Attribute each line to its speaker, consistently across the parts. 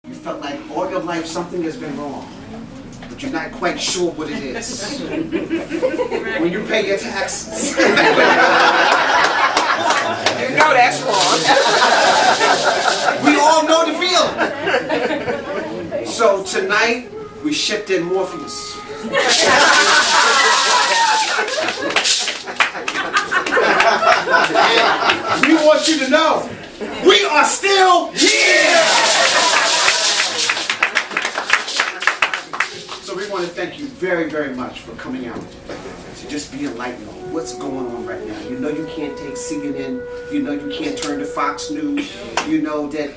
Speaker 1: You felt like all your life something has been wrong, but you're not quite sure what it is. When you pay your taxes, you know that's wrong. We all know the feeling. So tonight, we shipped in Morpheus. We want you to know, we are still here! So we want to thank you very, very much for coming out to just be enlightened on what's going on right now. You know you can't take CNN, you know you can't turn to Fox News, you know that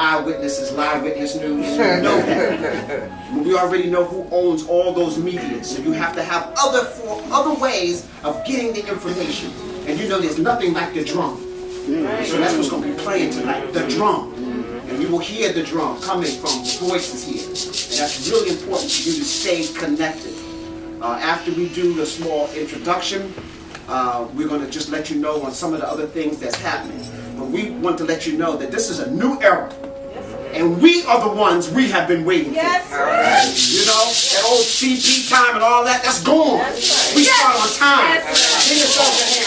Speaker 1: Eyewitness is Live Witness News, you know that. We already know who owns all those media, so you have to have other ways of getting the information. And you know there's nothing like the drum. So that's what's going to be playing tonight, the drum. And you will hear the drum coming from the voices here. And that's really important for you to stay connected. After we do the small introduction, we're going to just let you know on some of the other things that's happening. But we want to let you know that this is a new era. And we are the ones we have been waiting for. You know, that old CP time and all that, that's gone. We start on time. Bring us over here.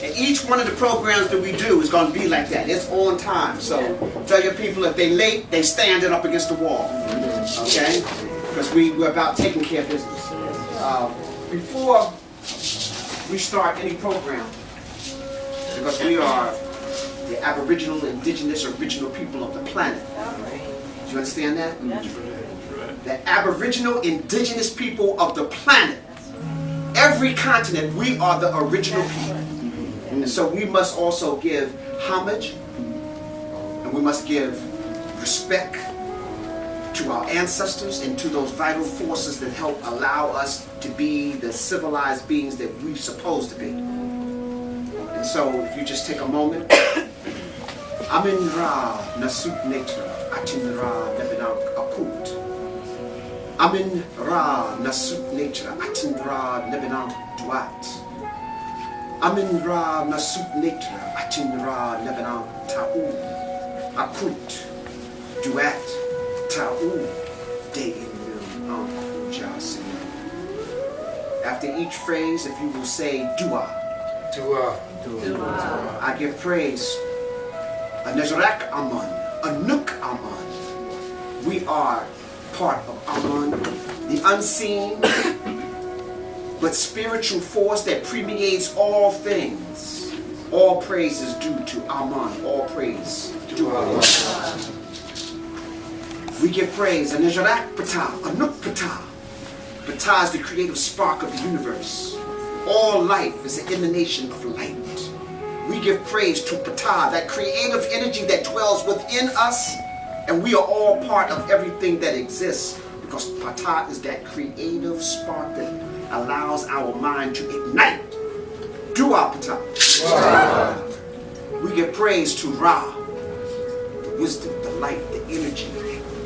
Speaker 1: And each one of the programs that we do is going to be like that. It's on time. So tell your people if they're late, they stand it up against the wall. Okay? Because we're about taking care of business. Before we start any program, because we are the Aboriginal, Indigenous, original people of the planet. Do you understand that? The Aboriginal, Indigenous people of the planet. Every continent, we are the original people. And so we must also give homage, and we must give respect to our ancestors and to those vital forces that help allow us to be the civilized beings that we're supposed to be. And so if you just take a moment, Amin Ra Nasut Netra Atin Ra Nebinam Akut. Amin Ra Nasut Netra Atin Ra Nebinam Duat. Amin Ra Nasut Netra Atin Ra Nebinam Ta'u Akut Duat Ta'u De Inum Jasi. After each phrase, if you will say Dua.
Speaker 2: Dua.
Speaker 1: I give praise. A Nezrak Aman, a Nuk Aman. We are part of Aman, the unseen but spiritual force that permeates all things. All praise is due to Aman. All praise to Allah. We give praise. A Nezrak Pata, a Nuk Pata. Pata is the creative spark of the universe. All life is an emanation of light. We give praise to Pata, that creative energy that dwells within us, and we are all part of everything that exists, because Pata is that creative spark that allows our mind to ignite. Dua Pata. Wow. We give praise to Ra, the wisdom, the light, the energy,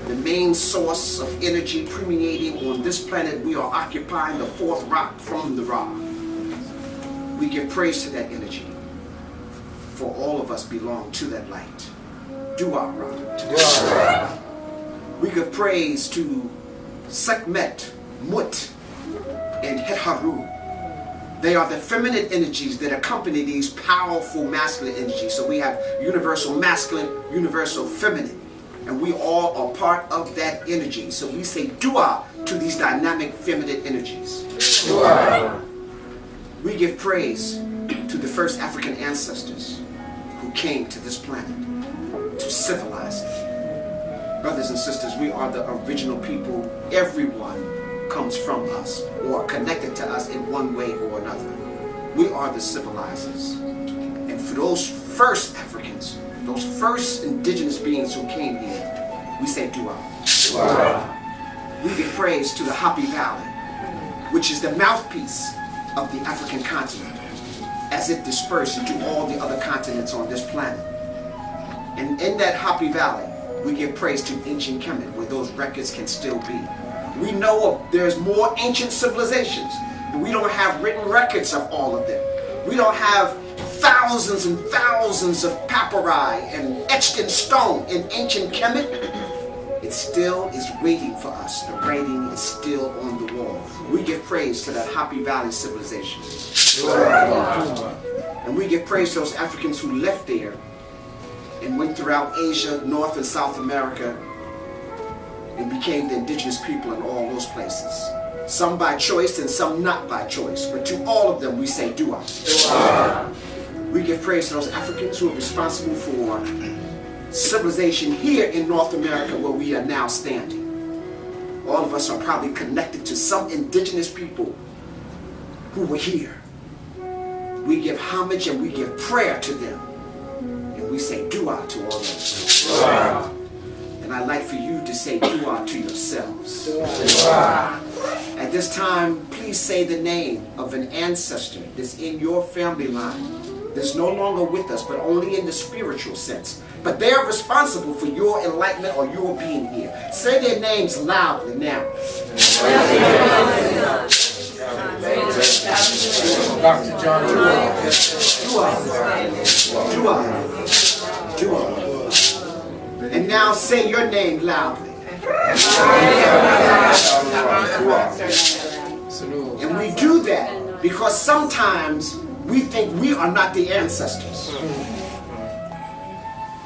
Speaker 1: the main source of energy permeating on this planet. We are occupying the fourth rock from the Ra. We give praise to that energy, for all of us belong to that light. Dua Ra. We give praise to Sekhmet, Mut, and Hetharu. They are the feminine energies that accompany these powerful masculine energies. So we have universal masculine, universal feminine. And we all are part of that energy. So we say dua to these dynamic feminine energies. Dua. We give praise to the first African ancestors who came to this planet to civilize it. Brothers and sisters, we are the original people. Everyone comes from us or connected to us in one way or another. We are the civilizers. And for those first Africans, those first indigenous beings who came here, we say dua. Dua. We give praise to the Happy Valley, which is the mouthpiece of the African continent as it dispersed into all the other continents on this planet. And in that Happy Valley, we give praise to ancient Kemet, where those records can still be. We know there's more ancient civilizations, but we don't have written records of all of them. We don't have thousands and thousands of papyri and etched in stone in ancient Kemet, it still is waiting for us. The writing is still on the wall. We give praise to that Happy Valley civilization. And we give praise to those Africans who left there and went throughout Asia, North and South America, and became the indigenous people in all those places. Some by choice and some not by choice. But to all of them we say dua. We give praise to those Africans who are responsible for civilization here in North America where we are now standing. All of us are probably connected to some indigenous people who were here. We give homage and we give prayer to them. And we say dua to all those. And I'd like for you to say dua to yourselves. At this time, please say the name of an ancestor that's in your family line, that's no longer with us, but only in the spiritual sense. But they're responsible for your enlightenment or your being here. Say their names loudly now.
Speaker 2: Dr. John
Speaker 1: Dua. And now say your name loudly. And we do that because sometimes we think we are not the ancestors.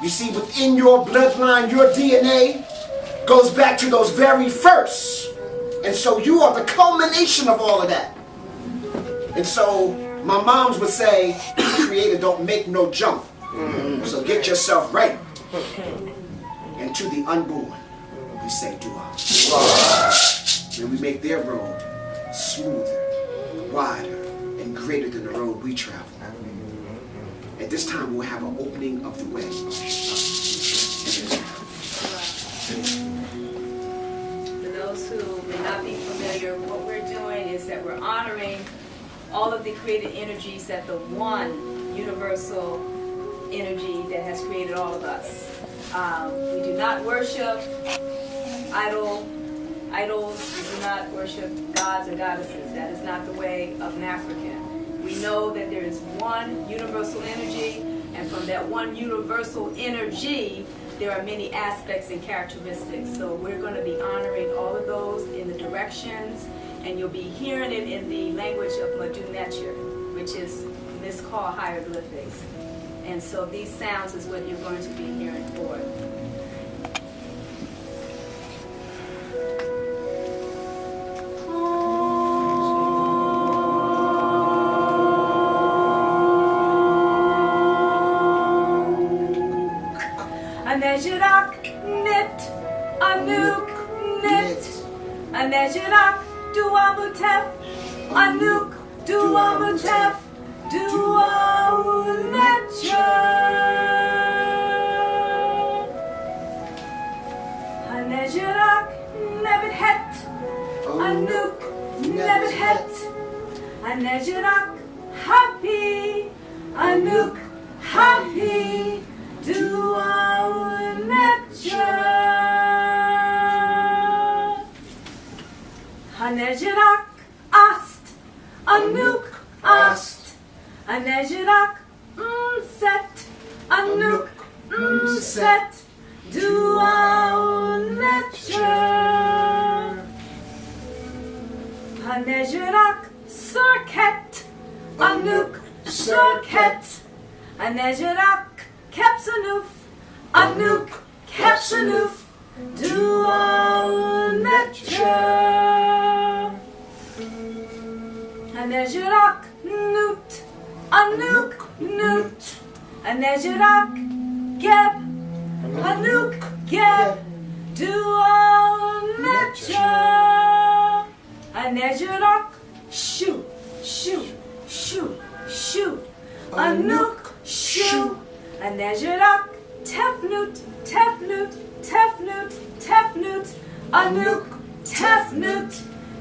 Speaker 1: You see, within your bloodline, your DNA goes back to those very first. And so you are the culmination of all of that. And so my moms would say, Creator don't make no jump. So get yourself right. And to the unborn, we say dua. And we make their road smoother, wider, and greater than the road we travel. At this time, we'll have an opening of the way.
Speaker 3: For those who may not be familiar, what we're doing is that we're honoring all of the created energies that the one universal energy that has created all of us. We do not worship idols. We do not worship gods or goddesses. That is not the way of an African. We know that there is one universal energy, and from that one universal energy, there are many aspects and characteristics. So we're going to be honoring all of those in the directions, and you'll be hearing it in the language of Madu Nature, which is this called hieroglyphics. And so these sounds is what you're going to be hearing for. Anejirak nit, anuk nit, anejirak duamutef, anuk duamutef, duamunecha. Anejirak nebit het, anuk nebit het, anejirak happy, anuk happy. Hanejirak ast, anuk ast, anejirak set, anuk set, duaunecha. Hanejirak circuit, anuk circuit, anejirak Kepsanuf, anuk, kepsanuf, duaunecha. Anejirak nut, anuk, nut, anejirak geb, anuk, geb, duaunecha. Anejirak shu, shu, shu, shu, anuk, shu. Anejirak tefnut, tefnut, tefnut, tefnut, anuk, tefnut,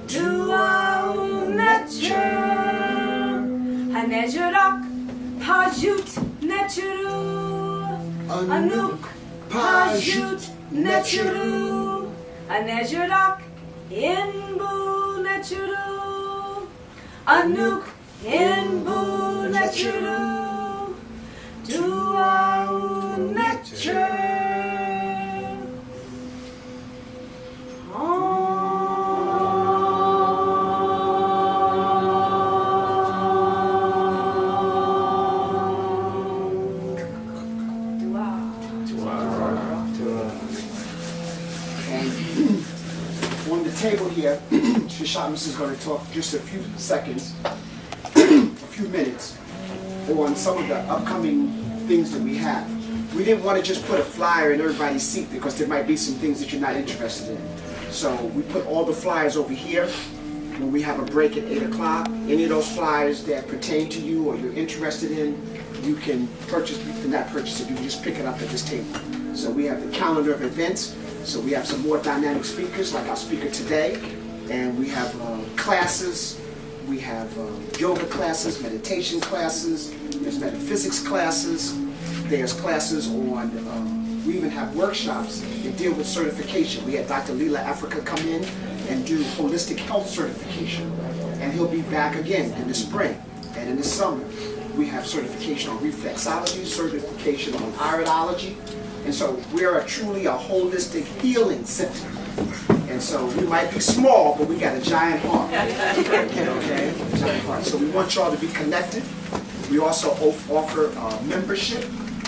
Speaker 3: duaunecha. Anejirak pajut neturu, anuk, pajut neturu. Anejirak inbu neturu, anuk, inbu neturu.
Speaker 1: here, Shashamis is going to talk just a few seconds, a few minutes, on some of the upcoming things that we have. We didn't want to just put a flyer in everybody's seat because there might be some things that you're not interested in. So we put all the flyers over here when we have a break at 8 o'clock. Any of those flyers that pertain to you or you're interested in, you can purchase, you cannot purchase it, you can just pick it up at this table. So we have the calendar of events. So we have some more dynamic speakers like our speaker today. And we have classes. We have yoga classes, meditation classes, there's metaphysics classes, there's classes on, we even have workshops that deal with certification. We had Dr. Leela Africa come in and do holistic health certification. And he'll be back again in the spring and in the summer. We have certification on reflexology, certification on iridology. And so we're truly a holistic healing center. And so we might be small, but we got a giant heart. Okay? Giant heart. So we want y'all to be connected. We also offer membership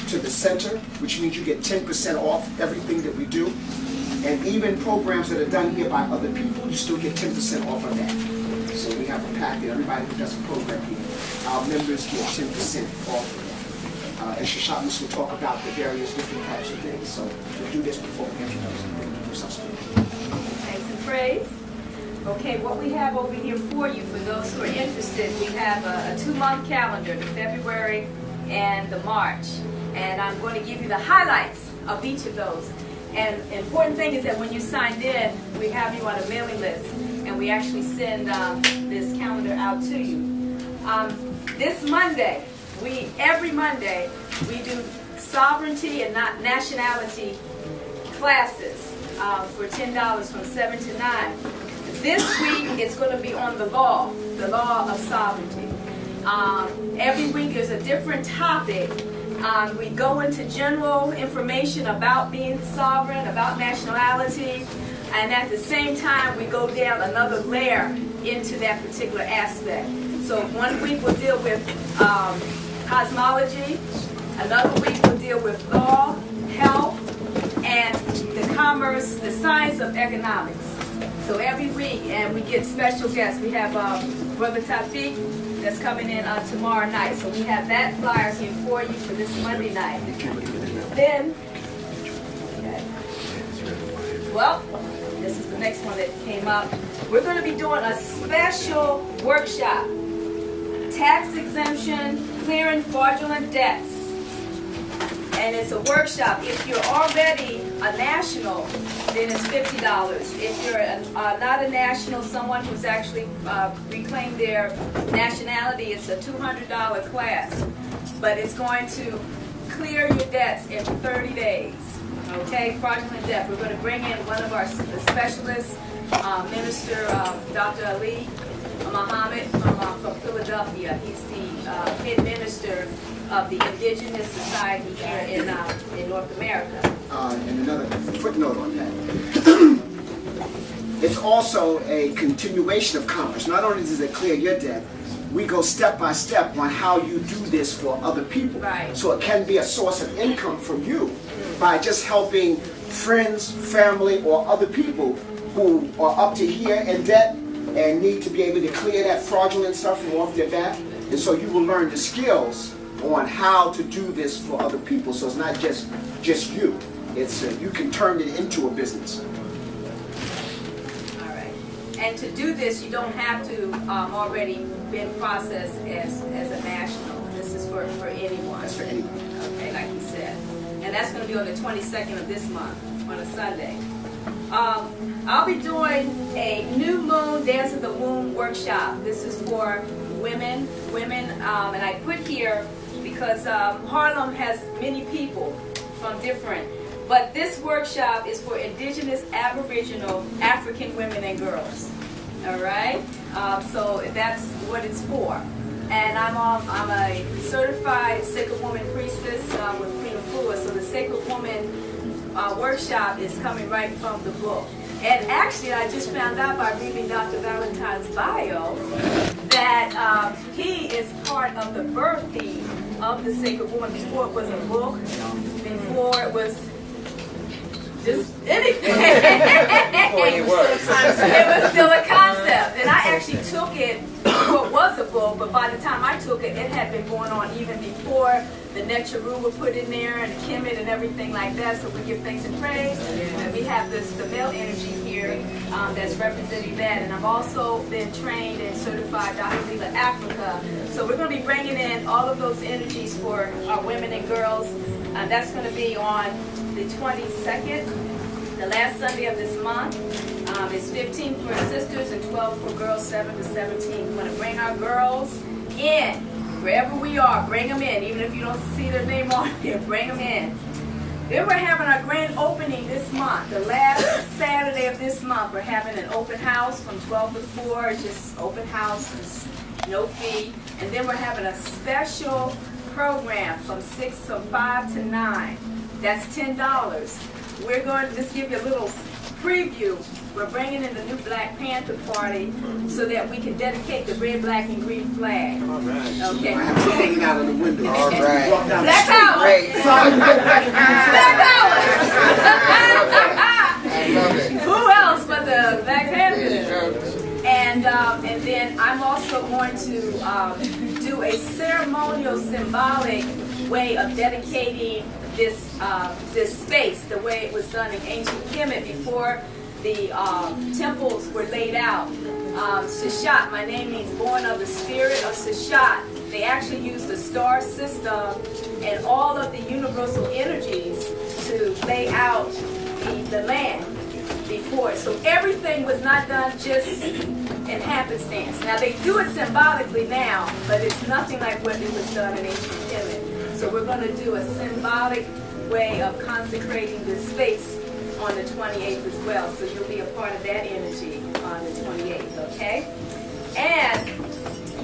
Speaker 1: to the center, which means you get 10% off everything that we do. And even programs that are done here by other people, you still get 10% off of that. So we have a packet. Everybody who does a program here, our members get 10% off of that. And Shashamis will talk about the various different types of things. So we'll do this before we introduce something.
Speaker 3: Thanks and praise. Okay, what we have over here for you, for those who are interested, we have a 2-month calendar, the February and the March. And I'm going to give you the highlights of each of those. And the important thing is that when you signed in, we have you on a mailing list. And we actually send this calendar out to you. This Monday, every Monday, we do sovereignty and not nationality classes for $10 from 7 to 9. This week it's going to be on the law of sovereignty. Every week there's a different topic. We go into general information about being sovereign, about nationality, and at the same time we go down another layer into that particular aspect. So one week we'll deal with cosmology, another week we'll deal with law, health, and the commerce, the science of economics. So every week, and we get special guests. We have Brother Tafiq that's coming in tomorrow night. So we have that flyer here for you for this Monday night. Then, well, this is the next one that came up. We're going to be doing a special workshop. Tax exemption, clearing fraudulent debts. And it's a workshop. If you're already a national, then it's $50. If you're not a national, someone who's actually reclaimed their nationality, it's a $200 class. But it's going to clear your debts in 30 days. Okay, fraudulent debt. We're going to bring in one of our specialists, Minister Dr. Ali Muhammad from Philadelphia. He's the head minister of the Indigenous Society here in North America.
Speaker 1: And another footnote on that. It's also a continuation of commerce. Not only does it clear your debt, we go step by step on how you do this for other people.
Speaker 3: Right.
Speaker 1: So it can be a source of income from you by just helping friends, family, or other people who are up to here in debt and need to be able to clear that fraudulent stuff from off their back. And so you will learn the skills on how to do this for other people. So it's not just you. It's you can turn it into a business.
Speaker 3: All right. And to do this, you don't have to already been processed as a national. This is for anyone.
Speaker 1: That's for anyone.
Speaker 3: Okay, like you said. And that's going to be on the 22nd of this month, on a Sunday. I'll be doing a New Moon Dance of the Womb workshop. This is for women, and I put here because Harlem has many people from different, but this workshop is for Indigenous, Aboriginal, African women and girls. All right, so that's what it's for. And I'm a certified Sacred Woman priestess with Queen of Fluid. So the Sacred Woman workshop is coming right from the book. And actually, I just found out by reading Dr. Valentine's bio that he is part of the birth theme of the Sacred Woman. Before it was a book, before it was just anything. It was still a concept. And I actually took it, what was a book, but by the time I took it, it had been going on even before the Naturopathy were put in there and the Kemet and everything like that. So we give thanks and praise. And we have the male energy here that's representing that. And I've also been trained and certified Dr. Lila Africa. So we're going to be bringing in all of those energies for our women and girls. That's going to be on the 22nd, the last Sunday of this month. It's 15 for sisters and 12 for girls 7 to 17. We want to bring our girls in, wherever we are, bring them in. Even if you don't see their name on here, bring them in. Then we're having our grand opening this month. The last Saturday of this month, we're having an open house from 12 to 4. It's just open house, it's no fee. And then we're having a special program from 5 to 9. That's $10. We're going to just give you a little preview. We're bringing in the new Black Panther Party so that we can dedicate the red, black, and green flag.
Speaker 1: All right.
Speaker 3: Okay.
Speaker 1: I have to hang out of the window.
Speaker 2: All right.
Speaker 3: Black power. Black power.
Speaker 2: I love it.
Speaker 3: Who else but the Black Panthers? And then I'm also going to do a ceremonial, symbolic way of dedicating this space, the way it was done in ancient Kemet before the temples were laid out. Seshat, my name means born of the spirit of Seshat. They actually used the star system and all of the universal energies to lay out the land before. So everything was not done just in happenstance. Now they do it symbolically now, but it's nothing like what it was done in ancient Kemet. So we're going to do a symbolic way of consecrating this space on the 28th as well. So you'll be a part of that energy on the 28th, okay? And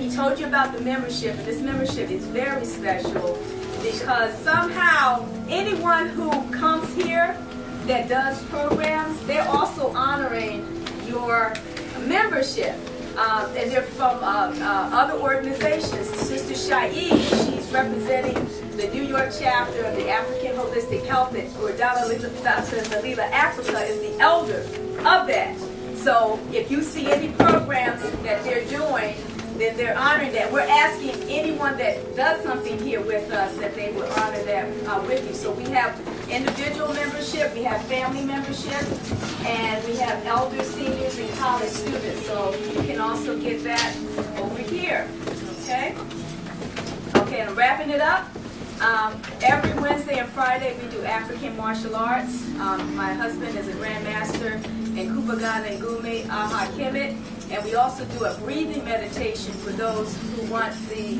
Speaker 3: he told you about the membership, and this membership is very special because somehow anyone who comes here that does programs, they're also honoring your membership. And they're from other organizations. Sister Shai, she's representing the New York chapter of the African Holistic Health, or Dr. Dalila Africa is the elder of that. So if you see any programs that they're doing, then they're honoring that. We're asking anyone that does something here with us that they would honor that with you. So we have individual membership, we have family membership, and we have elders, seniors, and college students. So you can also get that over here. Okay? Okay, and I'm wrapping it up. Every Wednesday and Friday we do African martial arts. My husband is a grandmaster in Kupagan and Gumi Aha Kemet. And we also do a breathing meditation for those who want the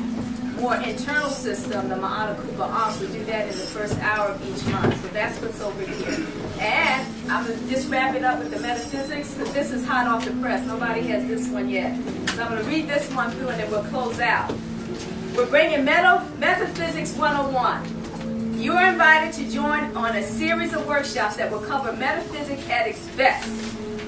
Speaker 3: more internal system, the Ma'ana Kupa. We do that in the first hour of each month. So that's what's over here. And I'm going to just wrap it up with the metaphysics because this is hot off the press. Nobody has this one yet. So I'm going to read this one through and then we'll close out. We're bringing Metaphysics 101. You are invited to join on a series of workshops that will cover metaphysics at its best.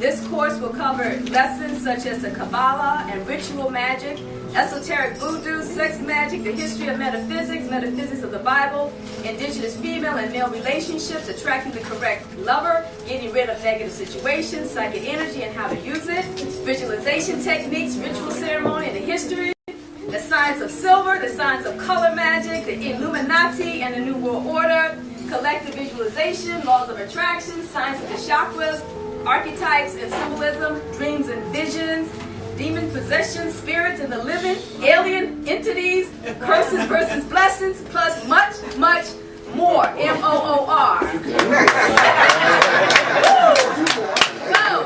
Speaker 3: This course will cover lessons such as the Kabbalah and ritual magic, esoteric voodoo, sex magic, the history of metaphysics, metaphysics of the Bible, indigenous female and male relationships, attracting the correct lover, getting rid of negative situations, psychic energy and how to use it, visualization techniques, ritual ceremony and the history, the science of silver, the science of color magic, the Illuminati and the New World Order, collective visualization, laws of attraction, science of the chakras, archetypes and symbolism, dreams and visions, demon possession, spirits in the living, alien entities, curses versus blessings, plus much, much more. M-O-O-R. So,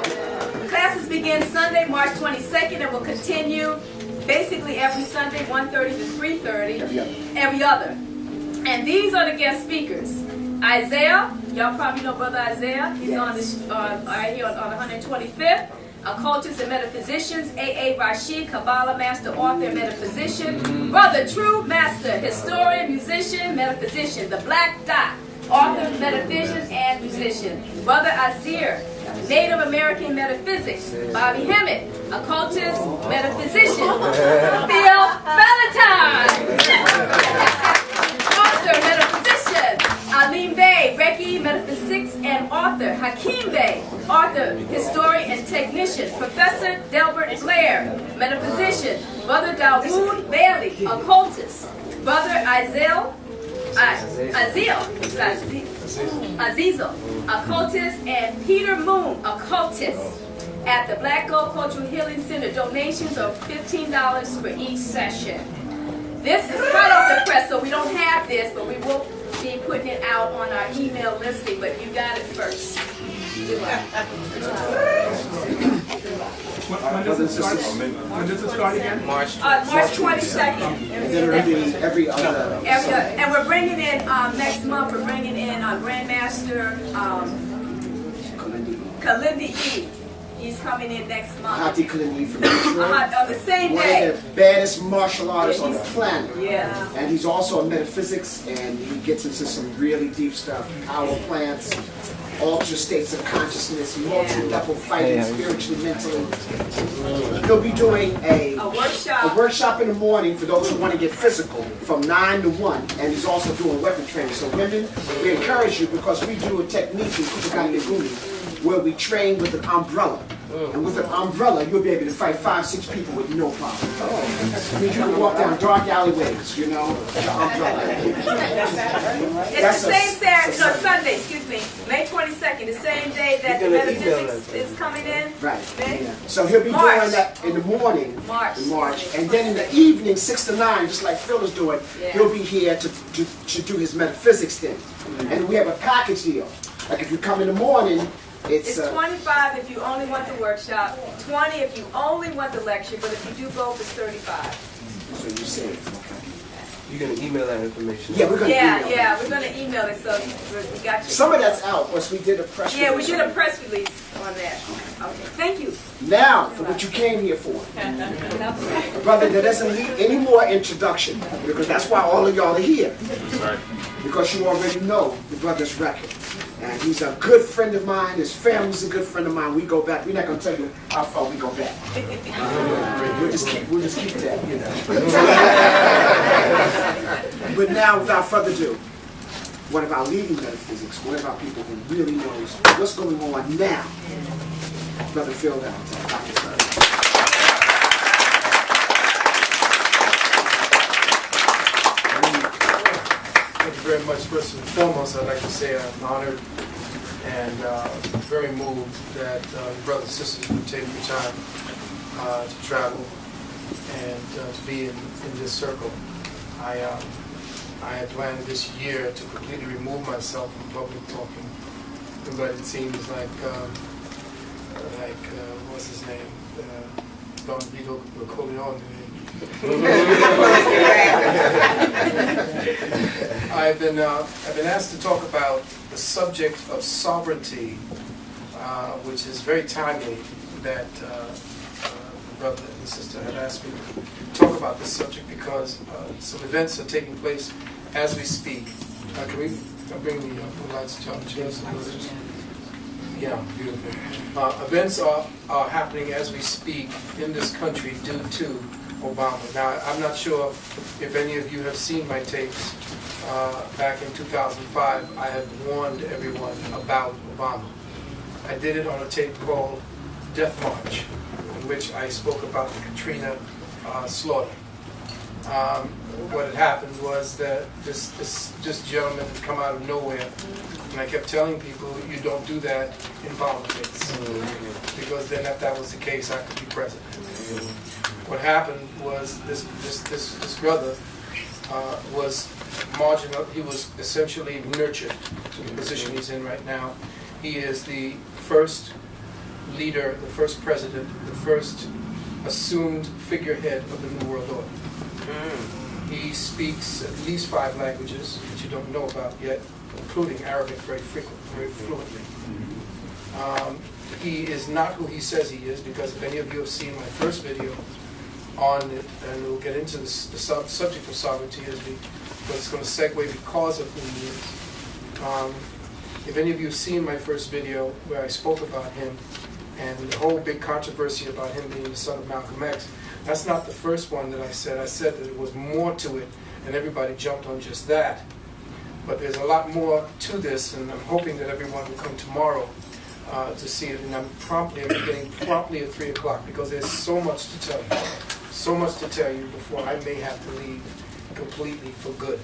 Speaker 3: classes begin Sunday, March 22nd, and will continue basically every Sunday, 1:30 to 3:30, every other. And these are the guest speakers. Isaiah, y'all probably know Brother Isaiah. He's on right here on 125th. Occultists and metaphysicians, A.A.Rashid, Kabbalah master, author, metaphysician. Brother True, master, historian, musician, metaphysician. The Black Dot, author, metaphysician, and musician. Brother Azir, Native American metaphysics. Bobby Hemmett, occultist, metaphysician. Phillip Valentine, author, metaphysician. Alim Bey, Reiki, metaphysics, and author. Hakimbe, author, historian, and technician. Professor Delbert Blair, metaphysician. Brother Dawood Bailey, occultist. Brother Azizel, occultist, and Peter Moon, occultist, at the Black Gold Cultural Healing Center. Donations are $15 for each session. This is hot off the press, so we don't have this, but we will be putting it out on our email listing, but you got it first.
Speaker 4: When does it start again?
Speaker 3: March 22nd.
Speaker 1: Every other.
Speaker 3: And we're bringing in, next month, we're bringing in Grandmaster Kalindi E. He's coming in next month.
Speaker 1: Hati Kalindi from Detroit.
Speaker 3: On the same
Speaker 1: One
Speaker 3: day.
Speaker 1: of the baddest martial artists on the planet.
Speaker 3: Yeah.
Speaker 1: And he's also a metaphysics, and he gets into some really deep stuff. Power plants, altered states of consciousness, multi-level fighting, spiritually, mentally. He'll be doing a workshop in the morning for those who want to get physical from 9 to 1, and he's also doing weapon training. So women, we encourage you, because we do a technique in Kupagani Negumi where we train with an umbrella. And with an umbrella, you'll be able to fight 5-6 people with no problem. I mean, you can walk down dark alleyways, you know, with an umbrella.
Speaker 3: It's the same Sunday, excuse me, May 22nd, the same day that the metaphysics is coming in.
Speaker 1: Right. Yeah. So he'll be doing that in the morning, in March, and then in the evening, 6 to 9, just like Phil is doing, he'll be here to do his metaphysics thing. And we have a package deal. Like if you come in the morning, it's
Speaker 3: 25 if you only want the workshop, 20 if you only want the lecture, but if you do both, it's 35.
Speaker 1: So you say.
Speaker 5: You're going to email that information?
Speaker 1: Yeah, we're going to email it.
Speaker 3: Yeah, we're going to email it, so we got you.
Speaker 1: Some of that's out, plus we did a press release.
Speaker 3: Yeah, we did a press release on that. Okay, thank you.
Speaker 1: Now, for what you came here for. Brother, there doesn't need any more introduction, because that's why all of y'all are here. Because you already know the brother's record. And he's a good friend of mine. His family's a good friend of mine. We go back. We're not going to tell you how far we go back. We'll just keep that, you know. But now, without further ado, one of our leading metaphysics, one of our people who really knows what's going on now, Brother Phil Valentine, Dr. Phil.
Speaker 2: Thank you very much. First and foremost, I'd like to say I'm honored and very moved that brothers and sisters would take the time to travel and to be in this circle. I had planned this year to completely remove myself from public talking, but it seems like what's his name? Don Vito Corleone. I've been asked to talk about the subject of sovereignty, which is very timely. That the brother and the sister had asked me to talk about this subject because some events are taking place as we speak. Can we bring the lights to chairs? Yeah, beautiful. Events are happening as we speak in this country due to Obama. Now, I'm not sure if any of you have seen my tapes. Back in 2005, I had warned everyone about Obama. I did it on a tape called Death March, in which I spoke about the Katrina slaughter. What had happened was that this gentleman had come out of nowhere, and I kept telling people, you don't do that in politics, because then if that was the case, I could be president. What happened was this brother was marginal. He was essentially nurtured to the position he's in right now. He is the first leader, the first president, the first assumed figurehead of the New World Order. He speaks at least 5 languages that you don't know about yet, including Arabic very fluently. He is not who he says he is, because if any of you have seen my first video on it, and we'll get into the subject of sovereignty, but it's going to segue because of who he is. If any of you have seen my first video where I spoke about him and the whole big controversy about him being the son of Malcolm X, that's not the first one that I said. I said that there was more to it, and everybody jumped on just that. But there's a lot more to this, and I'm hoping that everyone will come tomorrow to see it, and I'm beginning promptly at 3 o'clock because there's so much to tell you. So much to tell you before I may have to leave completely for good.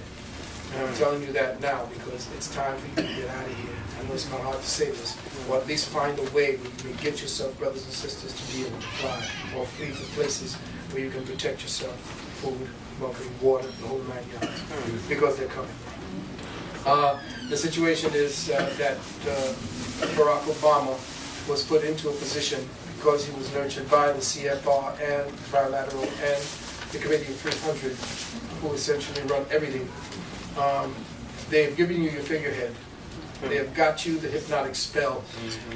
Speaker 2: And I'm telling you that now because it's time for you to get out of here. I know it's not hard to say this, or at least find a way where you may get yourself, brothers and sisters, to be able to fly or flee to places where you can protect yourself, food, water, the whole 9 yards, because they're coming. The situation is that Barack Obama was put into a position because he was nurtured by the CFR and Bilateral and the Committee of 300, who essentially run everything. They've given you your figurehead. They have got you the hypnotic spell.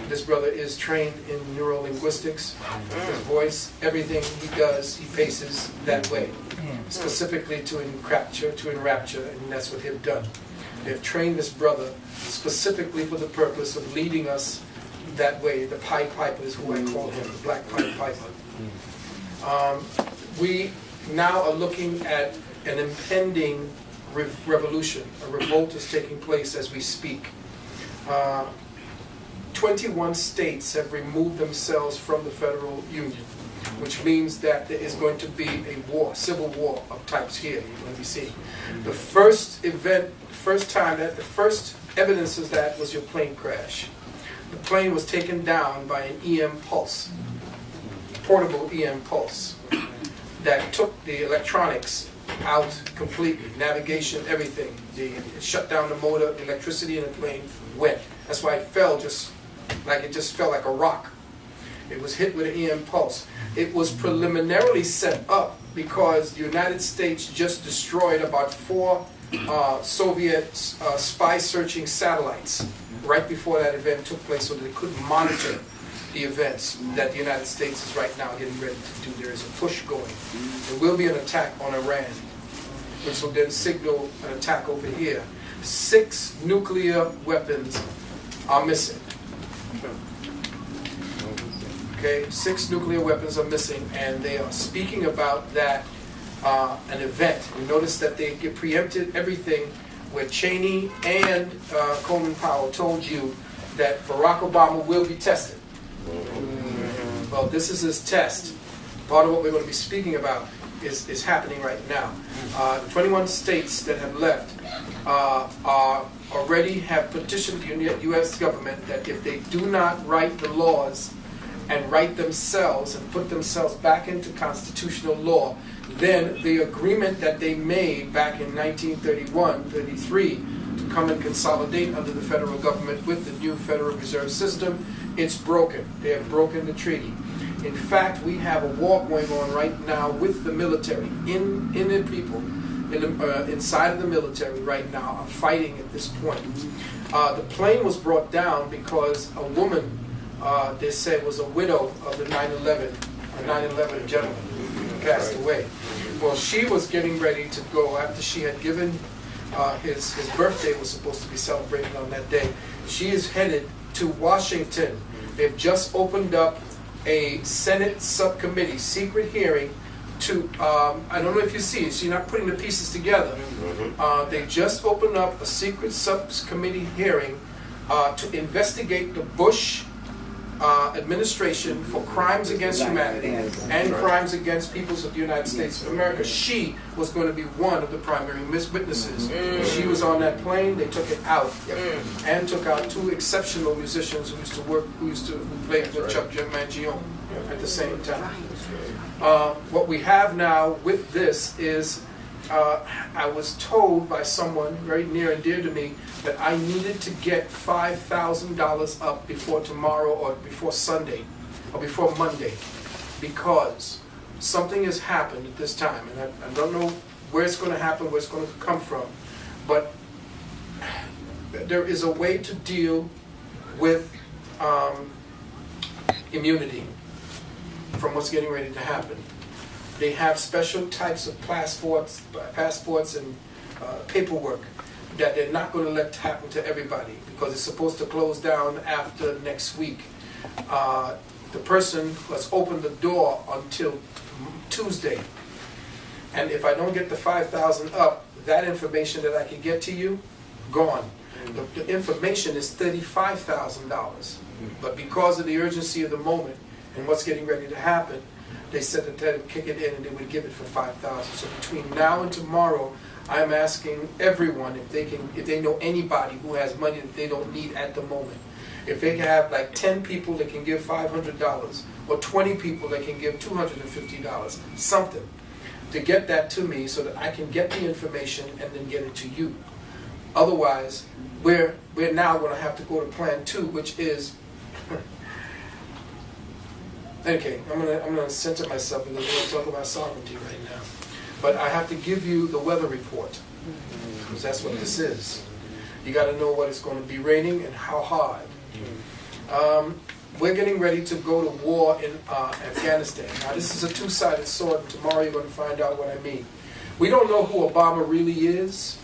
Speaker 2: This brother is trained in neurolinguistics. His voice, everything he does, he paces that way, specifically to enrapture, and that's what they've done. They've trained this brother specifically for the purpose of leading us that way. The Pied Piper is who I call him, the Black Pied Piper. We now are looking at an impending revolution. A revolt is taking place as we speak. 21 states have removed themselves from the federal union, which means that there is going to be a war, civil war of types here. You're going to be seeing. The first evidence of that was your plane crash. The plane was taken down by an EM pulse, portable EM pulse, that took the electronics out completely, navigation, everything. It shut down the motor, the electricity in the plane went. That's why it fell just fell like a rock. It was hit with an EM pulse. It was preliminarily set up because the United States just destroyed about 4 Soviet spy-searching satellites right before that event took place so that they could monitor the events that the United States is right now getting ready to do. There is a push going. There will be an attack on Iran, which will then signal an attack over here. 6 nuclear weapons are missing. Okay, 6 nuclear weapons are missing, and they are speaking about that, an event. You notice that they get preempted everything where Cheney and Colin Powell told you that Barack Obama will be tested. Well, this is his test. Part of what we're going to be speaking about is happening right now. 21 states that have left already have petitioned the U.S. government that if they do not write the laws and write themselves and put themselves back into constitutional law, then the agreement that they made back in 1931-33 to come and consolidate under the federal government with the new Federal Reserve System, it's broken. They have broken the treaty. In fact, we have a war going on right now with the military, inside of the military right now are fighting at this point. The plane was brought down because a woman, they said, was a widow of the 9/11 gentleman who passed away. Well, she was getting ready to go after she had given his birthday was supposed to be celebrated on that day. She is headed to Washington. They've just opened up a Senate subcommittee secret hearing to, I don't know if you see it, so you're not putting the pieces together. They just opened up a secret subcommittee hearing to investigate the Bush administration for crimes against humanity and crimes against peoples of the United States of America. She was going to be one of the primary witnesses. She was on that plane. They took it out and took out 2 exceptional musicians who played with Chuck Mangione at the same time. What we have now with this is I was told by someone very near and dear to me that I needed to get $5,000 up before tomorrow or before Sunday or before Monday because something has happened at this time, and I don't know where it's going to happen, where it's going to come from, but there is a way to deal with immunity from what's getting ready to happen. They have special types of passports and paperwork that they're not going to let happen to everybody because it's supposed to close down after next week. The person has opened the door until Tuesday. And if I don't get the 5,000 up, that information that I can get to you gone. The information is $35,000. But because of the urgency of the moment and what's getting ready to happen, they said that they would kick it in and they would give it for $5,000. So between now and tomorrow, I'm asking everyone if they know anybody who has money that they don't need at the moment. If they can have like 10 people that can give $500, or 20 people that can give $250, something, to get that to me so that I can get the information and then get it to you. Otherwise, we're now going to have to go to plan 2, which is, okay, I'm gonna censor myself because we're going to talk about sovereignty right now. But I have to give you the weather report, because that's what this is. You got to know what it's going to be raining and how hard. We're getting ready to go to war in Afghanistan. Now, this is a two-sided sword, and tomorrow you're going to find out what I mean. We don't know who Obama really is,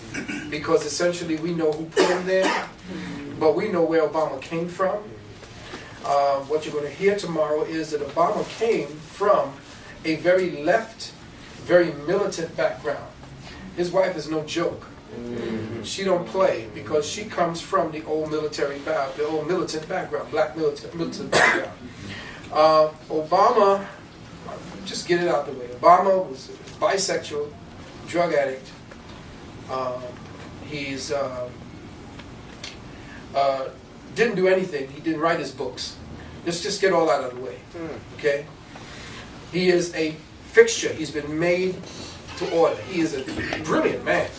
Speaker 2: because essentially we know who put him there, but we know where Obama came from. What you're going to hear tomorrow is that Obama came from a very left, very militant background. His wife is no joke. She don't play, because she comes from the old militant background, black militant background. Obama, just get it out the way. Obama was bisexual, drug addict. He's didn't do anything. He didn't write his books. Let's just get all that out of the way. Okay? He is a fixture. He's been made to order. He is a brilliant man.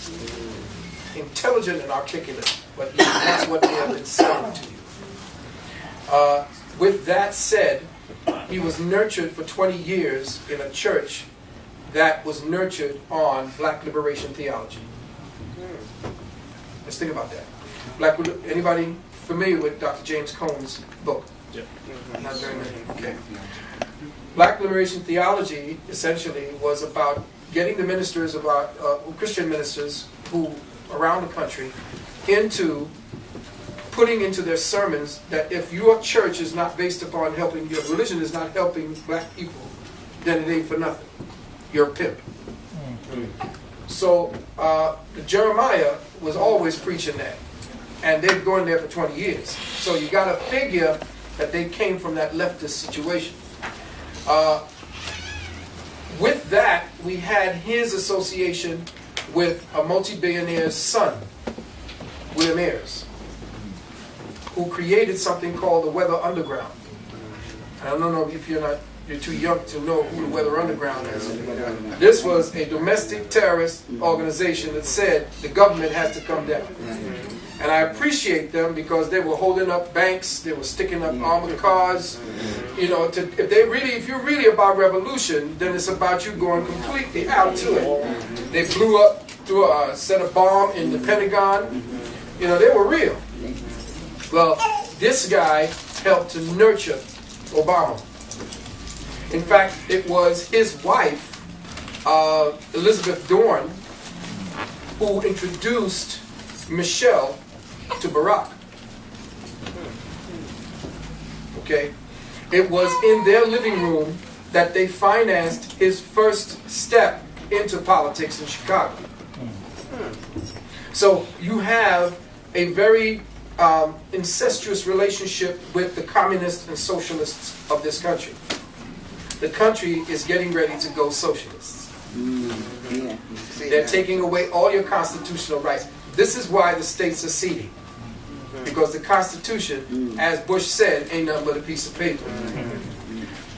Speaker 2: Intelligent and articulate, but that's what they have been selling to you. With that said, he was nurtured for 20 years in a church that was nurtured on black liberation theology. Let's think about that. Anybody familiar with Dr. James Cone's book?
Speaker 4: Yep.
Speaker 2: Not very many. Okay. Black liberation theology essentially was about getting the ministers of our Christian ministers who around the country into putting into their sermons that if your church is not based upon helping, your religion is not helping black people, then it ain't for nothing. You're a pimp. So Jeremiah was always preaching that, and they've been going there for 20 years. So you got to figure that they came from that leftist situation. With that, we had his association with a multi-billionaire's son, William Ayers, who created something called the Weather Underground. And I don't know if you're too young to know who the Weather Underground is. This was a domestic terrorist organization that said the government has to come down. And I appreciate them because they were holding up banks, they were sticking up armored cars. You know, if you're really about revolution, then it's about you going completely out to it. They blew up through set a bomb in the Pentagon. You know, they were real. Well, this guy helped to nurture Obama. In fact, it was his wife, Elizabeth Dorn, who introduced Michelle to Barack. Okay? It was in their living room that they financed his first step into politics in Chicago. So you have a very incestuous relationship with the communists and socialists of this country. The country is getting ready to go socialists. They're taking away all your constitutional rights. This is why the states are seceding. Because the Constitution, as Bush said, ain't nothing but a piece of paper.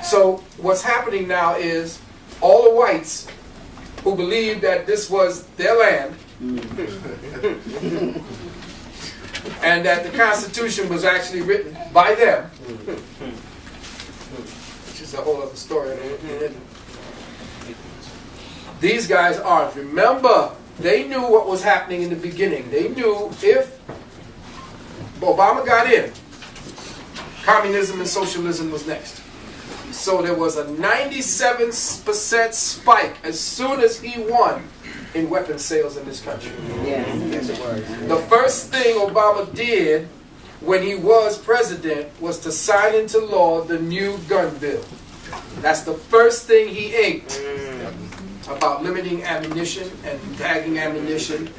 Speaker 2: So what's happening now is all the whites who believed that this was their land and that the Constitution was actually written by them, which is a whole other story. These guys aren't. Remember, they knew what was happening in the beginning. They knew if Obama got in, communism and socialism was next. So there was a 97% spike as soon as he won in weapons sales in this country.
Speaker 1: Yes, it was.
Speaker 2: The first thing Obama did when he was president was to sign into law the new gun bill. That's the first thing he ate about limiting ammunition and tagging ammunition.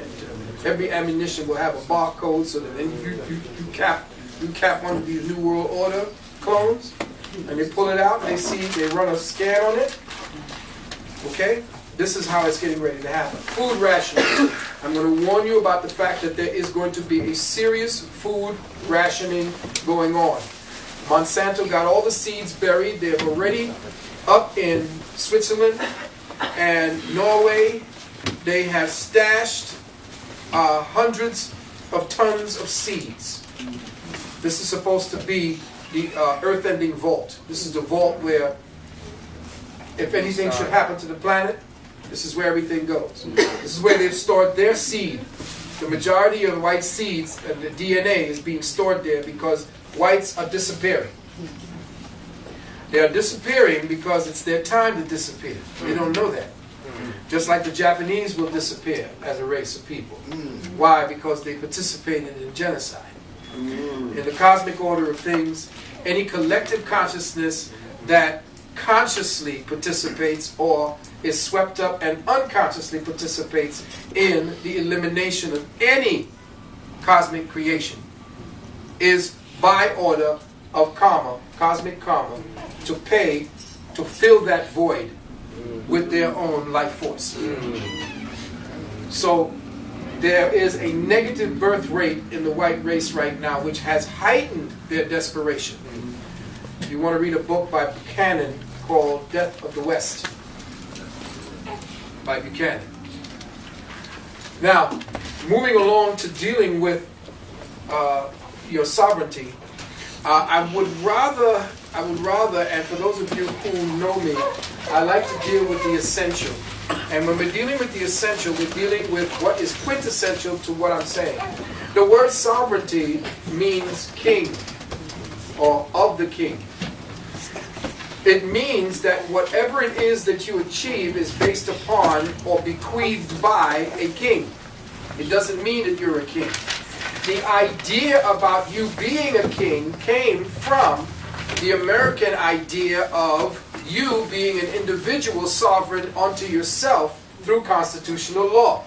Speaker 2: Every ammunition will have a barcode, so that then you cap one of these New World Order clones, and they pull it out, and they run a scan on it. Okay? This is how it's getting ready to happen. Food rationing. I'm going to warn you about the fact that there is going to be a serious food rationing going on. Monsanto got all the seeds buried. They're already up in Switzerland and Norway. They have stashed hundreds of tons of seeds. This is supposed to be the earth-ending vault. This is the vault where, if anything should happen to the planet, this is where everything goes. This is where they've stored their seed. The majority of the white seeds and the DNA is being stored there because whites are disappearing. They are disappearing because it's their time to disappear. They don't know that. Just like the Japanese will disappear as a race of people. Why? Because they participated in genocide. In the cosmic order of things, any collective consciousness that consciously participates or is swept up and unconsciously participates in the elimination of any cosmic creation is by order of karma, cosmic karma, to pay to fill that void with their own life force. So there is a negative birth rate in the white race right now, which has heightened their desperation. You want to read a book by Buchanan called Death of the West, by Buchanan. Now, moving along to dealing with your sovereignty, I would rather, and for those of you who know me, I like to deal with the essential. And when we're dealing with the essential, we're dealing with what is quintessential to what I'm saying. The word sovereignty means king, or of the king. It means that whatever it is that you achieve is based upon or bequeathed by a king. It doesn't mean that you're a king. The idea about you being a king came from the American idea of you being an individual sovereign unto yourself through constitutional law.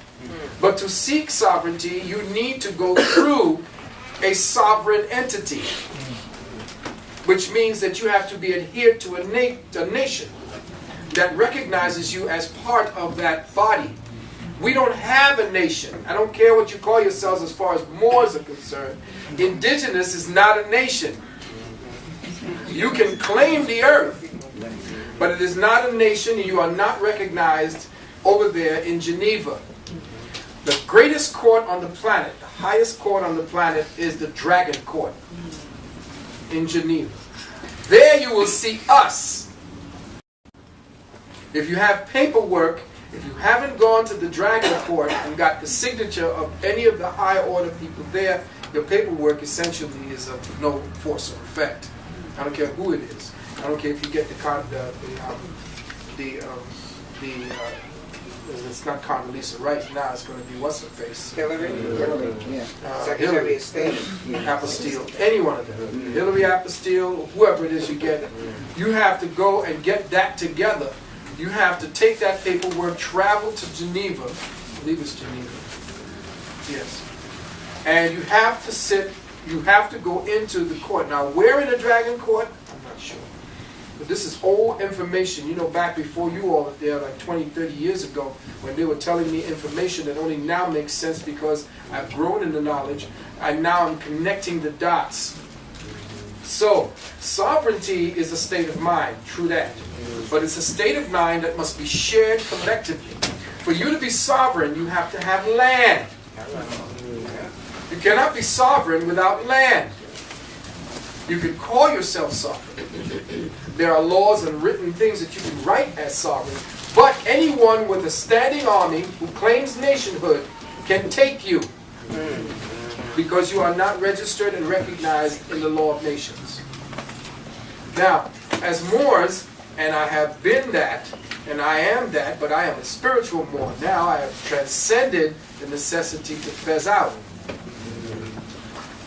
Speaker 2: But to seek sovereignty, you need to go through a sovereign entity, which means that you have to be adhered to a nation that recognizes you as part of that body. We don't have a nation. I don't care what you call yourselves as far as Moors are concerned. Indigenous is not a nation. You can claim the earth, but it is not a nation, and you are not recognized over there in Geneva. The greatest court on the planet, the highest court on the planet, is the Dragon Court in Geneva. There you will see us. If you have paperwork, if you haven't gone to the Dragon Court and got the signature of any of the higher order people there, your paperwork essentially is of no force or effect. I don't care who it is. I don't care if you get it's not Condoleezza Rice now. It's going to be what's her face?
Speaker 6: Hillary, yeah. Secretary of State.
Speaker 2: Apostille, any one of them. Hillary Apostille, whoever it is you get, you have to go and get that together. You have to take that paperwork, travel to Geneva. I believe it's Geneva. Yes. And you have to sit. You have to go into the court. Now, where in the Dragon Court? I'm not sure. But this is old information. You know, back before you all were there, like 20, 30 years ago, when they were telling me information that only now makes sense because I've grown in the knowledge, and now I'm connecting the dots. So, sovereignty is a state of mind, true that. But it's a state of mind that must be shared collectively. For you to be sovereign, you have to have land. You cannot be sovereign without land. You can call yourself sovereign. There are laws and written things that you can write as sovereign. But anyone with a standing army who claims nationhood can take you because you are not registered and recognized in the law of nations. Now, as Moors, and I have been that, and I am that, but I am a spiritual Moor. Now I have transcended the necessity to fez out.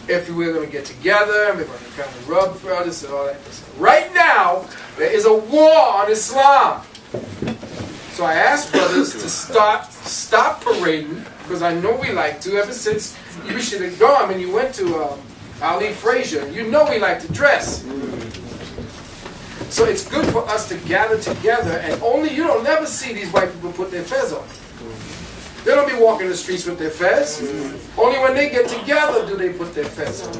Speaker 2: If we were going to get together, and we're going to kind of rub for this and all that. Right now, there is a war on Islam. So I ask brothers to stop parading because I know we like to. Ever since you should have gone when you went to Ali Frazier, you know we like to dress. So it's good for us to gather together, and you don't never see these white people put their fez on. They don't be walking the streets with their fez. Only when they get together do they put their fez on.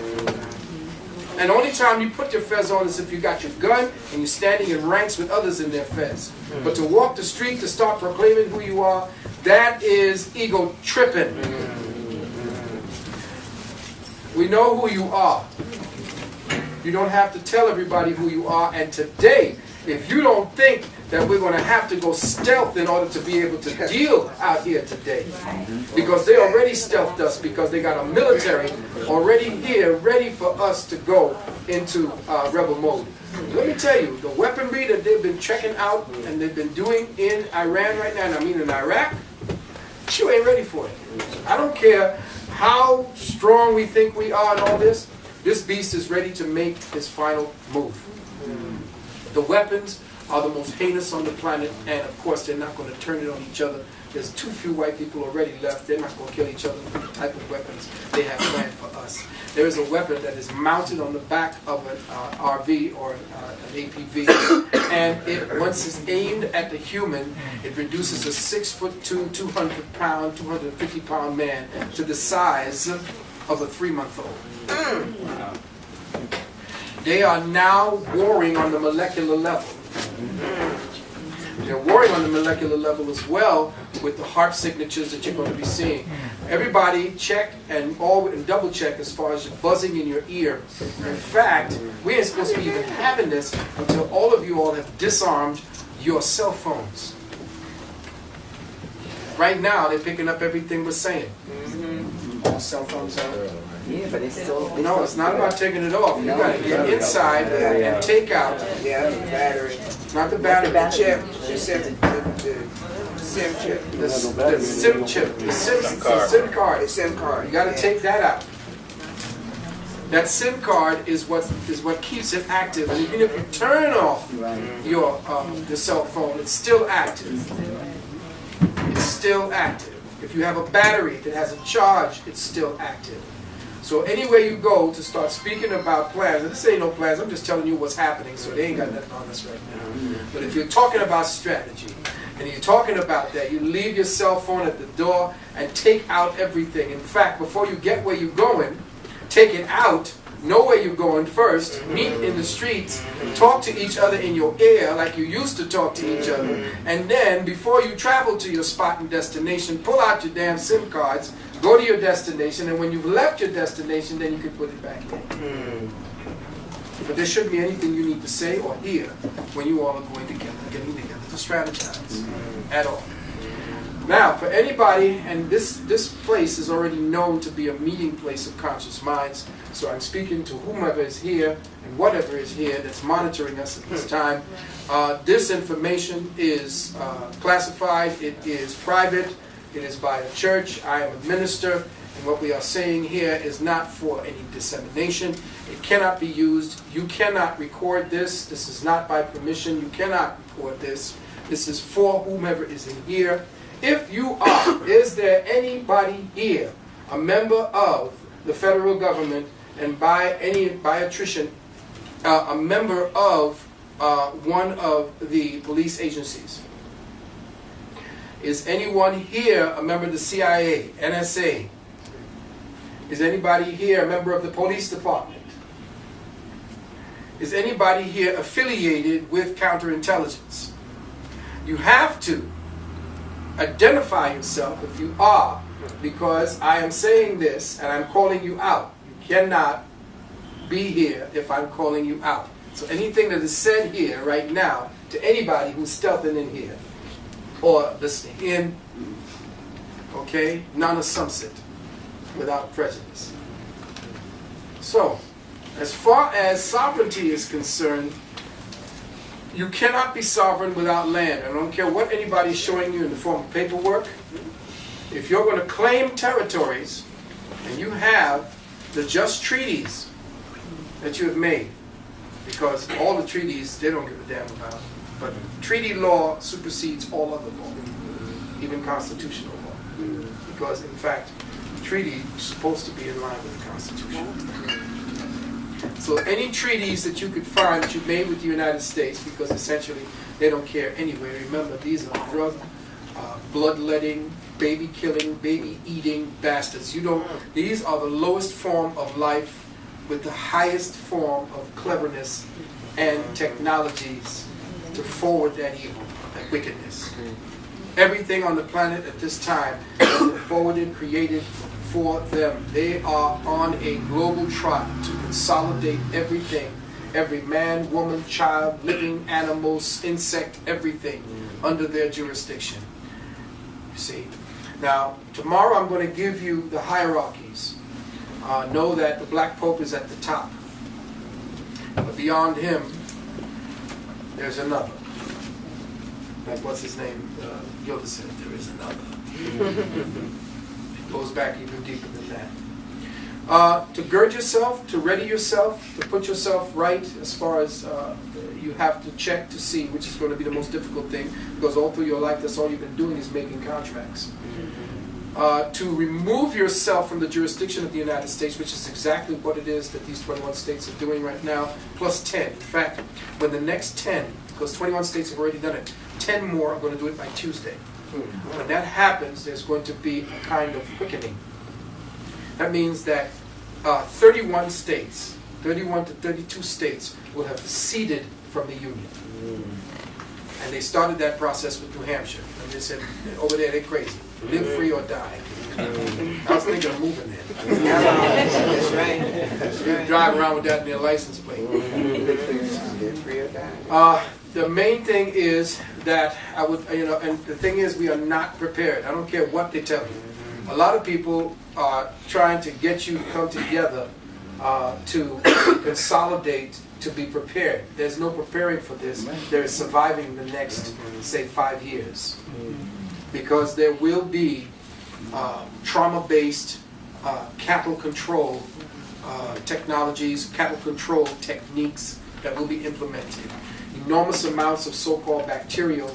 Speaker 2: And the only time you put your fez on is if you got your gun and you're standing in ranks with others in their fez. But to walk the street to start proclaiming who you are, that is ego tripping. We know who you are. You don't have to tell everybody who you are. And today, if you don't think that we're going to have to go stealth in order to be able to deal out here today, because they already stealthed us, because they got a military already here ready for us to go into rebel mode. Let me tell you, the weaponry that they've been checking out and they've been doing in Iran right now, and I mean in Iraq, you ain't ready for it. I don't care how strong we think we are and all this. This beast is ready to make his final move. The weapons are the most heinous on the planet, and of course they're not going to turn it on each other. There's too few white people already left. They're not going to kill each other with the type of weapons they have planned for us. There is a weapon that is mounted on the back of an RV or an APV, and once it's aimed at the human, it reduces a 6'2", 200-pound, 250-pound man to the size of a 3-month-old. They are now warring on the molecular level. They're warring on the molecular level as well with the heart signatures that you're going to be seeing. Everybody check and double check as far as buzzing in your ear. In fact, we ain't supposed to be even having this until all of you all have disarmed your cell phones. Right now, they're picking up everything we're saying. All cell phones out.
Speaker 6: Yeah, but it's still...
Speaker 2: No, it's not about taking it off. You got to get inside and take out.
Speaker 6: Yeah, the battery.
Speaker 2: Not the battery.
Speaker 6: The chip. The SIM chip.
Speaker 2: The SIM chip. The SIM card.
Speaker 6: The SIM card.
Speaker 2: You got to take that out. That SIM card is what keeps it active. And even if you turn off your cell phone, it's still active. It's still active. If you have a battery that has a charge, it's still active. So anywhere you go to start speaking about plans, and this ain't no plans, I'm just telling you what's happening, so they ain't got nothing on us right now. But if you're talking about strategy, and you're talking about that, you leave your cell phone at the door and take out everything. In fact, before you get where you're going, take it out, know where you're going first, meet in the streets, talk to each other in your ear like you used to talk to each other, and then before you travel to your spot and destination, pull out your damn SIM cards, go to your destination, and when you've left your destination, then you can put it back in. But there shouldn't be anything you need to say or hear when you all are going together, getting together to strategize at all. Now, for anybody, and this place is already known to be a meeting place of conscious minds, so I'm speaking to whomever is here and whatever is here that's monitoring us at this time. This information is classified, it is private, it is by a church, I am a minister, and what we are saying here is not for any dissemination. It cannot be used. You cannot record this. This is not by permission. You cannot record this. This is for whomever is in here. If you are, is there anybody here, a member of the federal government, and by attrition, a member of one of the police agencies? Is anyone here a member of the CIA, NSA? Is anybody here a member of the police department? Is anybody here affiliated with counterintelligence? You have to identify yourself if you are, because I am saying this and I'm calling you out. You cannot be here if I'm calling you out. So anything that is said here right now to anybody who's stealthing in here or listening in, okay, non-assumpsit, without prejudice. So, as far as sovereignty is concerned, you cannot be sovereign without land. I don't care what anybody's showing you in the form of paperwork. If you're going to claim territories, and you have the just treaties that you have made, because all the treaties, they don't give a damn about, but treaty law supersedes all other law, even constitutional law. because in fact, treaty is supposed to be in line with the Constitution. So any treaties that you could find that you made with the United States, because essentially they don't care anyway. Remember, these are drug, bloodletting, baby killing, baby eating bastards. These are the lowest form of life with the highest form of cleverness and technologies to forward that evil, that wickedness. Everything on the planet at this time has been forwarded, created for them. They are on a global trot to consolidate everything. Every man, woman, child, living animals, insect, everything under their jurisdiction. You see. Now, tomorrow I'm going to give you the hierarchies. Know that the Black Pope is at the top. But beyond him, there's another. Like, what's his name? Yoda said, there is another. It goes back even deeper than that. To gird yourself, to ready yourself, to put yourself right as far as you have to check to see which is going to be the most difficult thing, because all through your life that's all you've been doing is making contracts. To remove yourself from the jurisdiction of the United States, which is exactly what it is that these 21 states are doing right now, plus 10. In fact, when the next 10, because 21 states have already done it, 10 more are going to do it by Tuesday. When that happens, there's going to be a kind of quickening. That means that 31 states, 31 to 32 states will have seceded from the Union. And they started that process with New Hampshire. And they said, over there, they're crazy. Live free or die. I was thinking of moving there.
Speaker 6: That's right.
Speaker 2: You drive around with that in their license plate.
Speaker 6: Live free or die.
Speaker 2: The main thing is that I would, and the thing is we are not prepared. I don't care what they tell you. A lot of people are trying to get you to come together to consolidate, to be prepared. There's no preparing for this. There is surviving the next, say, 5 years. Because there will be trauma-based cattle control technologies, cattle control techniques that will be implemented. Enormous amounts of so-called bacterial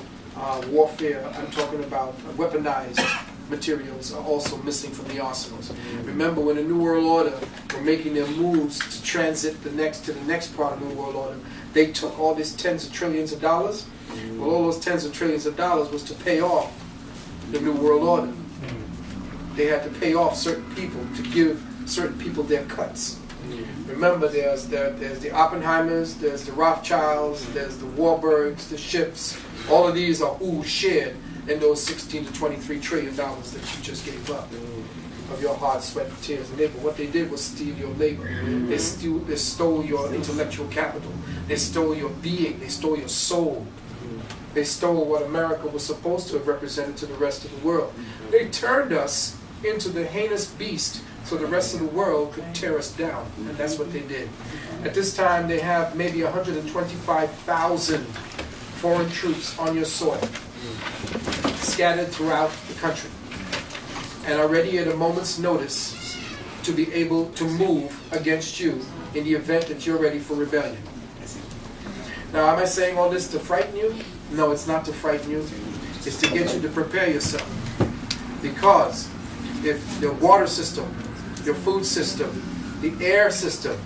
Speaker 2: warfare, I'm talking about weaponized materials, are also missing from the arsenals. Remember, when the New World Order were making their moves to transit to the next part of the New World Order, they took all these tens of trillions of dollars. Well, all those tens of trillions of dollars was to pay off the New World Order. They had to pay off certain people to give certain people their cuts. Remember, there's the Oppenheimers, there's the Rothschilds, there's the Warburgs, the Ships. All of these are shared in those 16 to 23 trillion dollars that you just gave up of your hard sweat, tears, and labor. What they did was steal your labor. They stole your intellectual capital. They stole your being. They stole your soul. They stole what America was supposed to have represented to the rest of the world. They turned us into the heinous beast so the rest of the world could tear us down. And that's what they did. At this time, they have maybe 125,000 foreign troops on your soil, scattered throughout the country, and are ready at a moment's notice to be able to move against you in the event that you're ready for rebellion. Now, am I saying all this to frighten you? No, it's not to frighten you. It's to get you to prepare yourself. Because if the water system, your food system, the air system,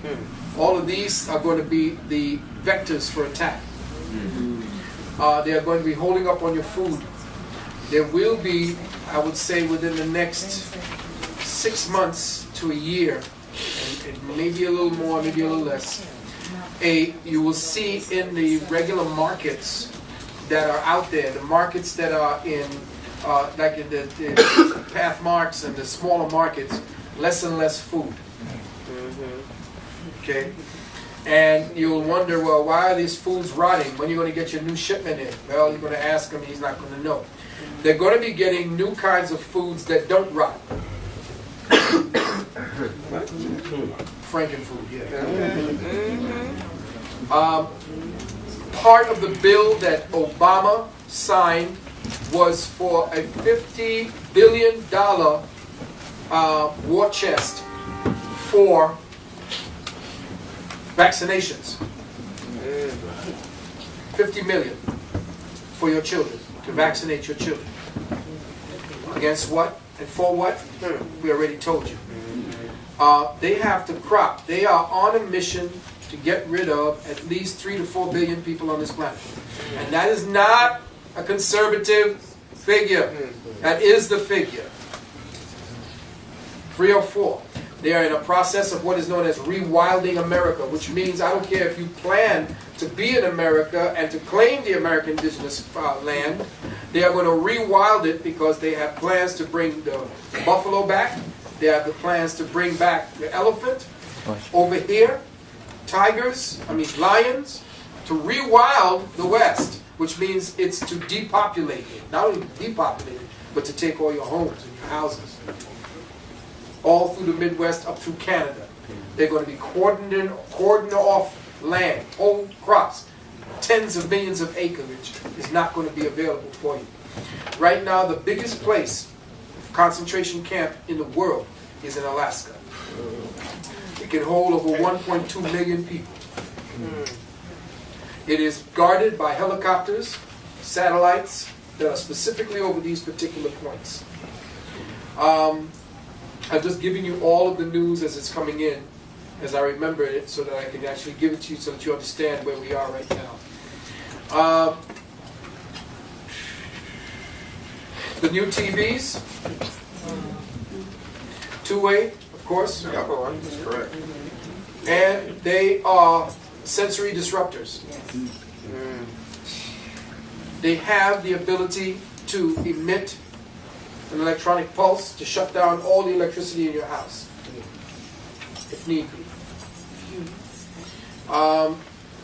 Speaker 2: all of these are going to be the vectors for attack. They are going to be holding up on your food. There will be, I would say, within the next 6 months to a year, and maybe a little more, maybe a little less, you will see in the regular markets that are out there, the markets that are in, like in the Pathmarks and the smaller markets, less and less food. Okay? And you'll wonder, well, why are these foods rotting? When are you going to get your new shipment in? Well, you're going to ask him, he's not going to know. They're going to be getting new kinds of foods that don't rot. Frankenfood, yeah. Part of the bill that Obama signed was for a $50 billion war chest for vaccinations. 50 million for your children, to vaccinate your children. Against what? And for what? We already told you. They have to crop. They are on a mission to get rid of at least 3 to 4 billion people on this planet. And that is not a conservative figure. That is the figure. 3 or 4. They are in a process of what is known as rewilding America, which means I don't care if you plan to be in America and to claim the American indigenous land, they are going to rewild it because they have plans to bring the buffalo back. They have the plans to bring back the elephant over here, lions, to rewild the West, which means it's to depopulate it. Not only depopulate it, but to take all your homes and your houses. All through the Midwest, up through Canada. They're going to be cordoning off land, whole crops. Tens of millions of acreage is not going to be available for you. Right now, the biggest place, concentration camp in the world, is in Alaska. It can hold over 1.2 million people. It is guarded by helicopters, satellites that are specifically over these particular points. I'm just giving you all of the news as it's coming in, as I remember it, so that I can actually give it to you so that you understand where we are right now. The new TVs, two-way, of course.
Speaker 6: Yep, that's correct.
Speaker 2: And they are sensory disruptors. They have the ability to emit an electronic pulse to shut down all the electricity in your house, if need be.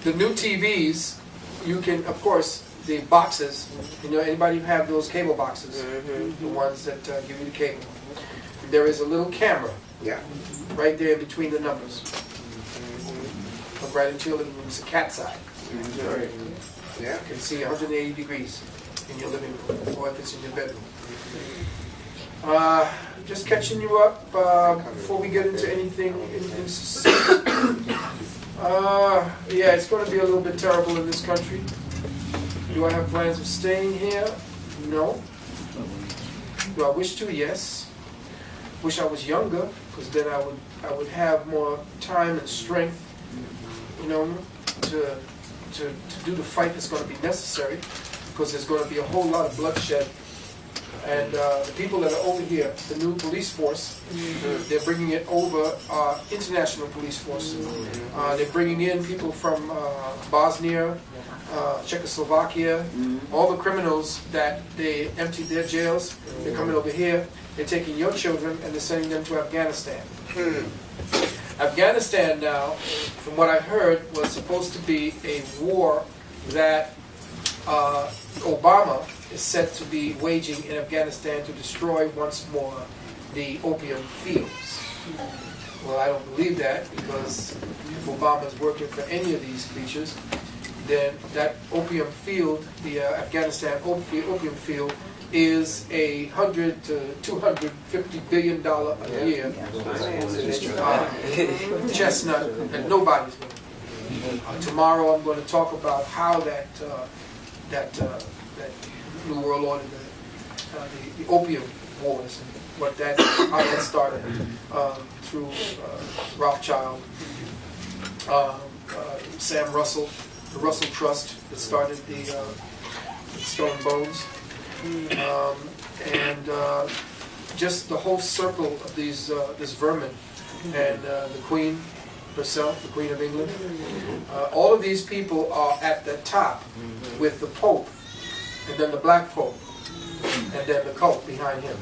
Speaker 2: The new TVs, you can, of course, the boxes, anybody have those cable boxes, the ones that give you the cable. There is a little camera right there between the numbers. Look right into your living room. It's a cat's eye. You can see 180 degrees in your living room, or if it's in your bedroom. Just catching you up before we get into anything yeah, it's going to be a little bit terrible in this country. Do I have plans of staying here? No. Do I wish to? Yes. Wish I was younger, because then I would have more time and strength, to do the fight that's going to be necessary, because there's going to be a whole lot of bloodshed. And the people that are over here, the new police force, they're bringing it over, international police force. They're bringing in people from Bosnia, Czechoslovakia, all the criminals that they emptied their jails. They're coming over here. They're taking your children and they're sending them to Afghanistan. Afghanistan now, from what I heard, was supposed to be a war that Obama is set to be waging in Afghanistan to destroy once more the opium fields. Well, I don't believe that, because if Obama is working for any of these creatures, then that opium field, the Afghanistan opium field, is $100 to $250 billion a year chestnut that nobody's going to. Tomorrow I'm going to talk about how that New World Order, the opium wars, and how that started through Rothschild, Sam Russell, the Russell Trust that started the Stone Bones, and just the whole circle of these this vermin, and the Queen herself, the Queen of England. All of these people are at the top with the Pope, and then the Black Pope, and then the cult behind him.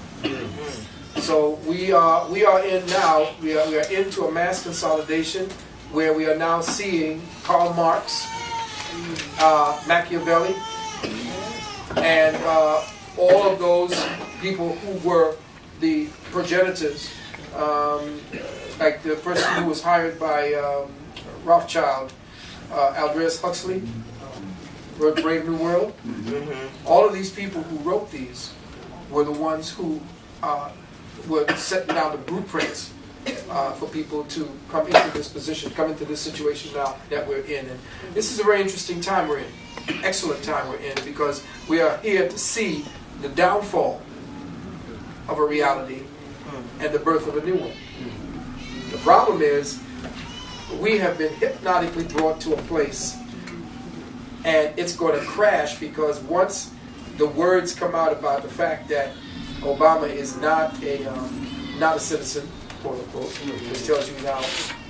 Speaker 2: So we are in now. We are into a mass consolidation where we are now seeing Karl Marx, Machiavelli, and all of those people who were the progenitors, like the person who was hired by Rothschild, Aldous Huxley, wrote Brave New World. All of these people who wrote these were the ones who were setting down the blueprints for people to come into this position, come into this situation now that we're in. And this is a very interesting time we're in, excellent time we're in, because we are here to see the downfall of a reality and the birth of a new one. The problem is we have been hypnotically brought to a place, and it's going to crash, because once the words come out about the fact that Obama is not a citizen, quote unquote, which tells you now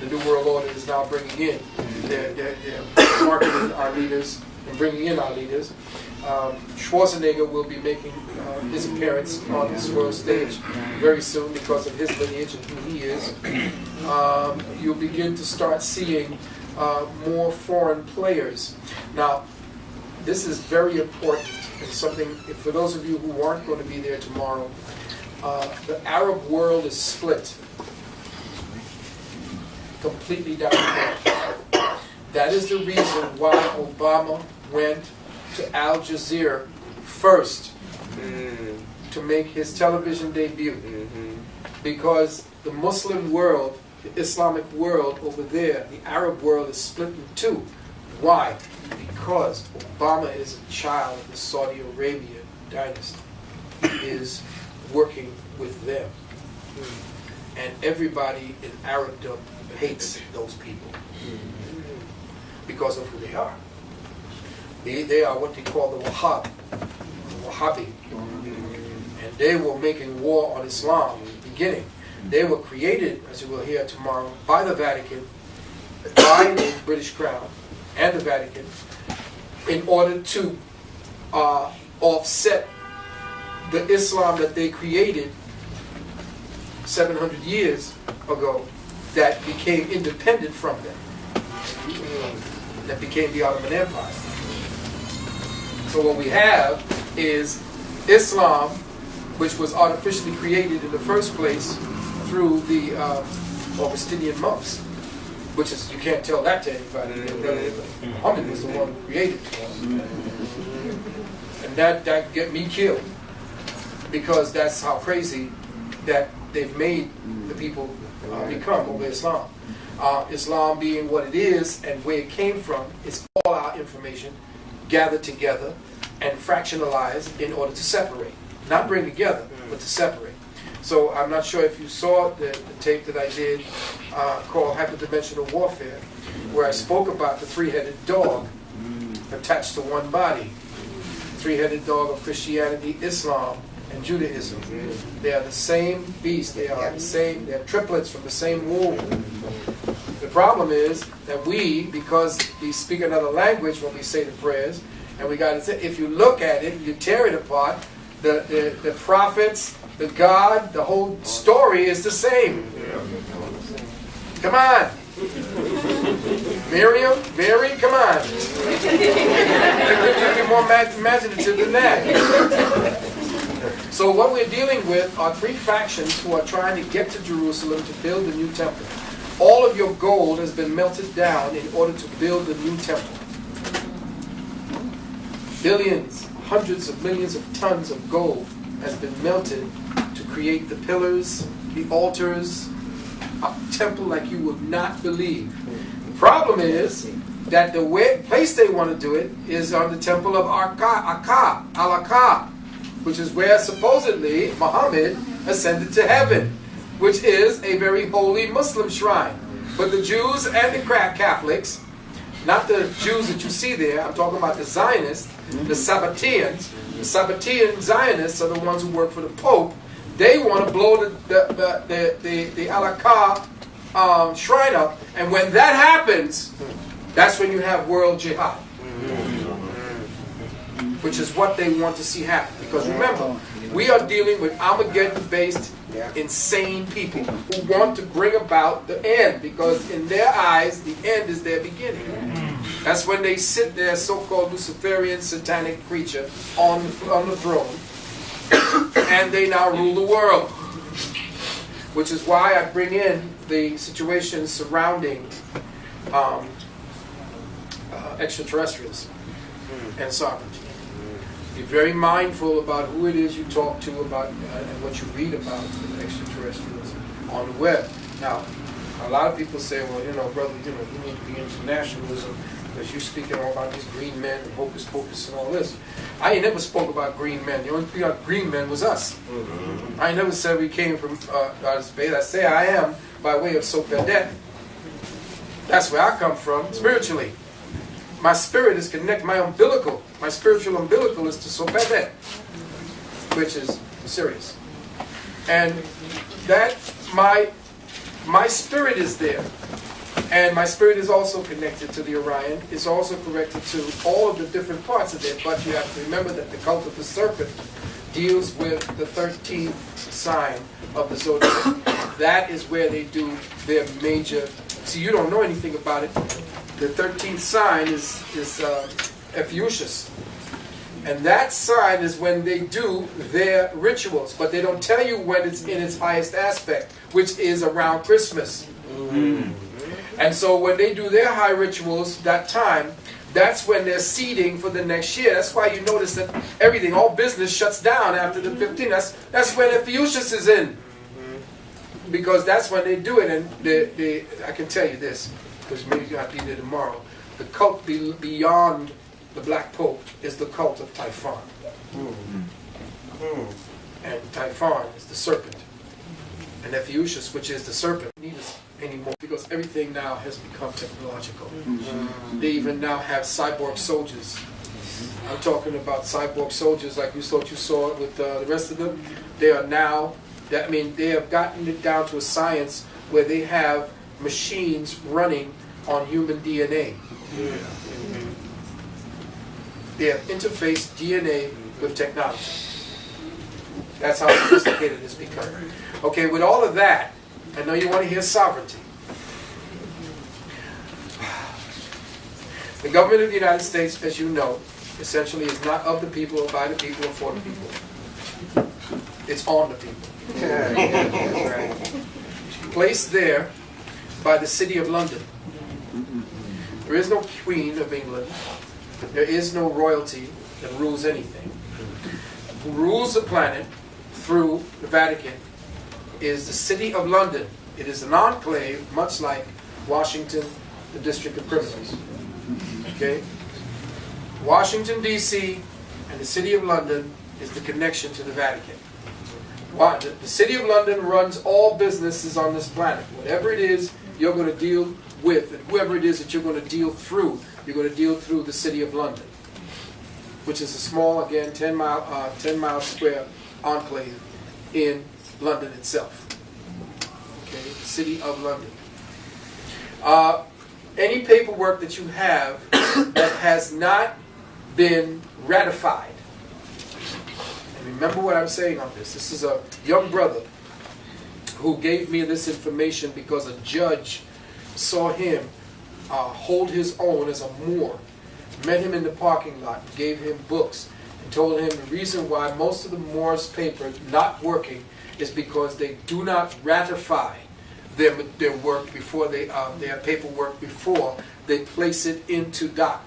Speaker 2: the New World Order is now bringing in, they're marketing our leaders and bringing in our leaders. Schwarzenegger will be making his appearance on this world stage very soon because of his lineage and who he is. You'll begin to start seeing more foreign players. Now, this is very important. It's something, for those of you who aren't going to be there tomorrow, the Arab world is split completely down the middle. That is the reason why Obama went to Al Jazeera first to make his television debut. Because the Muslim world, the Islamic world over there, the Arab world is split in two. Why? Because Obama is a child of the Saudi Arabia dynasty. He is working with them. And everybody in Arabdom hates those people because of who they are. They are what they call the Wahhabi. And they were making war on Islam in the beginning. They were created, as you will hear tomorrow, by the Vatican, by the British Crown and the Vatican, in order to offset the Islam that they created 700 years ago that became independent from them, that became the Ottoman Empire. So what we have is Islam, which was artificially created in the first place through the Augustinian monks, which is, you can't tell that to anybody. Muhammad was the one who created it. And that get me killed, because that's how crazy that they've made the people become over Islam. Islam being what it is and where it came from, is all our information gathered together and fractionalized in order to separate. Not bring together, but to separate. So I'm not sure if you saw the tape that I did called Hyperdimensional Warfare, where I spoke about the three-headed dog attached to one body. Three-headed dog of Christianity, Islam, and Judaism. They are the same beast. They are the same. They're triplets from the same womb. The problem is that we, because we speak another language when we say the prayers, and we got to say, if you look at it, you tear it apart, the prophets, the God, the whole story is the same. Come on. Mary, come on. You be more imaginative than that. So what we're dealing with are three factions who are trying to get to Jerusalem to build the new temple. All of your gold has been melted down in order to build the new temple. Billions, hundreds of millions of tons of gold has been melted to create the pillars, the altars, a temple like you would not believe. The problem is that the place they want to do it is on the temple of Al-Aqsa, which is where supposedly Muhammad ascended to heaven, which is a very holy Muslim shrine. But the Jews and the Catholics, not the Jews that you see there, I'm talking about the Zionists, the Sabbateans. The Sabbatean Zionists are the ones who work for the Pope. They want to blow the Al-Aqsa shrine up, and when that happens, that's when you have world jihad, which is what they want to see happen. Because remember, we are dealing with Armageddon-based insane people who want to bring about the end, because in their eyes, the end is their beginning. That's when they sit there, so-called Luciferian satanic creature, on the throne, and they now rule the world. Which is why I bring in the situation surrounding extraterrestrials and sovereignty. Be very mindful about who it is you talk to about and what you read about the extraterrestrials on the web. Now, a lot of people say, well, brother, you need to be into nationalism. Because you speaking all about these green men and hocus pocus and all this. I ain't never spoke about green men. The only thing about green men was us. I ain't never said we came from outer space. I say I am by way of Sopedet. That's where I come from, spiritually. My spirit is connected, my umbilical, my spiritual umbilical is to Sopedet, which is Sirius. And that, my spirit is there. And my spirit is also connected to the Orion. It's also connected to all of the different parts of it. But you have to remember that the cult of the serpent deals with the 13th sign of the zodiac. That is where they do their major. See, you don't know anything about it. The 13th sign is Ophiuchus. And that sign is when they do their rituals. But they don't tell you when it's in its highest aspect, which is around Christmas. And so when they do their high rituals that time, that's when they're seeding for the next year. That's why you notice that everything, all business shuts down after the 15th. That's when Ophiuchus is in. Because that's when they do it. And I can tell you this, because maybe you'll have to be there tomorrow. The cult beyond the Black Pope is the cult of Typhon. And Typhon is the serpent. And Ophiuchus, which is the serpent, need us anymore because everything now has become technological. They even now have cyborg soldiers. I'm talking about cyborg soldiers like you saw with the rest of them. They are now, they have gotten it down to a science where they have machines running on human DNA. They have interfaced DNA with technology. That's how sophisticated it's become. Okay, with all of that, I know you want to hear sovereignty. The government of the United States, as you know, essentially is not of the people, or by the people, or for the people. It's on the people. Placed there by the City of London. There is no Queen of England. There is no royalty that rules anything. Who rules the planet through the Vatican is the City of London. It is an enclave, much like Washington, the District of Criminals. Okay? Washington, D.C. and the City of London is the connection to the Vatican. The City of London runs all businesses on this planet. Whatever it is you're going to deal with, and whoever it is that you're going to deal through, you're going to deal through the City of London, which is a small, again, 10-mile square enclave in London itself. Okay, the City of London. Any paperwork that you have that has not been ratified, and remember what I'm saying on this. This is a young brother who gave me this information because a judge saw him hold his own as a Moor, met him in the parking lot, gave him books, and told him the reason why most of the Moors' paper not working is because they do not ratify their work before their paperwork before they place it into doc.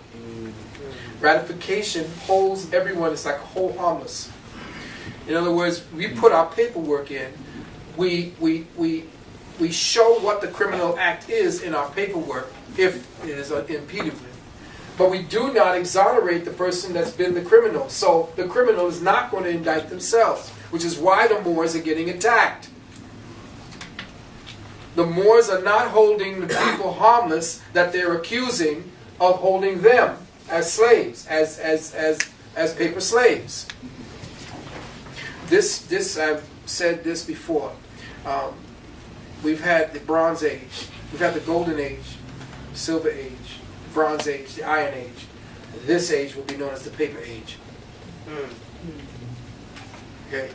Speaker 2: Ratification holds everyone. It's like a whole harmless. In other words, we put our paperwork in. We show what the criminal act is in our paperwork if it is impeded with. But we do not exonerate the person that's been the criminal. So the criminal is not going to indict themselves, which is why the Moors are getting attacked. The Moors are not holding the people harmless that they're accusing of holding them as slaves, as paper slaves. This I've said this before. We've had the Bronze Age, we've had the Golden Age, Silver Age, Bronze Age, the Iron Age. This age will be known as the Paper Age. Okay.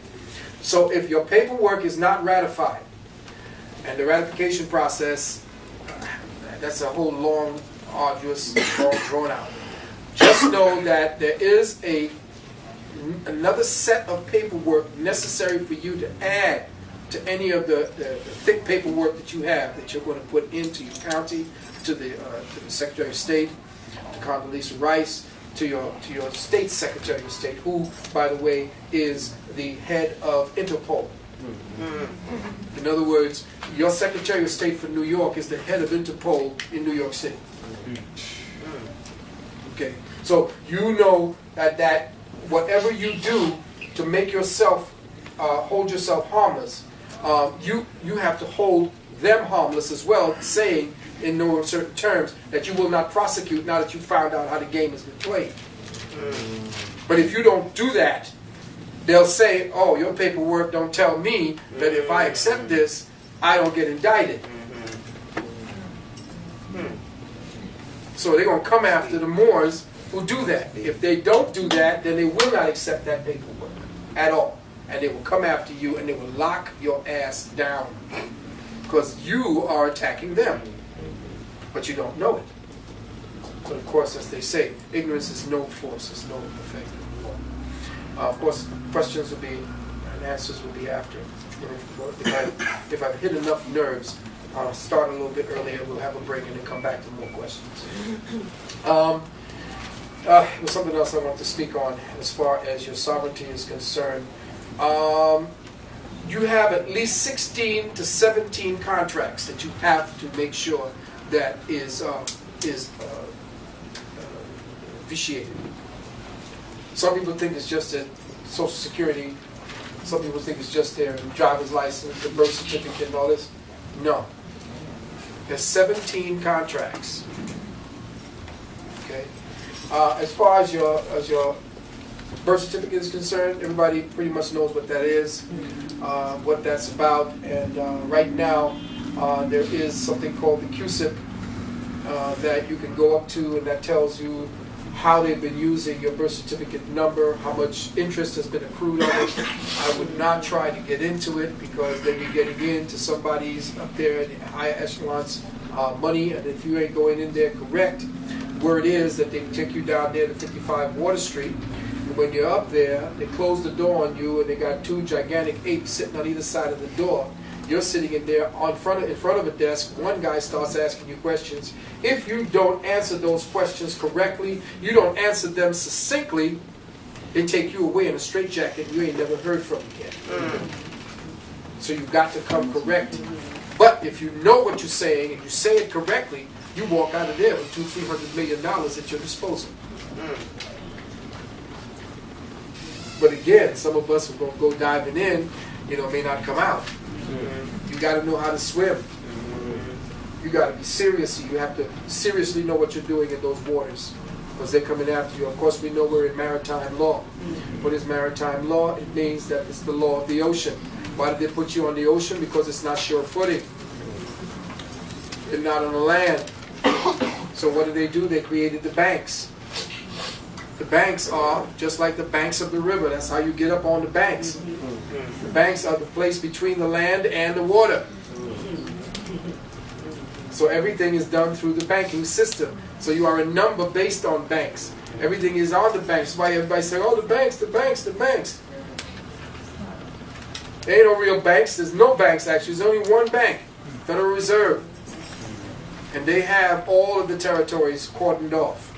Speaker 2: So if your paperwork is not ratified, and the ratification process, that's a whole long, arduous, long drawn out. Just know that there is another set of paperwork necessary for you to add to any of the thick paperwork that you have that you're going to put into your county, to the Secretary of State, to Condoleezza Rice, to your state Secretary of State, who, by the way, is the head of Interpol. In other words, your Secretary of State for New York is the head of Interpol in New York City. Okay, so you know that whatever you do to make yourself hold yourself harmless, you have to hold them harmless as well, saying in no certain terms that you will not prosecute now that you found out how the game has been played. But if you don't do that, they'll say, oh, your paperwork don't tell me that if I accept this, I don't get indicted. So they're going to come after the Moors who do that. If they don't do that, then they will not accept that paperwork at all. And they will come after you and they will lock your ass down. Because you are attacking them. But you don't know it. So of course, as they say, ignorance is no force, is no effect. Of course, questions will be, and answers will be after. And if I've hit enough nerves, I'll start a little bit earlier, we'll have a break and then come back to more questions. There's something else I want to speak on as far as your sovereignty is concerned. You have at least 16 to 17 contracts that you have to make sure that is vitiated. Some people think it's just a Social Security. Some people think it's just their driver's license, the birth certificate, and all this. No. There's 17 contracts. Okay. As far as your birth certificate is concerned, everybody pretty much knows what that is, what that's about, and right now there is something called the QSIP that you can go up to, and that tells you how they've been using your birth certificate number, how much interest has been accrued on it. I would not try to get into it because then you're getting into somebody's up there in the higher echelons money, and if you ain't going in there correct, word is that they can take you down there to 55 Water Street, and when you're up there, they close the door on you, and they got two gigantic apes sitting on either side of the door. You're sitting in there in front of a desk. One guy starts asking you questions. If you don't answer those questions correctly, you don't answer them succinctly, they take you away in a straitjacket and you ain't never heard from again. So you've got to come correct. But if you know what you're saying and you say it correctly, you walk out of there with $200-300 million at your disposal. But again, some of us are going to go diving in, may not come out. You got to know how to swim. You got to be serious. You have to seriously know what you're doing in those waters, because they're coming after you. Of course, we know we're in maritime law. What is maritime law? It means that it's the law of the ocean. Why did they put you on the ocean? Because it's not sure footing. You're not on the land. So what did they do? They created the banks. The banks are just like the banks of the river. That's how you get up on the banks. The banks are the place between the land and the water. So everything is done through the banking system. So you are a number based on banks. Everything is on the banks. That's why everybody say, oh, the banks, the banks, the banks. There ain't no real banks. There's no banks, actually. There's only one bank, Federal Reserve. And they have all of the territories cordoned off.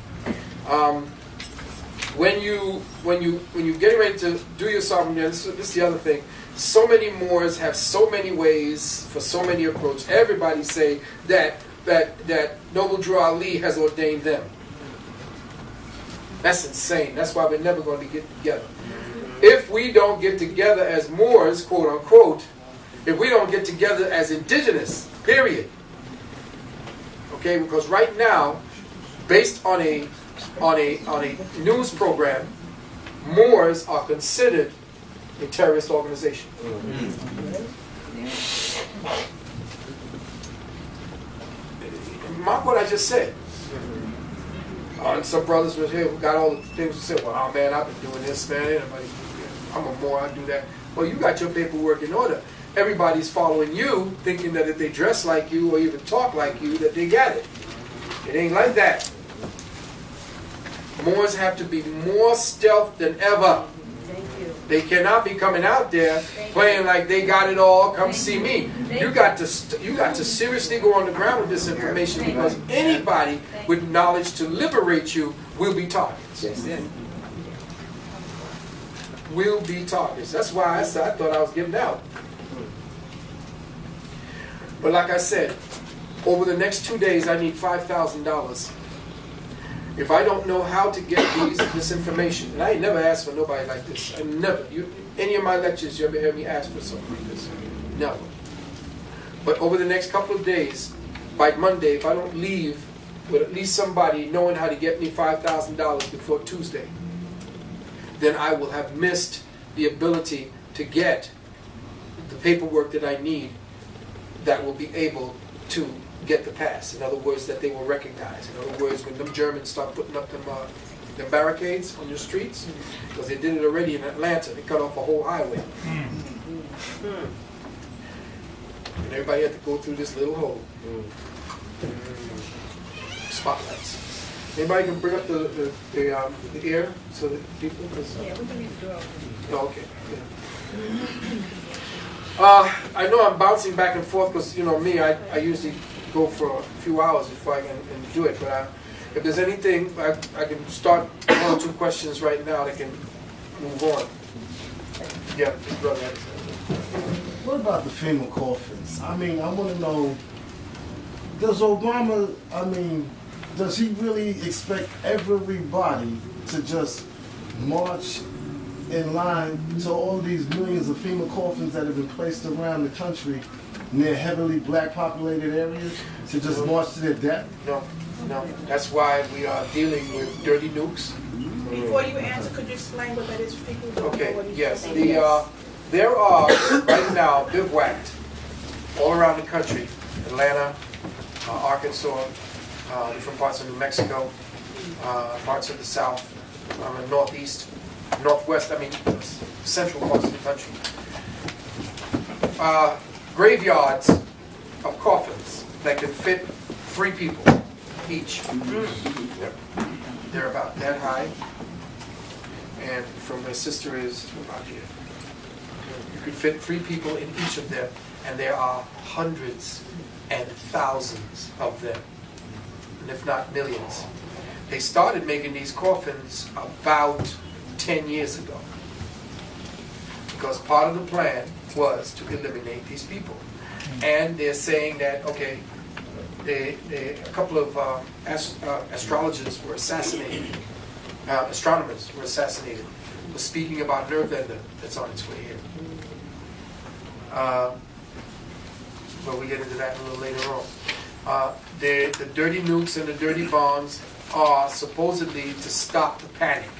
Speaker 2: When you get ready to do your sovereignty, this is the other thing. So many Moors have so many ways for so many approaches. Everybody say that Noble Drew Ali has ordained them. That's insane. That's why we're never going to get together. If we don't get together as Moors, quote unquote, if we don't get together as indigenous, period. Okay, because right now, based on a news program, Moors are considered a terrorist organization. Mark what I just said. And some brothers were here who got all the things who said, well, oh man, I've been doing this, man. I'm a Moor, I do that. Well, you got your paperwork in order. Everybody's following you, thinking that if they dress like you or even talk like you, that they got it. It ain't like that. Moors have to be more stealth than ever. They cannot be coming out there playing like they got it all. Come see me. You got to seriously go on the ground with this information, because anybody with knowledge to liberate you will be targets. Will be targets. That's why I thought I was getting out. But like I said, over the next 2 days, I need $5,000. If I don't know how to get this information, and I ain't never asked for nobody like this. I never. Any of my lectures, you ever hear me ask for something like this? Never. But over the next couple of days, by Monday, if I don't leave with at least somebody knowing how to get me $5,000 before Tuesday, then I will have missed the ability to get the paperwork that I need that will be able to get the pass. In other words, that they will recognize. In other words, when them Germans start putting up them barricades on your streets, because they did it already in Atlanta, they cut off a whole highway. And everybody had to go through this little hole. Spotlights. Anybody can bring up the air so that people...
Speaker 3: Yeah, we can leave the door open.
Speaker 2: Oh, okay. I know I'm bouncing back and forth because, you know, me, I usually go for a few hours before I can do it. But if there's anything, I can start 1 or 2 questions right now that can move on. Yeah, this brother.
Speaker 7: What about the FEMA coffins? I mean, I want to know, does Obama, does he really expect everybody to just march in line to all these millions of FEMA coffins that have been placed around the country near heavily black populated areas to just march to their death?
Speaker 2: No. That's why we are dealing with dirty nukes.
Speaker 8: Before you answer, could you explain what that is for people who don't know what he's
Speaker 2: yes.
Speaker 8: saying?
Speaker 2: There are, right now, bivouacked all around the country, Atlanta, Arkansas, different parts of New Mexico, parts of the South, Northeast, Northwest, central parts of the country. Graveyards of coffins that can fit 3 people each. They're about that high, and from where sister is to about here. You could fit 3 people in each of them, and there are hundreds and thousands of them, and if not millions. They started making these coffins about 10 years ago, because part of the plan was to eliminate these people. And they're saying that, okay, a couple of astrologers were assassinated, astronomers were assassinated, for speaking about an earth ender that's on its way here. But we get into that a little later on. The dirty nukes and the dirty bombs are supposedly to stop the panic.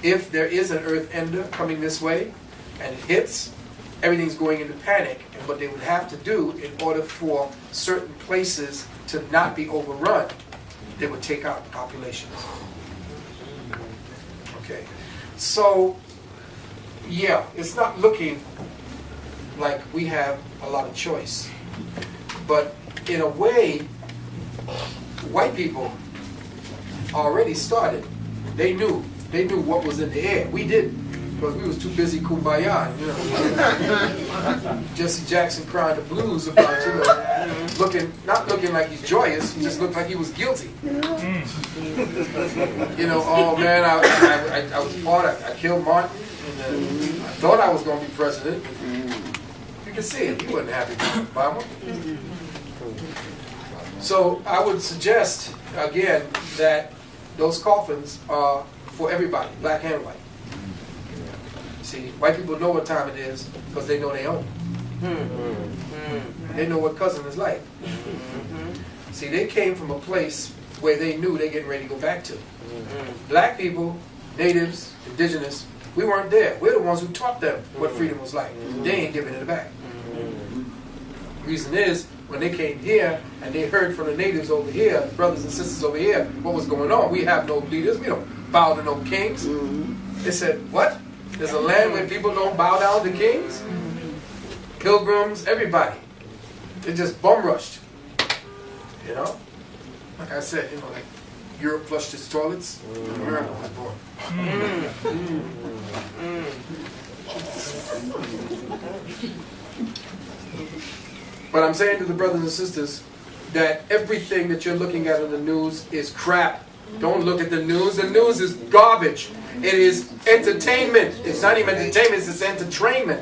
Speaker 2: If there is an earth ender coming this way and it hits, everything's going into panic. And what they would have to do in order for certain places to not be overrun, they would take out populations. Okay. So, yeah, it's not looking like we have a lot of choice. But in a way, white people already started. They knew what was in the air. We didn't, because we was too busy kumbaya, you know. Jesse Jackson crying the blues about, not looking like he's joyous. He just looked like he was guilty. You know, oh man, I was part. I killed Martin, and I thought I was going to be president. You can see it. He wasn't happy with Obama. So I would suggest again that those coffins are for everybody, black and white. See, white people know what time it is because they know they own. They know what cousin is like. See, they came from a place where they knew they're getting ready to go back to. Black people, natives, indigenous, we weren't there. We're the ones who taught them what freedom was like. They ain't giving it back. The reason is, when they came here and they heard from the natives over here, brothers and sisters over here, what was going on. We have no leaders. We don't bow to no kings. They said, what? There's a land where people don't bow down to kings? Pilgrims, everybody. They just bum rushed. You know? Like I said, like Europe flushed its toilets, and America was born. But I'm saying to the brothers and sisters that everything that you're looking at in the news is crap. Don't look at the news. The news is garbage. It is entertainment. It's not even entertainment, it's entertainment.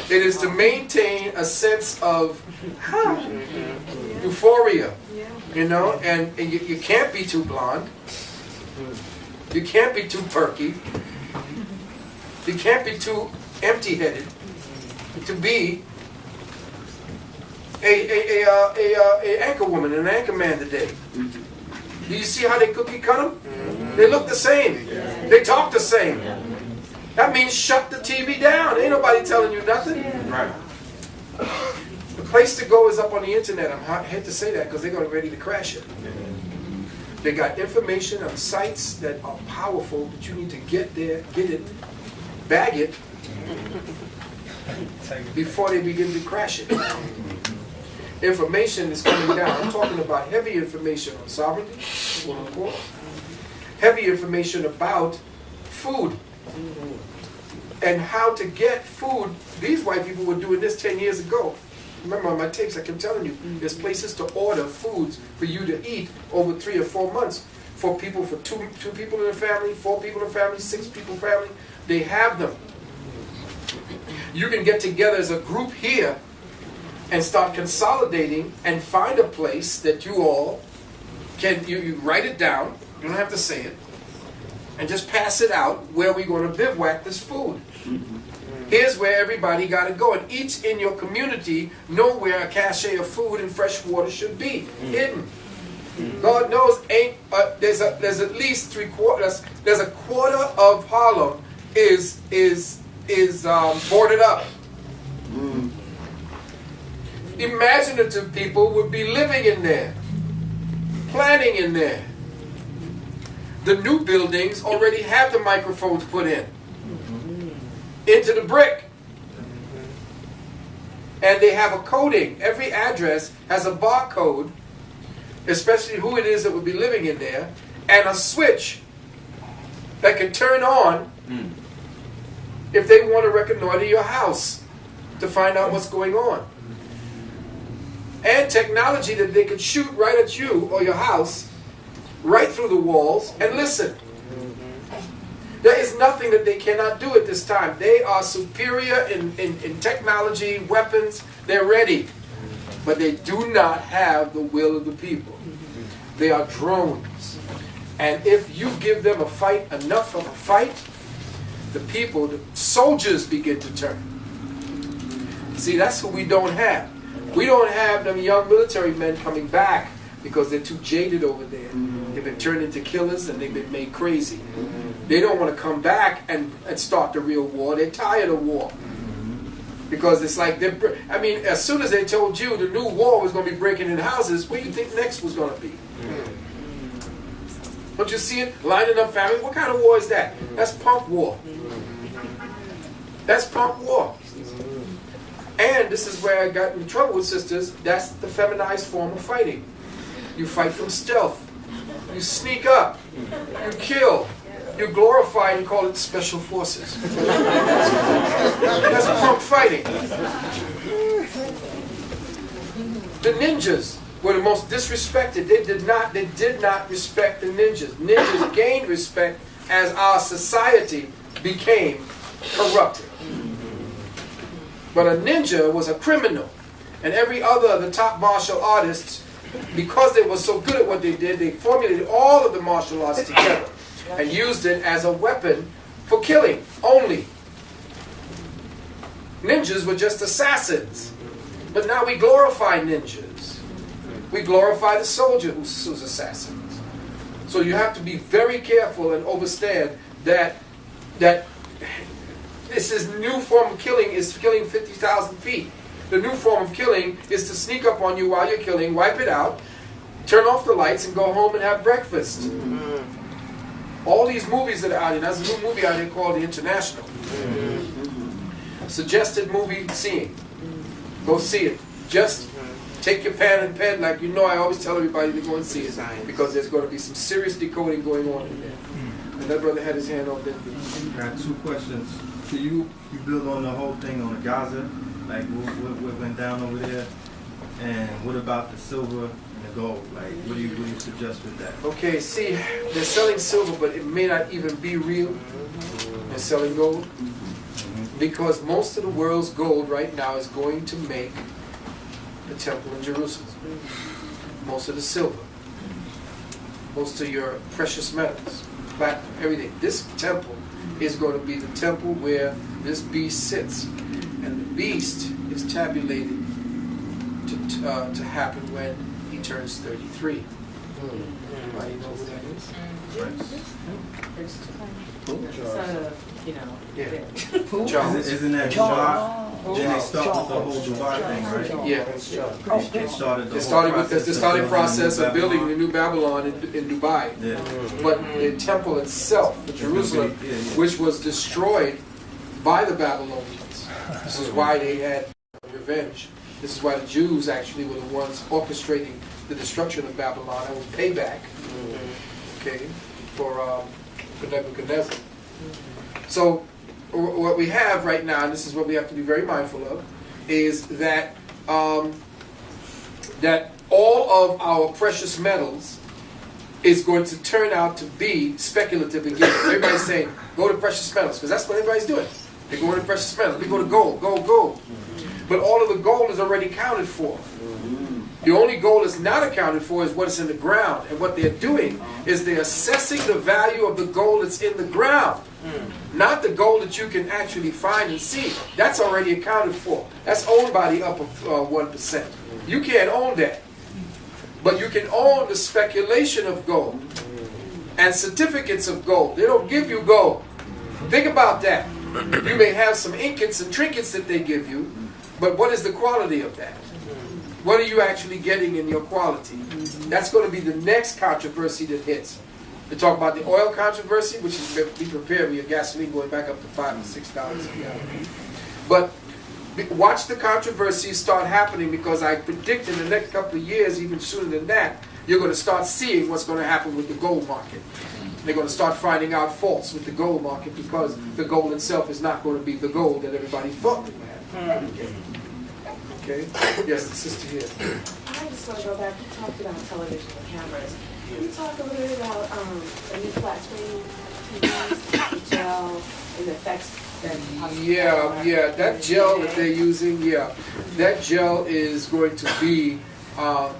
Speaker 2: It is to maintain a sense of, euphoria, you know, and you can't be too blonde. You can't be too perky. You can't be too empty-headed to be a anchor woman and an anchor man today. Do you see how they cookie cut them? They look the same. They talk the same. That means shut the TV down. Ain't nobody telling you nothing. Right. The place to go is up on the internet. I hate to say that because they're going to be ready to crash it. They got information on sites that are powerful, but you need to get there, get it, bag it, before they begin to crash it. Information is coming down. I'm talking about heavy information on sovereignty, heavy information about food and how to get food. These white people were doing this 10 years ago. Remember on my tapes, I kept telling you, there's places to order foods for you to eat over 3 or 4 months. For people, for two people in a family, 4 people in a family, 6 people family, they have them. You can get together as a group here and start consolidating and find a place that you all can, you write it down, you don't have to say it, and just pass it out where we're going to bivouac this food. Here's where everybody got to go, and each in your community know where a cache of food and fresh water should be hidden. God knows, there's at least 3/4. There's a quarter of Harlem is boarded up. Imaginative people would be living in there, planning in there. The new buildings already have the microphones put in into the brick. And they have a coding. Every address has a barcode, especially who it is that would be living in there, and a switch that can turn on if they want to reconnoiter your house to find out what's going on. And technology that they could shoot right at you or your house, right through the walls, and listen. There is nothing that they cannot do at this time. They are superior in technology, weapons, they're ready. But they do not have the will of the people. They are drones. And if you give them a fight, enough of a fight, the people, the soldiers begin to turn. See, that's who we don't have. We don't have them young military men coming back because they're too jaded over there. They've been turned into killers and they've been made crazy. They don't want to come back and start the real war. They're tired of war. Because it's like, I mean, as soon as they told you the new war was going to be breaking in houses, what do you think next was going to be? Don't you see it? Lining up families. What kind of war is that? That's punk war. That's punk war. And this is where I got in trouble with sisters. That's the feminized form of fighting. You fight from stealth. You sneak up. You kill. You glorify and call it special forces. That's punk fighting. The ninjas were the most disrespected. They did not respect the ninjas. Ninjas gained respect as our society became corrupted. But a ninja was a criminal. And every other of the top martial artists, because they were so good at what they did, they formulated all of the martial arts together and used it as a weapon for killing only. Ninjas were just assassins. But now we glorify ninjas. We glorify the soldier who's assassins. So you have to be very careful and understand that this is new form of killing is killing 50,000 feet. The new form of killing is to sneak up on you while you're killing, wipe it out, turn off the lights, and go home and have breakfast. All these movies that are out there, there's a new movie out there called The International. Suggested movie seeing. Go see it. Just take your pen and pen, like you know I always tell everybody to go and see it, because there's going to be some serious decoding going on in there. And that brother had his hand on there.
Speaker 9: I got 2 questions. So you build on the whole thing on the Gaza, like what went down over there, and what about the silver and the gold? Like what do you suggest with that?
Speaker 2: Okay, see, they're selling silver, but it may not even be real. They're selling gold because most of the world's gold right now is going to make the temple in Jerusalem. most of the silver, most of your precious metals, platinum, everything. This temple is going to be the temple where this beast sits. And the beast is tabulated to happen when he turns 33. Anybody know who that is? Yeah. Charles.
Speaker 9: Isn't that Dubai? Then they start with the whole Dubai thing, right?
Speaker 2: Yeah.
Speaker 9: They
Speaker 2: started with the starting process of building the new Babylon in Dubai.
Speaker 9: Yeah.
Speaker 2: But the temple itself, the Jerusalem, which was destroyed by the Babylonians. This is why they had revenge. This is why the Jews actually were the ones orchestrating the destruction of Babylon. That was payback, okay, for Nebuchadnezzar. So what we have right now, and this is what we have to be very mindful of, is that that all of our precious metals is going to turn out to be speculative again. Everybody's saying, go to precious metals, because that's what everybody's doing. They're going to precious metals. We go to gold, gold. But all of the gold is already accounted for. The only gold that's not accounted for is what is in the ground. And what they're doing is they're assessing the value of the gold that's in the ground. Not the gold that you can actually find and see. That's already accounted for. That's owned by the upper 1%. You can't own that. But you can own the speculation of gold and certificates of gold. They don't give you gold. Think about that. You may have some ingots and trinkets that they give you, but what is the quality of that? What are you actually getting in your quality? That's going to be the next controversy that hits. They talk about the oil controversy, which is be prepared with your gasoline going back up to $5 to $6 a gallon. But watch the controversies start happening, because I predict in the next couple of years, even sooner than that, you're going to start seeing what's going to happen with the gold market. They're going to start finding out faults with the gold market, because the gold itself is not going to be the gold that everybody thought it would have. Okay? Yes, the sister here.
Speaker 10: I just want to go back. You talked about television and cameras. Can you talk a little bit about the new flat screen TVs, the gel, and the effects that
Speaker 2: Yeah, that gel that they're using, that gel is going to be,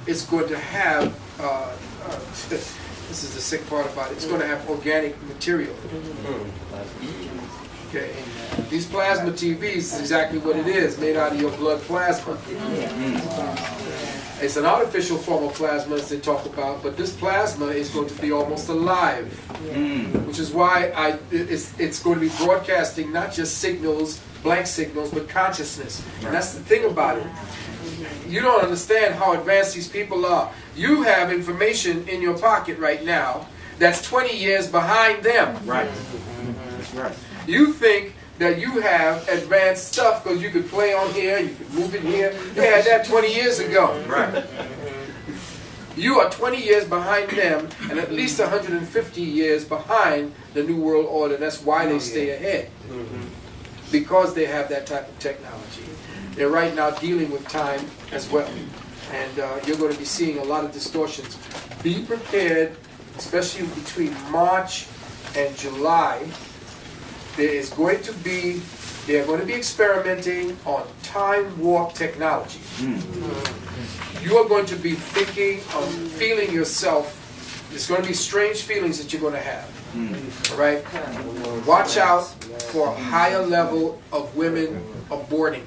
Speaker 2: it's going to have, this is the sick part about it, it's going to have organic material. Okay. These plasma TVs is exactly what it is, made out of your blood plasma. It's an artificial form of plasma, as they talk about, but this plasma is going to be almost alive, which is why it's going to be broadcasting not just signals, blank signals, but consciousness. And that's the thing about it. You don't understand how advanced these people are. You have information in your pocket right now that's 20 years behind them.
Speaker 9: Right. That's right.
Speaker 2: You think that you have advanced stuff because you could play on here, you could move it here. They had that 20 years ago.
Speaker 9: Right.
Speaker 2: You are 20 years behind them and at least 150 years behind the New World Order. That's why they stay ahead. Because they have that type of technology. They're right now dealing with time as well. And you're going to be seeing a lot of distortions. Be prepared, especially between March and July. They're going to be experimenting on time warp technology. You are going to be thinking of feeling yourself. There's going to be strange feelings that you're going to have. All right? Watch out for a higher level of women aborting.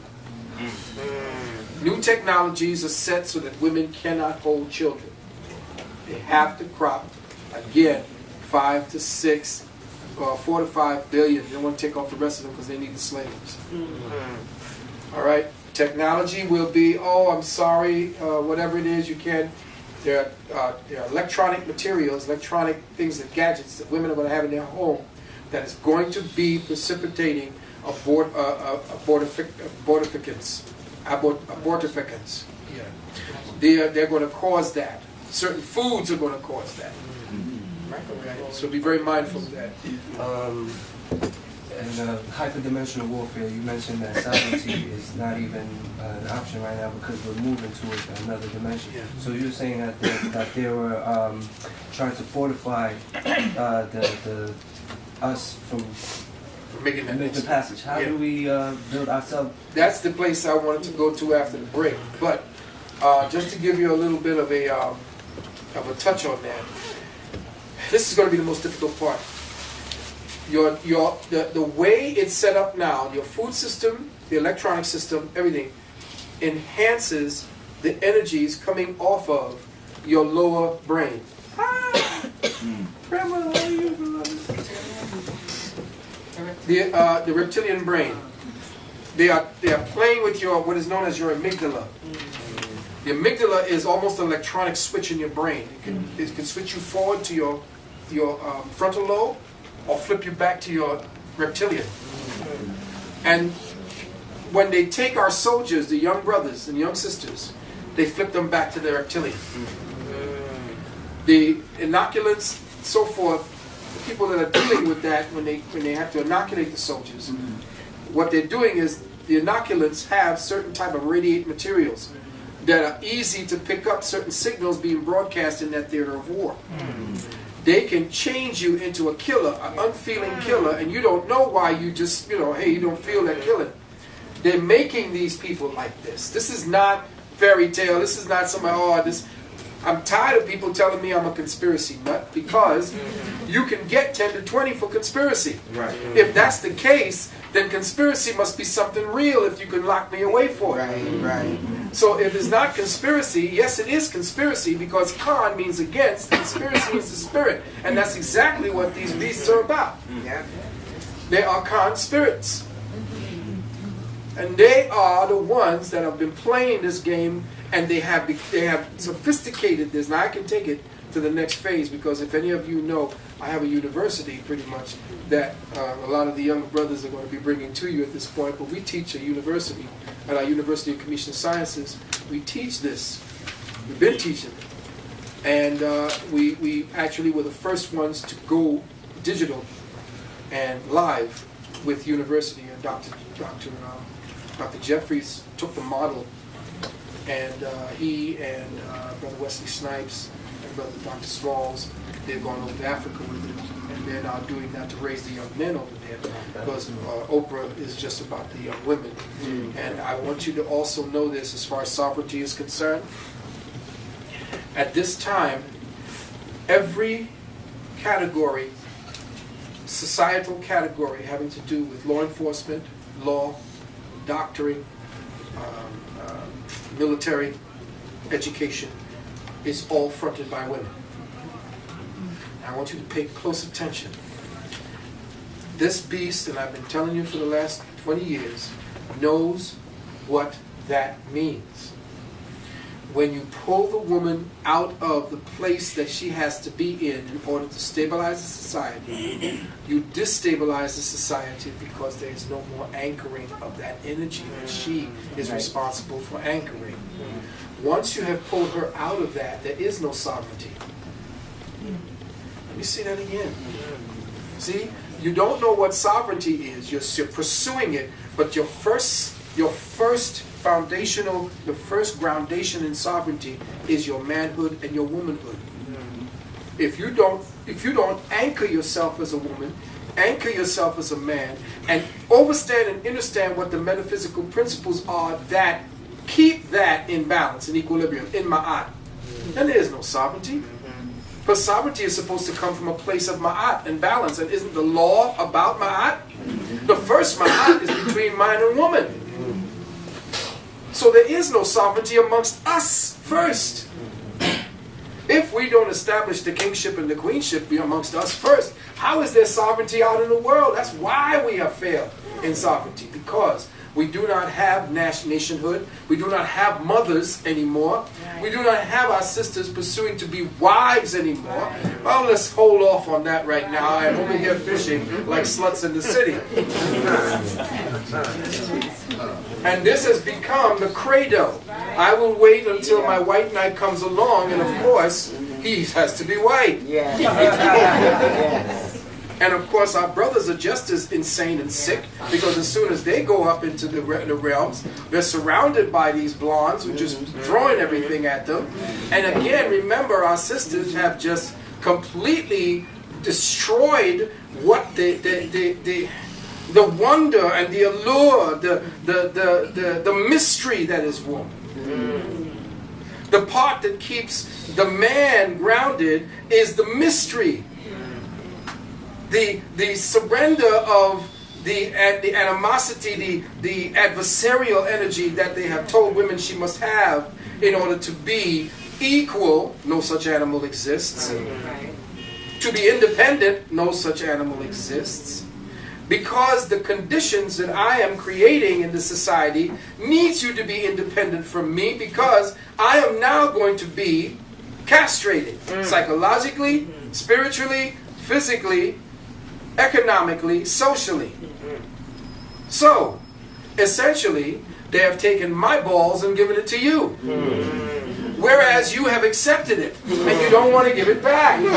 Speaker 2: New technologies are set so that women cannot hold children. They have to crop, again, 5 to 6 4 to 5 billion. They don't want to take off the rest of them because they need the slaves. All right? Technology will be, I'm sorry, whatever it is you can. There are electronic materials, electronic things, and gadgets that women are going to have in their home that is going to be precipitating abortificants. Yeah. They're going to cause that. Certain foods are going to cause that. Right. So be very mindful of that.
Speaker 5: And hyperdimensional warfare, you mentioned that sovereignty is not even an option right now because we're moving towards another dimension.
Speaker 2: Yeah.
Speaker 5: So you're saying that they were trying to fortify us from
Speaker 2: making that
Speaker 5: passage. How do we build ourselves?
Speaker 2: That's the place I wanted to go to after the break. But just to give you a little bit of a of a touch on that. This is going to be the most difficult part. The way it's set up now, your food system, the electronic system, everything, enhances the energies coming off of your lower brain. Grandma, how are you, beloved? The reptilian brain. They are playing with your what is known as your amygdala. The amygdala is almost an electronic switch in your brain. It can switch you forward to your frontal lobe, or flip you back to your reptilian. And when they take our soldiers, the young brothers and young sisters, they flip them back to their reptilian. The inoculants, so forth, the people that are dealing with that, when they have to inoculate the soldiers, what they're doing is the inoculants have certain type of radiate materials that are easy to pick up certain signals being broadcast in that theater of war. They can change you into a killer, an unfeeling killer, and you don't know why. You just, hey, you don't feel that killing. They're making these people like this. This is not fairy tale. This is not somebody, I'm tired of people telling me I'm a conspiracy nut, because you can get 10 to 20 for conspiracy.
Speaker 1: Right.
Speaker 2: If that's the case, then conspiracy must be something real if you can lock me away for it.
Speaker 1: Right.
Speaker 2: So if it's not conspiracy, yes, it is conspiracy, because con means against, conspiracy means the spirit. And that's exactly what these beasts are about. They are con spirits. And they are the ones that have been playing this game, and they have sophisticated this. Now I can take it to the next phase, because if any of you know, I have a university pretty much that a lot of the younger brothers are going to be bringing to you at this point. But we teach a university, at our University of Kemetian Sciences. We teach this. We've been teaching it. And we actually were the first ones to go digital and live with university. And Dr. Jeffries took the model, and he and Brother Wesley Snipes and Brother Dr. Smalls, they've gone over to Africa with it, and they're now doing that to raise the young men over there, because Oprah is just about the young women. And I want you to also know this as far as sovereignty is concerned. At this time, every category, societal category having to do with law enforcement, law, doctoring, military, education, is all fronted by women. I want you to pay close attention. This beast, and I've been telling you for the last 20 years, knows what that means. When you pull the woman out of the place that she has to be in order to stabilize the society, you destabilize the society, because there is no more anchoring of that energy that she is responsible for anchoring. Once you have pulled her out of that, there is no sovereignty. Let me say that again. See, you don't know what sovereignty is. You're pursuing it, but your first foundational, the first groundation in sovereignty is your manhood and your womanhood. If you don't anchor yourself as a woman, anchor yourself as a man, and understand and understand what the metaphysical principles are that keep that in balance, in equilibrium, in ma'at, then there is no sovereignty. But sovereignty is supposed to come from a place of ma'at and balance. And isn't the law about ma'at? The first ma'at is between man and woman. So there is no sovereignty amongst us first. If we don't establish the kingship and the queenship amongst us first, how is there sovereignty out in the world? That's why we have failed in sovereignty. Because we do not have nationhood. We do not have mothers anymore. We do not have our sisters pursuing to be wives anymore. Well, let's hold off on that right now. I'm over here fishing like sluts in the city. And this has become the credo. I will wait until my white knight comes along, and of course, he has to be white. And of course, our brothers are just as insane and sick, because as soon as they go up into the realms, they're surrounded by these blondes who are just throwing everything at them. And again, remember, our sisters have just completely destroyed what the wonder and the allure, the mystery that is woman. The part that keeps the man grounded is the mystery. The surrender of the animosity, the adversarial energy that they have told women she must have in order to be equal, no such animal exists. To be independent, no such animal exists. Because the conditions that I am creating in the society needs you to be independent from me, because I am now going to be castrated psychologically, spiritually, physically, economically, socially. So, essentially, they have taken my balls and given it to you. Whereas you have accepted it, and you don't want to give it back. No,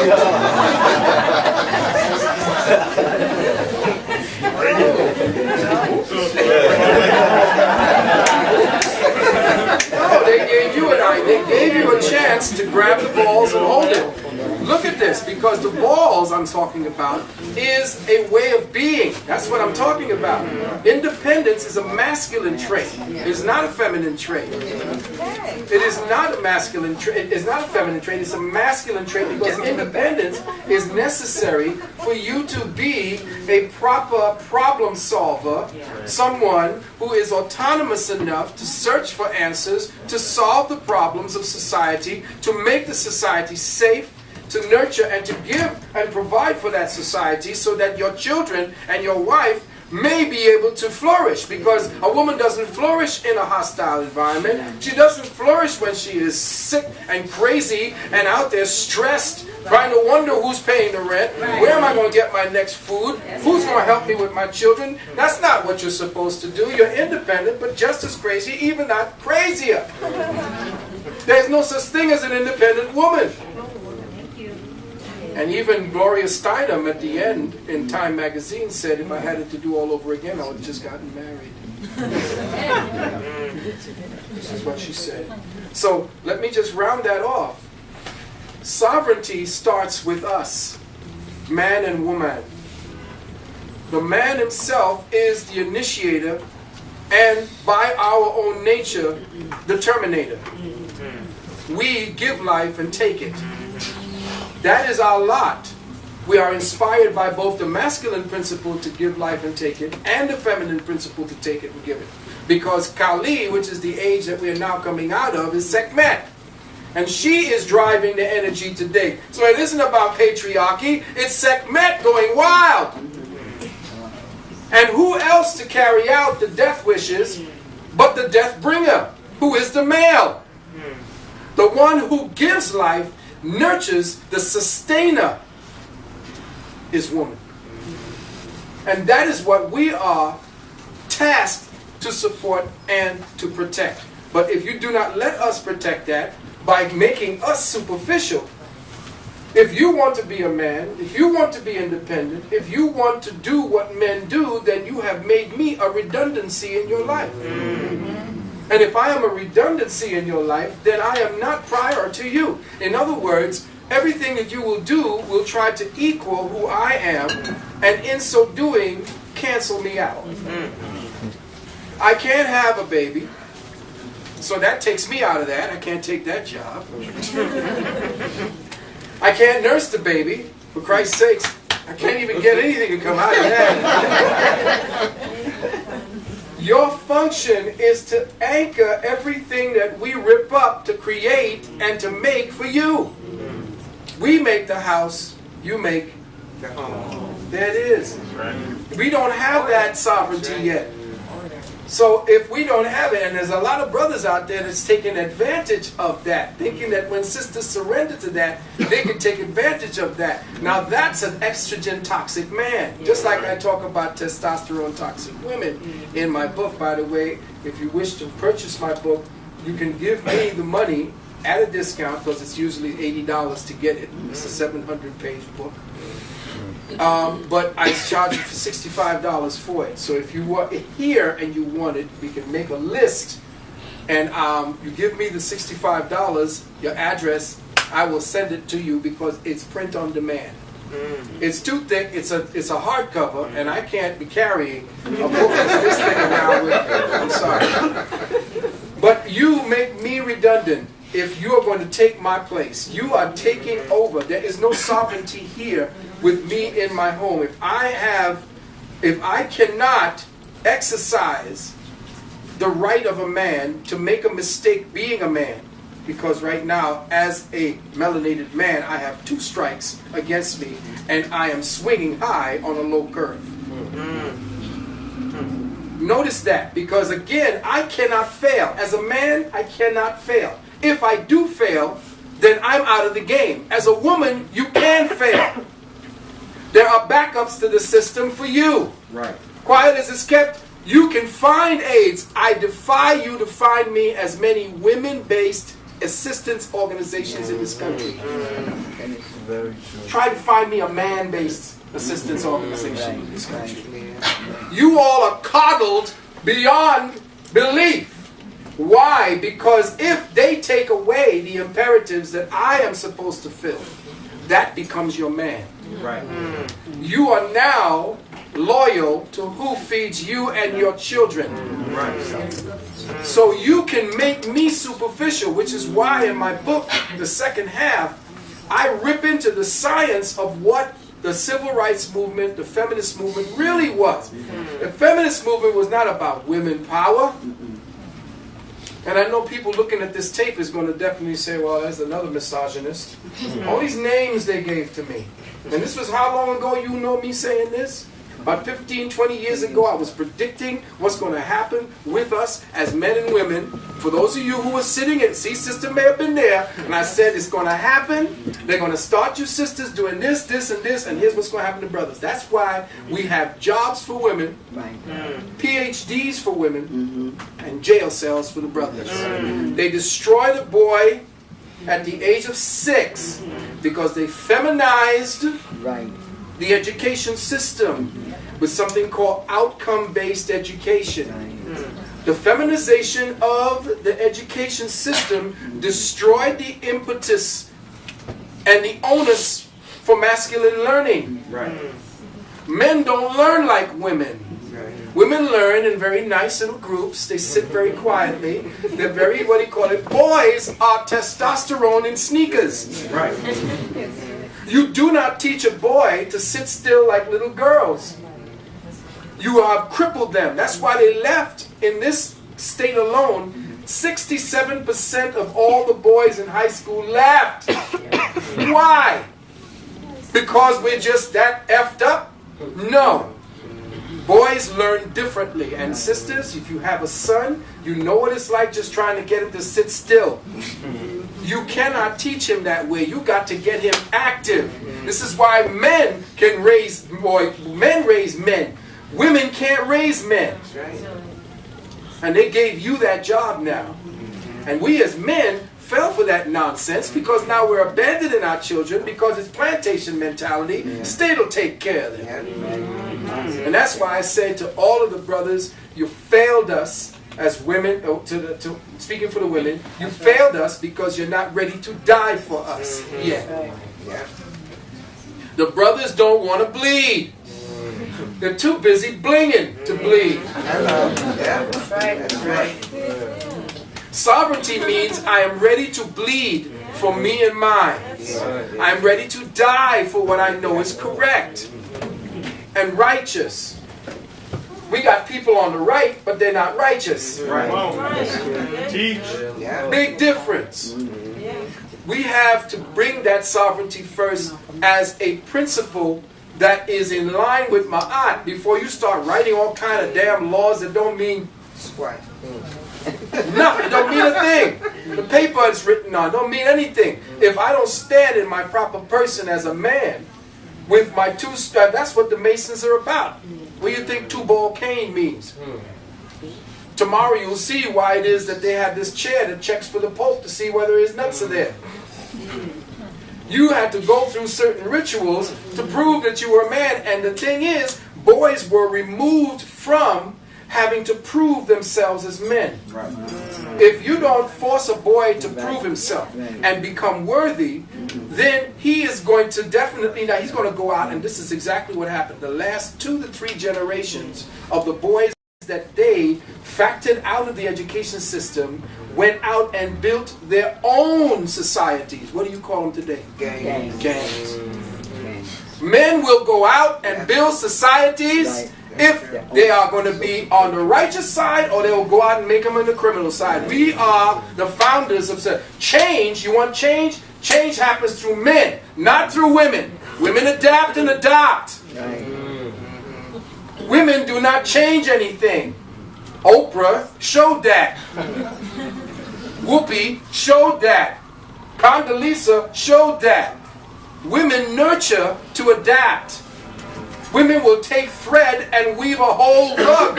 Speaker 2: they gave you they gave you a chance to grab the balls and hold it. Look at this, because the balls I'm talking about is a way of being. That's what I'm talking about. Independence is a masculine trait. It's not a feminine trait. It is not a masculine trait. It's not a feminine trait. It's a masculine trait, because independence is necessary for you to be a proper problem solver, someone who is autonomous enough to search for answers, to solve the problems of society, to make the society safe, to nurture and to give and provide for that society, so that your children and your wife may be able to flourish. Because a woman doesn't flourish in a hostile environment. She doesn't flourish when she is sick and crazy and out there stressed, trying to wonder who's paying the rent, where am I going to get my next food, who's going to help me with my children. That's not what you're supposed to do. You're independent, but just as crazy, even not crazier. There's no such thing as an independent woman. And even Gloria Steinem at the end in Time magazine said, if I had it to do all over again, I would have just gotten married. This is what she said. So let me just round that off. Sovereignty starts with us, man and woman. The man himself is the initiator, and by our own nature, the terminator. We give life and take it. That is our lot. We are inspired by both the masculine principle to give life and take it, and the feminine principle to take it and give it. Because Kali, which is the age that we are now coming out of, is Sekhmet. And she is driving the energy today. So it isn't about patriarchy, it's Sekhmet going wild. And who else to carry out the death wishes but the death bringer, who is the male? The one who gives life, nurtures, the sustainer is woman. And that is what we are tasked to support and to protect. But if you do not let us protect that by making us superficial, if you want to be a man, if you want to be independent, if you want to do what men do, then you have made me a redundancy in your life. And if I am a redundancy in your life, then I am not prior to you. In other words, everything that you will do will try to equal who I am, and in so doing, cancel me out. I can't have a baby, so that takes me out of that. I can't take that job. I can't nurse the baby, for Christ's sakes. I can't even get anything to come out of that. Your function is to anchor everything that we rip up to create and to make for you. We make the house, you make the home. There it is. We don't have that sovereignty yet. So if we don't have it, and there's a lot of brothers out there that's taking advantage of that, thinking that when sisters surrender to that, they can take advantage of that. Now that's an estrogen toxic man. Just like I talk about testosterone toxic women in my book. By the way, if you wish to purchase my book, you can give me the money at a discount, because it's usually $80 to get it. It's a 700-page book. But I charge you for $65 for it. So if you want it here and you want it, we can make a list, and you give me the $65, your address, I will send it to you, because it's print on demand. It's too thick. It's a hardcover, and I can't be carrying a book that's this thing around with me. I'm sorry. But you make me redundant. if you are going to take my place. You are taking over. There is no sovereignty here with me in my home. If I cannot exercise the right of a man to make a mistake being a man, because right now, as a melanated man, I have 2 strikes against me, and I am swinging high on a low curve. Notice that, because again, I cannot fail. As a man, I cannot fail. If I do fail, then I'm out of the game. As a woman, you can fail. There are backups to the system for you.
Speaker 1: Right.
Speaker 2: Quiet as it's kept, you can find aids. I defy you to find me as many women-based assistance organizations in this country.
Speaker 5: Very true.
Speaker 2: Try to find me a man-based assistance organization in this country. You all are coddled beyond belief. Why? Because if they take away the imperatives that I am supposed to fill, that becomes your man.
Speaker 1: Right.
Speaker 2: You are now loyal to who feeds you and your children.
Speaker 1: Right.
Speaker 2: So you can make me superficial, which is why in my book, the second half, I rip into the science of what the civil rights movement, the feminist movement really was. The feminist movement was not about women power. And I know people looking at this tape is going to definitely say, well, there's another misogynist. All these names they gave to me. And this was how long ago you know me saying this? About 15, 20 years ago, I was predicting what's going to happen with us as men and women. For those of you who were sitting and see, sister may have been there, and I said it's going to happen. They're going to start you sisters doing this, this, and this, and here's what's going to happen to brothers. That's why we have jobs for women, PhDs for women, and jail cells for the brothers. They destroy the boy at the age of 6 because they feminized the education system with something called outcome-based education. The feminization of the education system destroyed the impetus and the onus for masculine learning. Men don't learn like women. Women learn in very nice little groups. They sit very quietly. They're very, what do you call it? Boys are testosterone in sneakers. You do not teach a boy to sit still like little girls. You have crippled them. That's why they left in this state alone. 67% of all the boys in high school left. Why? Because we're just that effed up? No. Boys learn differently. And sisters, if you have a son, you know what it's like just trying to get him to sit still. You cannot teach him that way. You got to get him active. This is why men can raise boys. Men raise men. Women can't raise men. And they gave you that job now. And we as men fell for that nonsense because now we're abandoning our children because it's plantation mentality. The state will take care of them. And that's why I say to all of the brothers, you failed us as women, speaking for the women, you failed us because you're not ready to die for us yet. The brothers don't want to bleed. They're too busy blinging to bleed. Sovereignty means I am ready to bleed for me and mine. I am ready to die for what I know is correct and righteous. We got people on the right, but they're not righteous.
Speaker 4: Teach.
Speaker 2: Big difference. We have to bring that sovereignty first as a principle that is in line with Ma'at before you start writing all kind of damn laws that don't mean squat. Nothing. It don't mean a thing. The paper it's written on don't mean anything. If I don't stand in my proper person as a man with my two stripes, that's what the Masons are about. What do you think two-ball cane means? Tomorrow you'll see why it is that they have this chair that checks for the Pope to see whether his nuts are there. You had to go through certain rituals to prove that you were a man. And the thing is, boys were removed from having to prove themselves as men. If you don't force a boy to prove himself and become worthy, then he is going to definitely, now he's going to go out, and this is exactly what happened. The last 2 to 3 generations of the boys that they factored out of the education system went out and built their own societies. What do you call them today? Gangs. Men will go out and build societies if they are going to be on the righteous side, or they will go out and make them on the criminal side. We are the founders of change. You want change? Change happens through men, not through women. Women adapt and adopt. Women do not change anything. Oprah showed that. Whoopi showed that. Condoleezza showed that. Women nurture to adapt. Women will take thread and weave a whole rug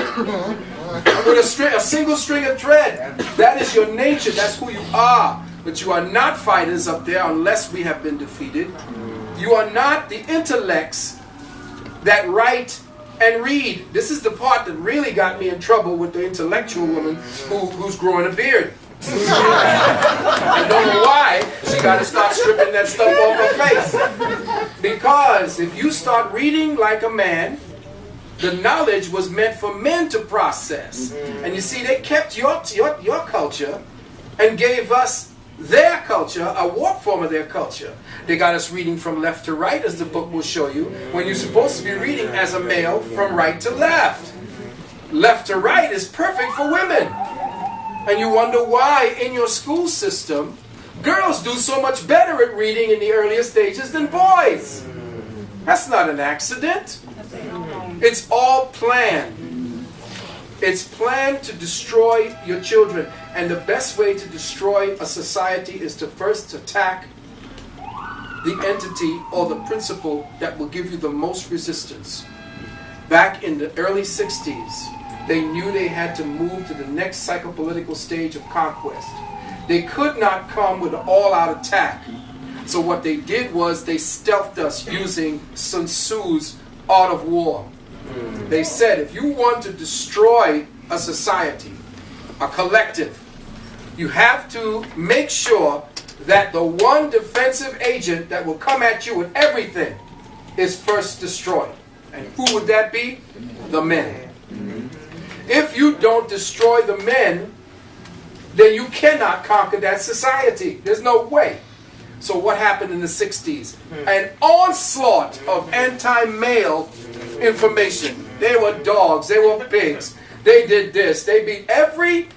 Speaker 2: with a single string of thread. That is your nature. That's who you are. But you are not fighters up there unless we have been defeated. You are not the intellects that write and read. This is the part that really got me in trouble with the intellectual woman who's growing a beard. I don't know why she got to start stripping that stuff off her face. Because if you start reading like a man, the knowledge was meant for men to process. And you see, they kept your culture and gave us their culture, a warped form of their culture. They got us reading from left to right, as the book will show you, when you're supposed to be reading as a male from right to left. Left to right is perfect for women. And you wonder why in your school system, girls do so much better at reading in the earlier stages than boys. That's not an accident. It's all planned. It's planned to destroy your children. And the best way to destroy a society is to first attack the entity or the principle that will give you the most resistance. Back in the early 60s, they knew they had to move to the next psychopolitical stage of conquest. They could not come with an all-out attack. So what they did was they stealthed us using Sun Tzu's Art of War. They said, if you want to destroy a society, a collective, you have to make sure that the one defensive agent that will come at you with everything is first destroyed. And who would that be? The men. If you don't destroy the men, then you cannot conquer that society. There's no way. So what happened in the 60s? An onslaught of anti-male information. They were dogs. They were pigs. They did this. They beat every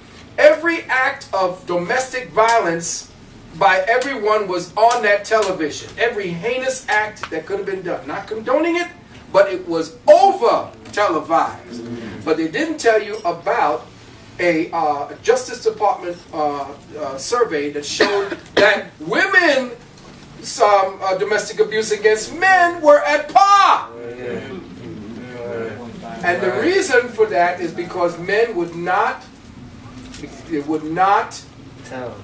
Speaker 2: act of domestic violence by everyone was on that television. Every heinous act that could have been done. Not condoning it, but it was over televised. But they didn't tell you about a Justice Department survey that showed that women's domestic abuse against men were at par. And the reason for that is because men would not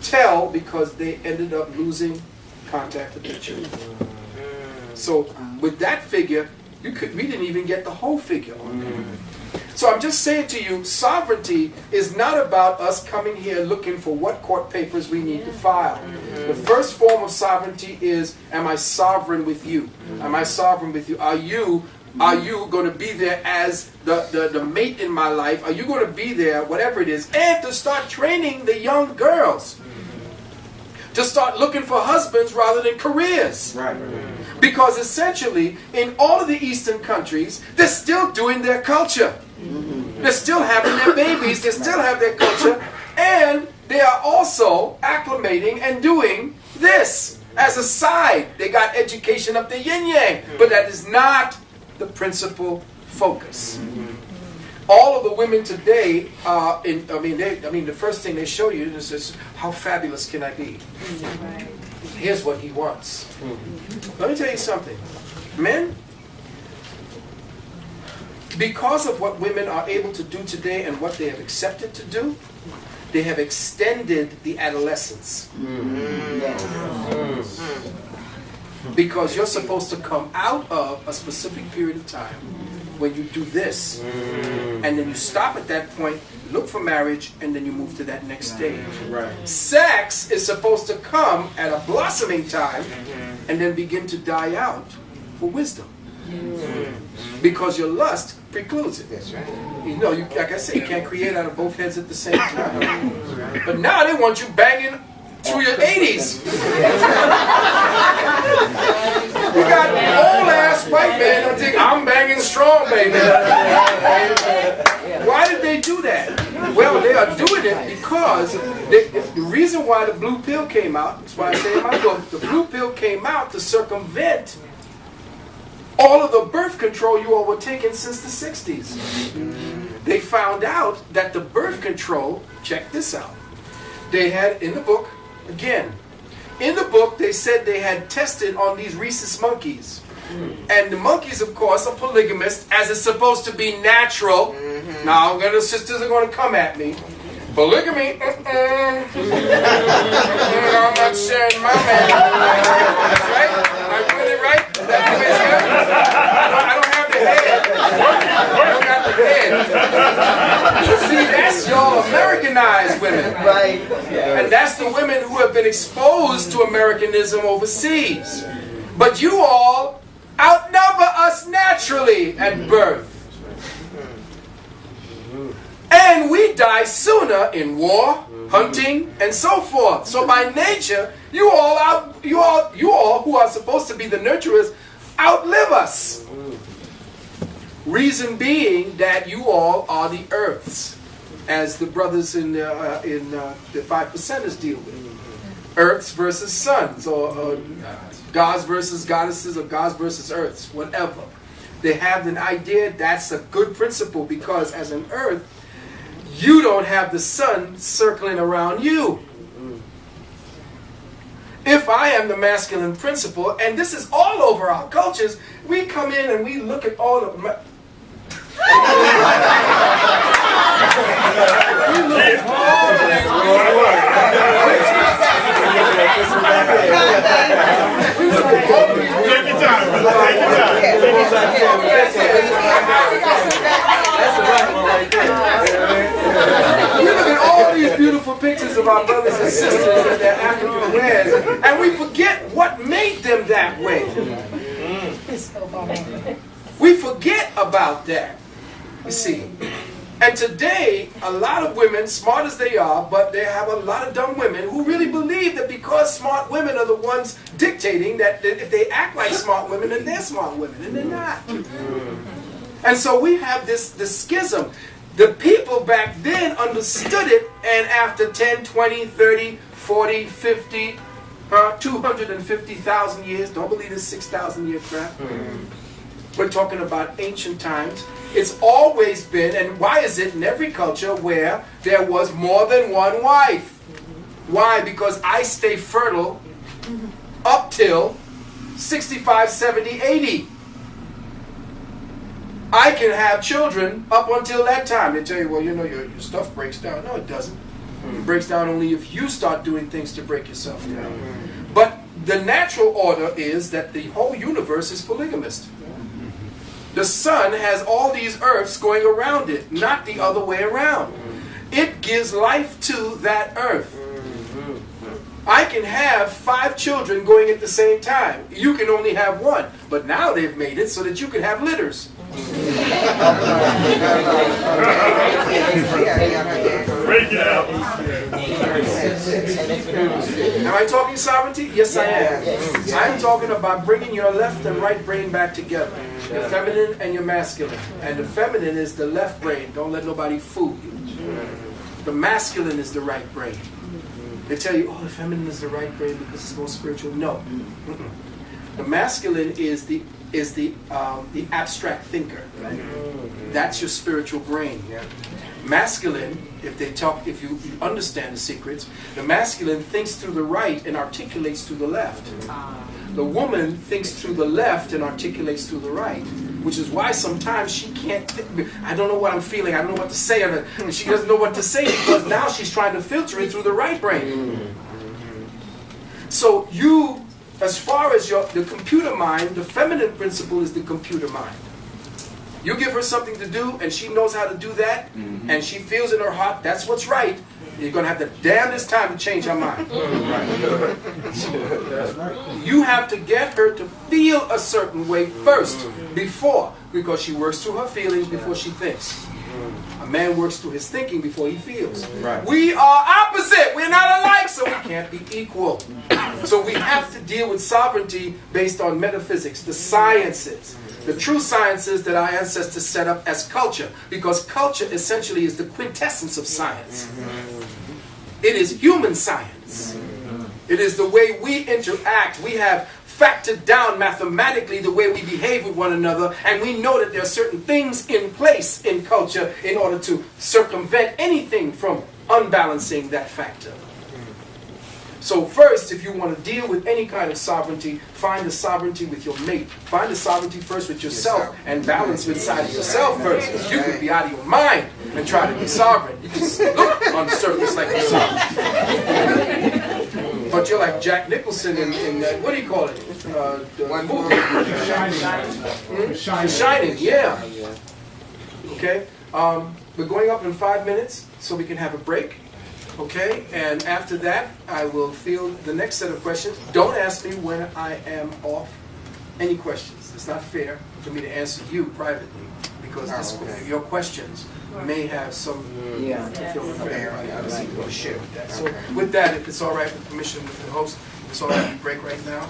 Speaker 2: tell because they ended up losing contact with their children. So with that figure, we didn't even get the whole figure on there. So I'm just saying to you, sovereignty is not about us coming here looking for what court papers we need to file. The first form of sovereignty is, am I sovereign with you? Am I sovereign with you? Are you going to be there as the mate in my life? Are you going to be there, whatever it is? And to start training the young girls to start looking for husbands rather than careers. Right. Because essentially, in all of the Eastern countries, they're still doing their culture. They're still having their babies, they still have their culture, and they are also acclimating and doing this as a side. They got education up the yin-yang, but that is not the principal focus. All of the women today, the first thing they show you is how fabulous can I be? Here's what he wants. Let me tell you something. Men, because of what women are able to do today and what they have accepted to do, they have extended the adolescence. Because you're supposed to come out of a specific period of time when you do this. And then you stop at that point, look for marriage, and then you move to that next stage. Right. Sex is supposed to come at a blossoming time and then begin to die out for wisdom. Because your lust precludes it.
Speaker 6: That's right.
Speaker 2: You know, you, like I said, you can't create out of both heads at the same time. But now they want you banging through your 80s. You got old ass white man that think I'm banging strong, baby. Why did they do that? Well, they are doing it because the reason why the blue pill came out, that's why I say in my book, the blue pill came out to circumvent all of the birth control you all were taking since the 60s. They found out that the birth control, check this out, they had in the book, again, in the book they said they had tested on these rhesus monkeys. And the monkeys, of course, are polygamous, as it's supposed to be natural. Now, the sisters are going to come at me. Polygamy, I'm not sharing my man. That's right? Am I doing it right? Is that the way it's going? I don't have the head. I don't got the head. See, that's your Americanized women.
Speaker 6: Right.
Speaker 2: And that's the women who have been exposed to Americanism overseas. But you all outnumber us naturally at birth. And we die sooner in war, hunting, and so forth. So by nature, you all who are supposed to be the nurturers outlive us. Reason being that you all are the earths, as the brothers in the 5%ers deal with. Earths versus suns, or gods versus goddesses, or gods versus earths, whatever. They have an idea that's a good principle because as an earth, you don't have the sun circling around you. If I am the masculine principle, and this is all over our cultures, we come in and we look at all of them. We look at all these beautiful pictures of our brothers and sisters in their African wares, and we forget what made them that way. We forget about that, you see. And today, a lot of women, smart as they are, but they have a lot of dumb women who really believe that because smart women are the ones dictating that if they act like smart women, then they're smart women, and they're not. And so we have this schism. The people back then understood it, and after 10, 20, 30, 40, 50, 250,000 years, don't believe this 6,000 year crap. We're talking about ancient times. It's always been, and why is it in every culture where there was more than one wife? Why? Because I stay fertile up till 65, 70, 80. I can have children up until that time. They tell you, well, you know, your stuff breaks down. No, it doesn't. It breaks down only if you start doing things to break yourself down. But the natural order is that the whole universe is polygamist. The sun has all these earths going around it, not the other way around. It gives life to that earth. I can have 5 children going at the same time. You can only have 1. But now they've made it so that you can have litters.
Speaker 4: Break it out.
Speaker 2: Am I talking sovereignty? Yes, I am. I'm talking about bringing your left and right brain back together. Your feminine and your masculine. And the feminine is the left brain. Don't let nobody fool you. The masculine is the right brain. They tell you, oh, the feminine is the right brain because it's more spiritual. No. The masculine is the abstract thinker. That's your spiritual brain. Masculine, if you understand the secrets, the masculine thinks through the right and articulates through the left. The woman thinks through the left and articulates through the right, which is why sometimes she can't think. I don't know what I'm feeling. I don't know what to say. And she doesn't know what to say because now she's trying to filter it through the right brain. So you, as far as the computer mind, the feminine principle is the computer mind. You give her something to do and she knows how to do that and she feels in her heart that's what's right. You're going to have the damnedest time to change her mind. You have to get her to feel a certain way first, before, because she works through her feelings before she thinks. A man works through his thinking before he feels.
Speaker 9: Right.
Speaker 2: We are opposite. We're not alike, so we can't be equal. So we have to deal with sovereignty based on metaphysics, the sciences. The true sciences that our ancestors set up as culture, because culture essentially is the quintessence of science. It is human science. It is the way we interact. We have factored down mathematically the way we behave with one another, and we know that there are certain things in place in culture in order to circumvent anything from unbalancing that factor. So first, if you want to deal with any kind of sovereignty, find the sovereignty with your mate. Find the sovereignty first with yourself and balance inside of yourself first. You could be out of your mind and try to be sovereign. You can look on the surface like you're sovereign. But you're like Jack Nicholson in what do you call it? The movie. Shining, yeah. Okay? We're going up in 5 minutes so we can have a break. Okay, and after that, I will field the next set of questions. Don't ask me when I am off any questions. It's not fair for me to answer you privately, because your questions may have some fulfillment for everybody. I was going to share with that. So with that, if it's all right with permission with the host, it's all right to break right now.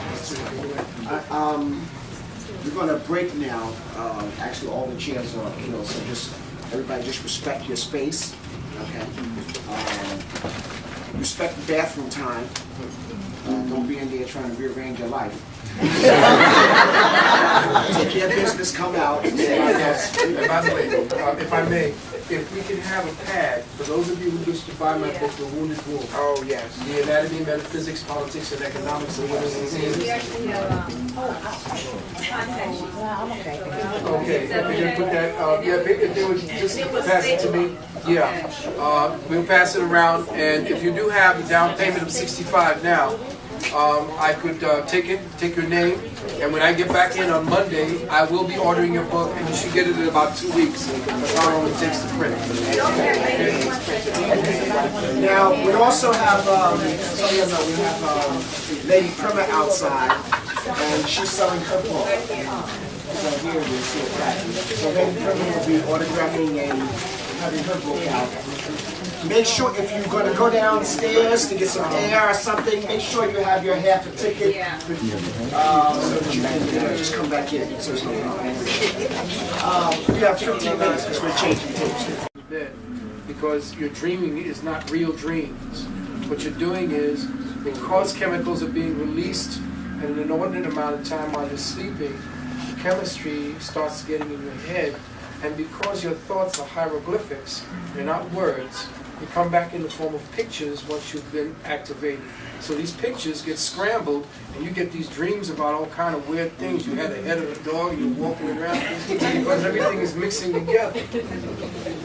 Speaker 1: We're going to break now. Actually, all the chairs are filled, so just everybody just respect your space. Okay. Respect the bathroom time. Don't be in there trying to rearrange your life. Take care of business, come out.
Speaker 2: And by the way, if I may, if we can have a pad, for those of you who wish to buy my book, The Wounded Womb.
Speaker 6: Oh, yes.
Speaker 2: The Anatomy, Metaphysics, Politics, and Economics of Women's Diseases.
Speaker 3: We actually have contact sheets.
Speaker 2: Okay, if we can put that, if they would just pass it to me. Yeah, we'll pass it around, and if you do have a down payment of $65 now, I could take your name, and when I get back in on Monday, I will be ordering your book, and you should get it in about 2 weeks. That's how long it takes to print.
Speaker 1: Now, we also have, so you know, we have Lady Prima outside, and she's selling her book. So here we see it back. So Lady Prima will be autographing and having her book out. Make sure if you're going to go downstairs to get some air or something, make sure you have your half a ticket so that you can just come back in. So we have 15 minutes because we're changing tapes.
Speaker 2: Because your dreaming is not real dreams. What you're doing is, because chemicals are being released at an inordinate amount of time while you're sleeping, the chemistry starts getting in your head, and because your thoughts are hieroglyphics, they're not words, they come back in the form of pictures once you've been activated. So these pictures get scrambled, and you get these dreams about all kind of weird things. You had the head of a dog, you're walking around, because everything is mixing together.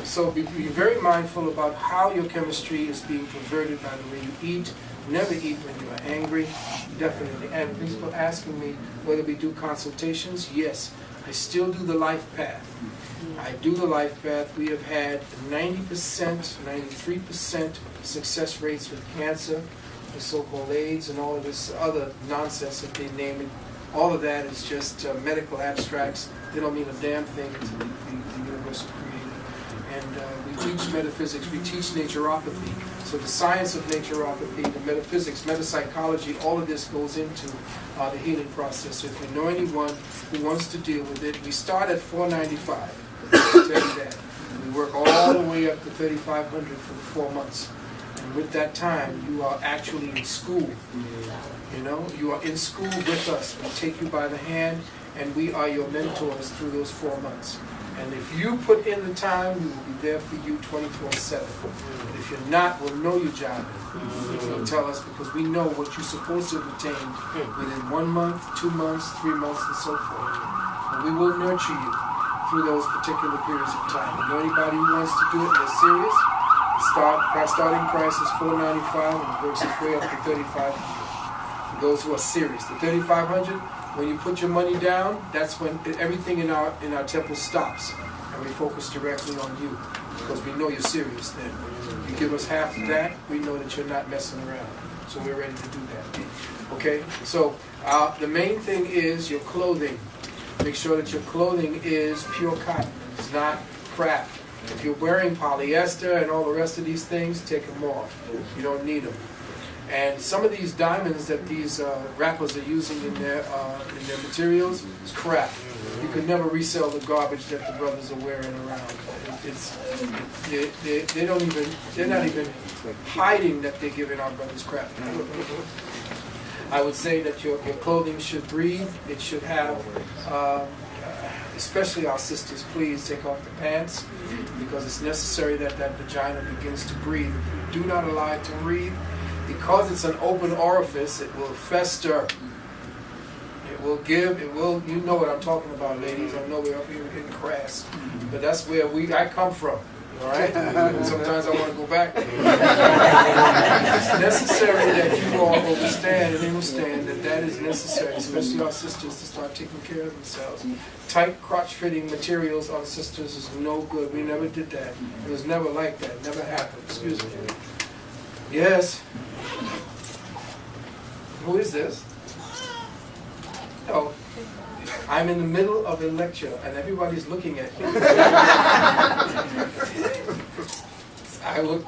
Speaker 2: So be very mindful about how your chemistry is being perverted by the way you eat. Never eat when you are angry, definitely. And people asking me whether we do consultations. Yes, I still do the life path. I do the life path. We have had 90%, 93% success rates with cancer, the so-called AIDS, and all of this other nonsense that they name it. All of that is just medical abstracts. They don't mean a damn thing to the universal creator. And we teach metaphysics, we teach naturopathy. So the science of naturopathy, the metaphysics, metapsychology, all of this goes into the healing process. So if you know anyone who wants to deal with it, we start at $495. I'll tell you that. We work all the way up to $3,500 for the 4 months. And with that time, you are actually in school. You know, you are in school with us. We take you by the hand, and we are your mentors through those 4 months. And if you put in the time, we will be there for you 24/7. But if you're not, we'll know you're jobbing. So tell us, because we know what you're supposed to obtain within 1 month, 2 months, 3 months, and so forth. And we will nurture you through those particular periods of time. And anybody who wants to do it and they're serious, starting price is $495 and it works its way up to $3,500. For those who are serious, the $3,500. When you put your money down, that's when everything in our temple stops. And and we focus directly on you, because we know you're serious then. You give us half of that, we know that you're not messing around. So we're ready to do that. Okay? So the main thing is your clothing. Make sure that your clothing is pure cotton. It's not crap. If you're wearing polyester and all the rest of these things, take them off. You don't need them. And some of these diamonds that these rappers are using in their materials is crap. You could never resell the garbage that the brothers are wearing around. They're not even hiding that they're giving our brothers crap. I would say that your clothing should breathe. It should have, especially our sisters, please take off the pants, because it's necessary that that vagina begins to breathe. If you do not allow it to breathe, because it's an open orifice, it will fester. It will give, it will, you know what I'm talking about, ladies. I know we're up here in crass, but that's where I come from. All right? Sometimes I want to go back. It's necessary that you all understand and understand that that is necessary, especially our sisters, to start taking care of themselves. Tight crotch-fitting materials on sisters is no good. We never did that. It was never like that. It never happened. Excuse me. Yes. Who is this? Oh. I'm in the middle of a lecture and everybody's looking at me. I look.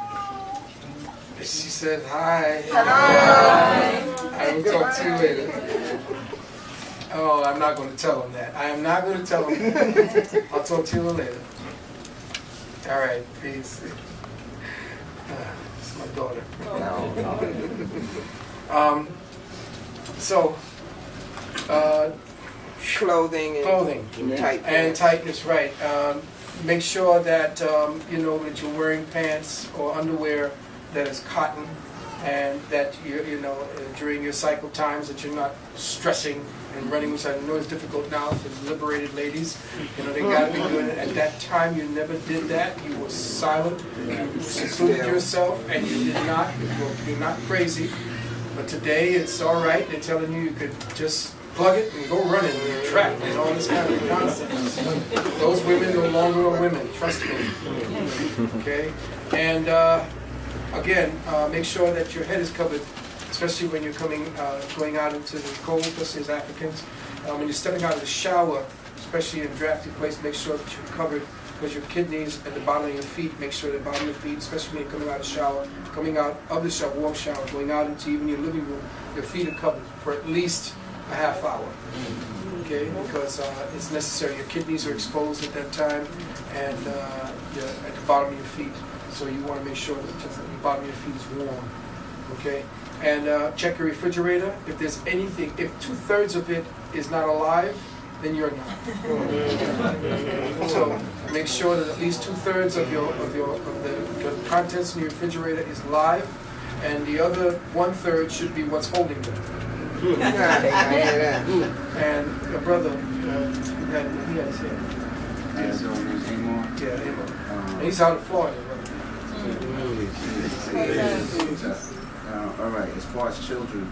Speaker 2: She said, hi. Hi. I will talk to you later. Oh, I'm not going to tell him that. I am not going to tell him that. I'll talk to you later. All right, peace. It's my daughter.
Speaker 6: Clothing and tightness.
Speaker 2: And tightness, right. Make sure that you know that you're wearing pants or underwear that is cotton, and that you know during your cycle times that you're not stressing and running, which I know is difficult now for the liberated ladies. You know, they got to be doing it. At that time, you never did that. You were silent. You secluded yourself, and you did not. You're not crazy. But today, it's all right. They're telling you could just plug it and go running and track and all this kind of nonsense. Those women no longer are women, trust me. Okay? And again, make sure that your head is covered, especially when you're going out into the cold, especially as Africans. When you're stepping out of the shower, especially in a drafty place, make sure that you're covered, because your kidneys at the bottom of your feet, make sure the bottom of your feet, especially when you're coming out of the shower, coming out of the shower, warm shower, going out into even your living room, your feet are covered for at least a half hour, okay? Because it's necessary. Your kidneys are exposed at that time, and you're at the bottom of your feet. So you want to make sure that the bottom of your feet is warm, okay? And check your refrigerator. If there's anything, if 2/3 of it is not alive, then you're not. So make sure that at least 2/3 of the contents in your refrigerator is live, and the other 1/3 should be what's holding them. And your brother, he had his hair. Yeah, Amo. And he's out of Florida, brother.
Speaker 11: All right, as far as children,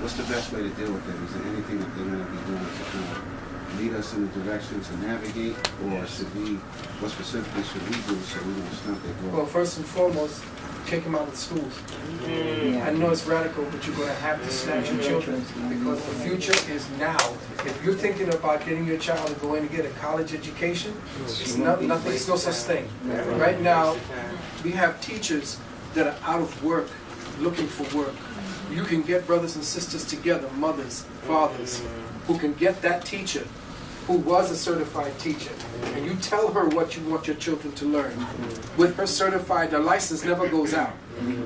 Speaker 11: what's the best way to deal with them? Is there anything that they're going to be doing to kind of lead us in the direction to navigate, or what specifically should we do so we don't stunt their growth?
Speaker 2: Well, first and foremost, take them out of schools. I know it's radical, but you're going to have to snatch your children, because the future is now. If you're thinking about getting your child to go in and get a college education, it's nothing. It's no such thing. Right now, we have teachers that are out of work, looking for work. You can get brothers and sisters together, mothers, fathers, who can get that teacher who was a certified teacher, and you tell her what you want your children to learn. With her certified, the license never goes out.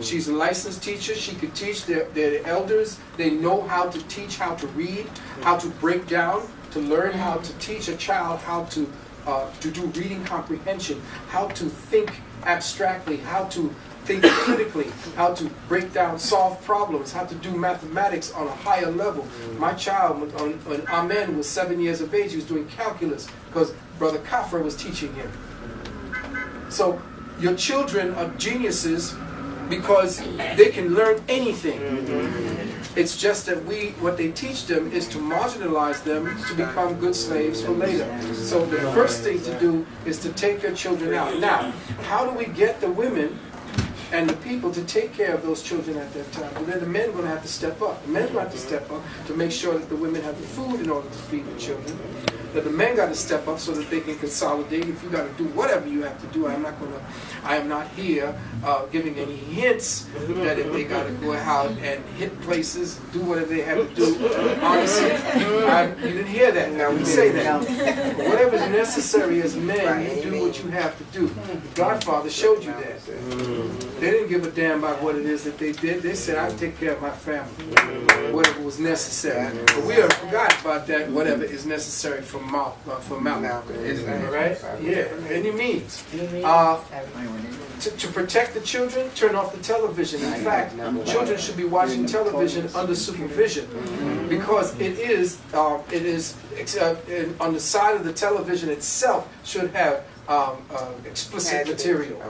Speaker 2: She's a licensed teacher. She could teach their elders. They know how to teach, how to read, how to break down, to learn how to teach a child how to do reading comprehension, how to think abstractly, how to think critically, how to break down, solve problems, how to do mathematics on a higher level. My child, when Amen was 7 years of age, he was doing calculus because Brother Kafra was teaching him. So your children are geniuses because they can learn anything. It's just that what they teach them is to marginalize them to become good slaves for later. So the first thing to do is to take your children out. Now, how do we get the women and the people to take care of those children at that time? Well, then the men are going to have to step up. The men are going to have to step up to make sure that the women have the food in order to feed the children. That the men got to step up so that they can consolidate. If you got to do whatever you have to do, I am not here giving any hints that if they got to go out and hit places, do whatever they have to do. Honestly, you didn't hear that. Now we say that. But whatever is necessary as men, you do what you have to do. The Godfather showed you that. They didn't give a damn about what it is that they did. They said, "I take care of my family, whatever was necessary." But we have forgot about that. Whatever is necessary for Malcolm. Right? Yeah. Any means. To protect the children, turn off the television. In fact, children should be watching television under supervision, because it is on the side of the television itself should have explicit material.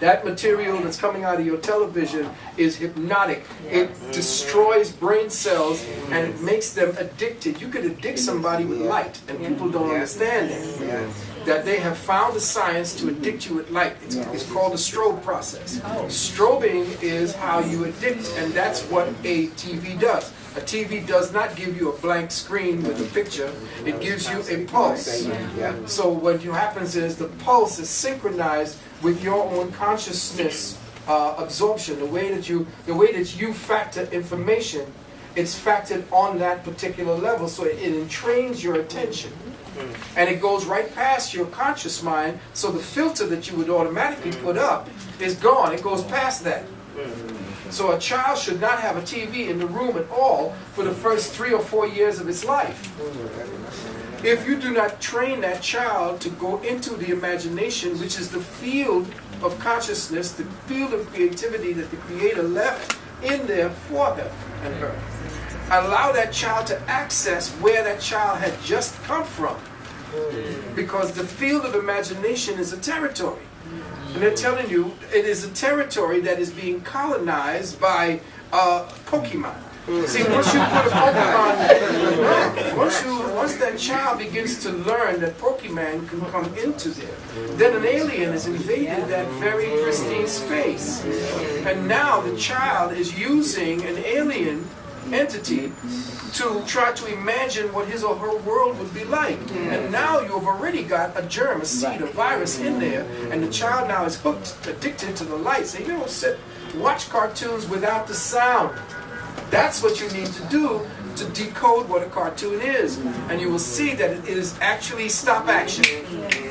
Speaker 2: That material that's coming out of your television is hypnotic. It destroys brain cells and it makes them addicted. You could addict somebody with light, and people don't understand that. That they have found the science to addict you with light. It's called the strobe process. Strobing is how you addict, and that's what a TV does. A TV does not give you a blank screen with a picture. It gives you a pulse. So what happens is the pulse is synchronized with your own consciousness absorption. The way that you factor information, it's factored on that particular level. So it entrains your attention. And it goes right past your conscious mind, so the filter that you would automatically put up is gone. It goes past that. So a child should not have a TV in the room at all for the first 3 or 4 years of its life. If you do not train that child to go into the imagination, which is the field of consciousness, the field of creativity that the Creator left in there for them and her, allow that child to access where that child had just come from. Because the field of imagination is a territory. And they're telling you it is a territory that is being colonized by Pokemon. See, once you put a Pokemon, once that child begins to learn that Pokemon can come into there, then an alien has invaded that very pristine space. And now the child is using an alien entity to try to imagine what his or her world would be like. And now you've already got a germ, a seed, a virus in there, and the child now is hooked, addicted to the lights. And you don't watch cartoons without the sound. That's what you need to do to decode what a cartoon is. And you will see that it is actually stop action.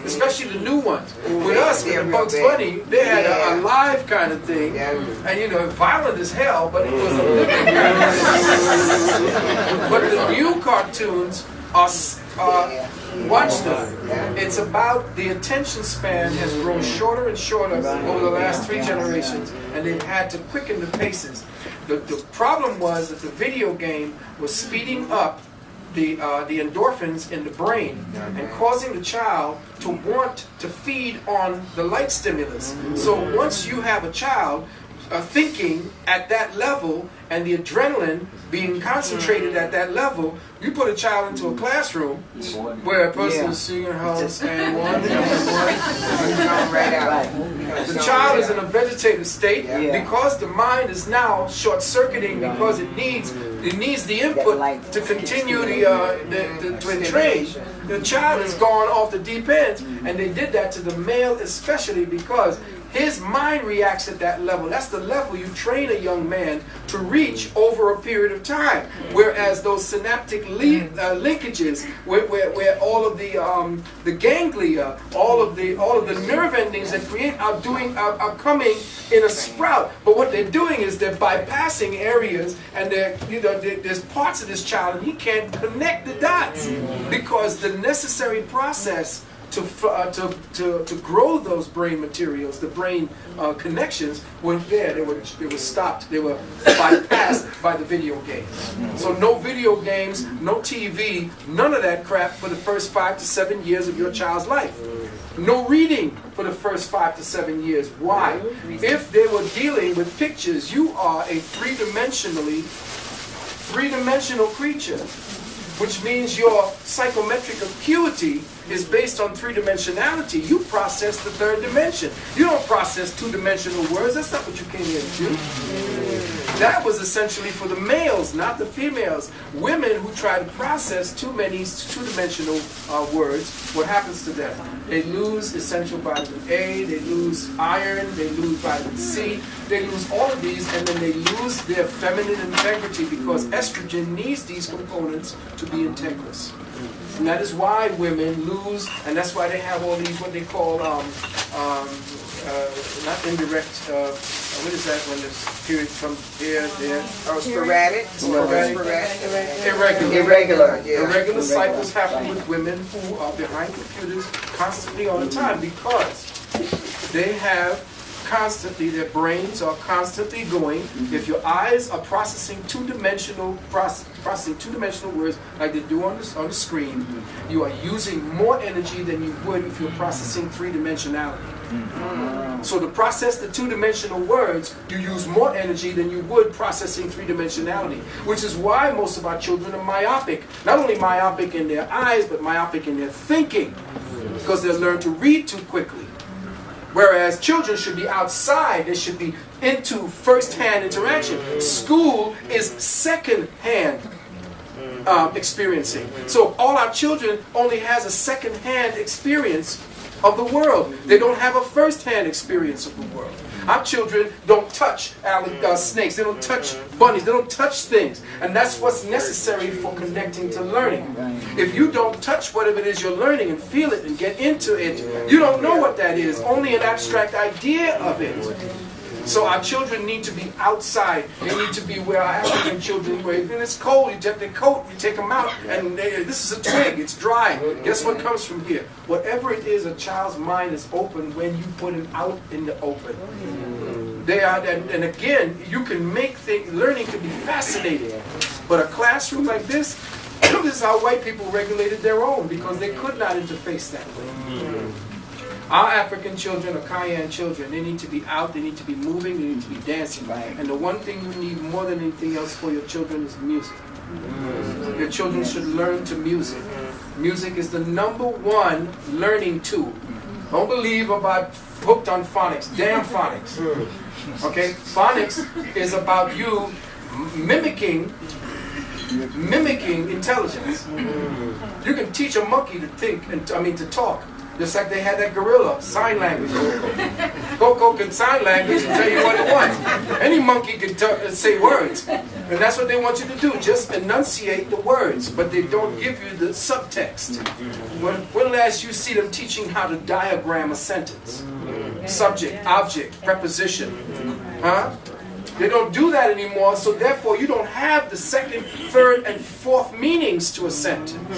Speaker 2: Especially the new ones. With us, with the Bugs Bunny, they had a live kind of thing. And you know, violent as hell, but it was a living kind of thing. But the new cartoons are, watch them. It's about the attention span has grown shorter and shorter over the last 3 generations, and they've had to quicken the paces. The problem was that the video game was speeding up the endorphins in the brain and causing the child to want to feed on the light stimulus. So once you have a child thinking at that level and the adrenaline being concentrated at that level, you put a child into a classroom where a person is singing house and one, the child is in a vegetative state because the mind is now short-circuiting because it needs the input to continue to entrain. The child has gone off the deep end, and they did that to the male especially because his mind reacts at that level. That's the level you train a young man to reach over a period of time. Whereas those synaptic linkages, where all of the ganglia, all of the nerve endings that create are coming in a sprout. But what they're doing is they're bypassing areas, and there's parts of this child and he can't connect the dots because the necessary process to grow those brain materials, the brain connections weren't there. They were stopped. They were bypassed by the video games. So no video games, no TV, none of that crap for the first 5 to 7 years of your child's life. No reading for the first 5 to 7 years. Why? If they were dealing with pictures, you are a three-dimensional creature, which means your psychometric acuity is based on three-dimensionality. You process the third dimension. You don't process two-dimensional words. That's not what you came here to do. That was essentially for the males, not the females. Women who try to process too many two-dimensional words, what happens to them? They lose essential vitamin A, they lose iron, they lose vitamin C, they lose all of these, and then they lose their feminine integrity because estrogen needs these components to be integrous. And that is why women lose, and that's why they have all these, what they call, not indirect, what is that when the period comes here, there?
Speaker 6: Oh, sporadic?
Speaker 2: Irregular.
Speaker 6: Yeah.
Speaker 2: Irregular cycles happen with women who are behind computers constantly all the time because they have constantly, their brains are constantly going. If your eyes are processing two-dimensional words like they do on the screen, you are using more energy than you would if you're processing three-dimensionality. So to process the two-dimensional words, you use more energy than you would processing three-dimensionality, which is why most of our children are myopic. Not only myopic in their eyes, but myopic in their thinking, because they learn to read too quickly. Whereas children should be outside, they should be into first-hand interaction. School is second-hand experiencing. So all our children only has a second-hand experience of the world. They don't have a first-hand experience of the world. Our children don't touch snakes, they don't touch bunnies, they don't touch things. And that's what's necessary for connecting to learning. If you don't touch whatever it is you're learning and feel it and get into it, you don't know what that is, only an abstract idea of it. So our children need to be outside. They need to be where our African children were. If it's cold, you take the coat, you take them out, and this is a twig, it's dry. Guess what comes from here? Whatever it is, a child's mind is open when you put him out in the open. They are, and again, you can make learning can be fascinating. But a classroom like this, this is how white people regulated their own because they could not interface that way. Our African children, or Cayenne children, they need to be out, they need to be moving, they need to be dancing. And the one thing you need more than anything else for your children is music. Your children should learn to music. Music is the #1 learning tool. Don't believe about hooked on phonics. Damn phonics. Okay? Phonics is about you mimicking intelligence. You can teach a monkey to think, to talk. Just like they had that gorilla, sign language. Coco can sign language and tell you what it wants. Any monkey can say words. And that's what they want you to do, just enunciate the words. But they don't give you the subtext. When last you see them teaching how to diagram a sentence? Subject, object, preposition. Huh? They don't do that anymore, so therefore you don't have the second, third, and fourth meanings to a sentence.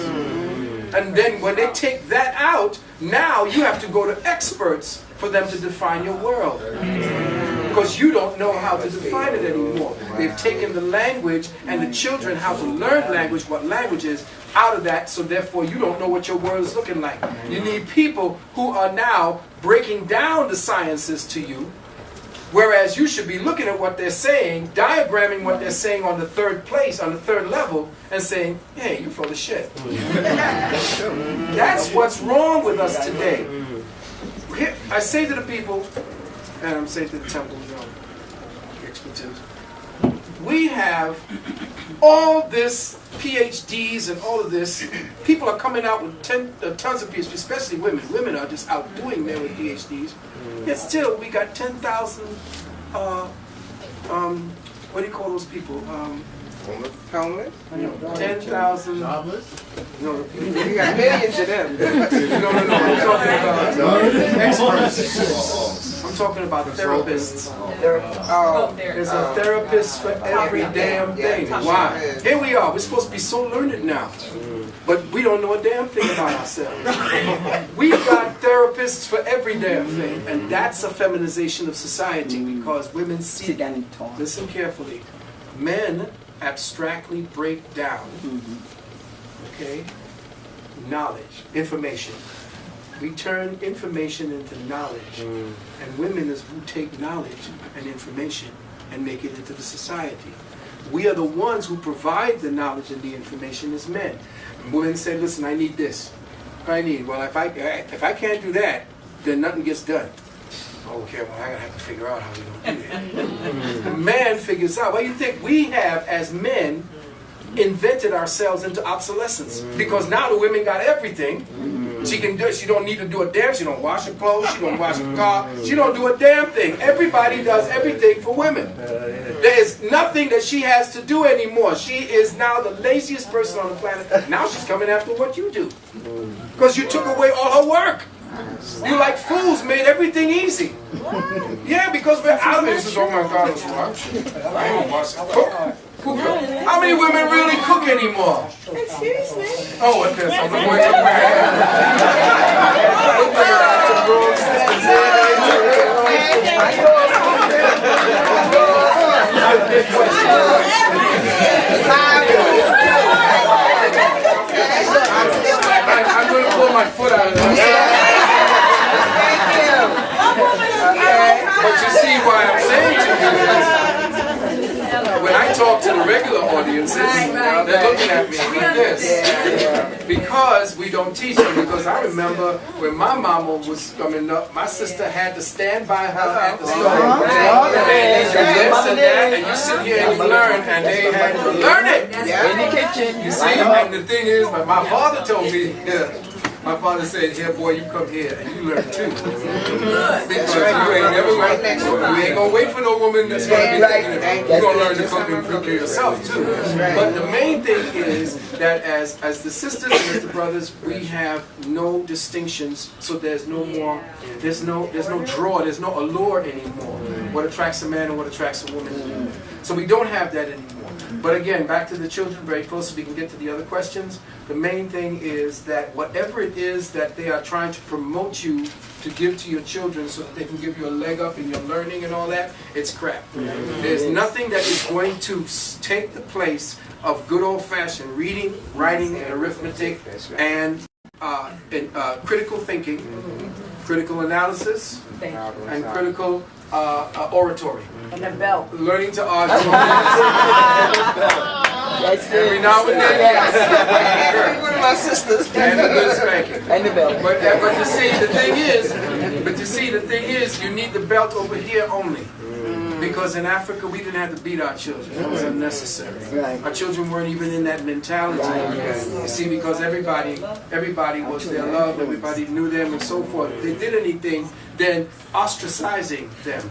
Speaker 2: And then when they take that out, now you have to go to experts for them to define your world. Because you don't know how to define it anymore. They've taken the language and the children how to learn language, what language is, out of that, so therefore you don't know what your world is looking like. You need people who are now breaking down the sciences to you, whereas you should be looking at what they're saying, diagramming what they're saying on the third level, and saying, hey, you're full of shit. That's what's wrong with us today. Here, I say to the people, and I'm saying to the temple expertise, we have all this PhDs and all of this. People are coming out with tons of PhDs, especially women. Women are just outdoing men with PhDs. Yet still, we got 10,000, what do you call those people?
Speaker 6: Homeless?
Speaker 2: 10,000.
Speaker 7: Jobless?
Speaker 2: No,
Speaker 6: You got millions of them.
Speaker 2: no. I'm talking about experts. I'm talking about therapists.
Speaker 6: Oh,
Speaker 2: There's a therapist for every damn thing. Why? Here we are. We're supposed to be so learned now. But we don't know a damn thing about ourselves. We've got therapists for every damn thing. And that's a feminization of society because women see, listen carefully, men abstractly break down, okay, knowledge, information. We turn information into knowledge. And women is who take knowledge and information and make it into the society. We are the ones who provide the knowledge and the information as men. And women say, listen, I need this. I need, well, if I can't do that, then nothing gets done. Okay, well, I'm going to have to figure out how we're going to do that. The man figures out. Well, you think we have, as men, invented ourselves into obsolescence. Because now the women got everything. She can do it. She don't need to do a damn. She don't wash her clothes. She don't wash her car. She don't do a damn thing. Everybody does everything for women. There is nothing that she has to do anymore. She is now the laziest person on the planet. Now she's coming after what you do. Because you took away all her work. You like fools made everything easy. Yeah, because we're out of it. This is, oh my God, it's lunch. I don't wash it. Cook. How many women really cook anymore?
Speaker 8: Excuse me.
Speaker 2: Oh, okay. So I'm going to I'm going to pull my foot out of this. But you see why I'm saying to you, when I talk to the regular audiences, they're looking at me like this. Because we don't teach them. Because I remember when my mama was coming up, my sister had to stand by her at the stove. And you do this and that, and you sit here and you learn, and they had to learn it. In the kitchen. You see, and the thing is, my father told me, my father said, here boy, you come here and you learn too. Because you ain't never you ain't gonna wait for no woman that's gonna be thinking it. You're gonna learn to cook and cook yourself too. But the main thing is that as the sisters and as the brothers, we have no distinctions, so there's no more, there's no draw, there's no allure anymore. What attracts a man and what attracts a woman. So we don't have that anymore. But again, back to the children very close so we can get to the other questions. The main thing is that whatever it is that they are trying to promote you to give to your children so that they can give you a leg up in your learning and all that, it's crap. There's nothing that is going to take the place of good old-fashioned reading, writing, and arithmetic, and critical thinking, critical analysis, and critical oratory.
Speaker 6: And the belt.
Speaker 2: Learning to argue. Every now and then, yes.
Speaker 6: Every one of my sisters.
Speaker 2: And a good spanking.
Speaker 6: And the belt.
Speaker 2: But you see, the thing is, you need the belt over here only. Because in Africa, we didn't have to beat our children. That was unnecessary. Our children weren't even in that mentality. You see, because everybody was their love, everybody knew them and so forth. If they did anything, then ostracizing them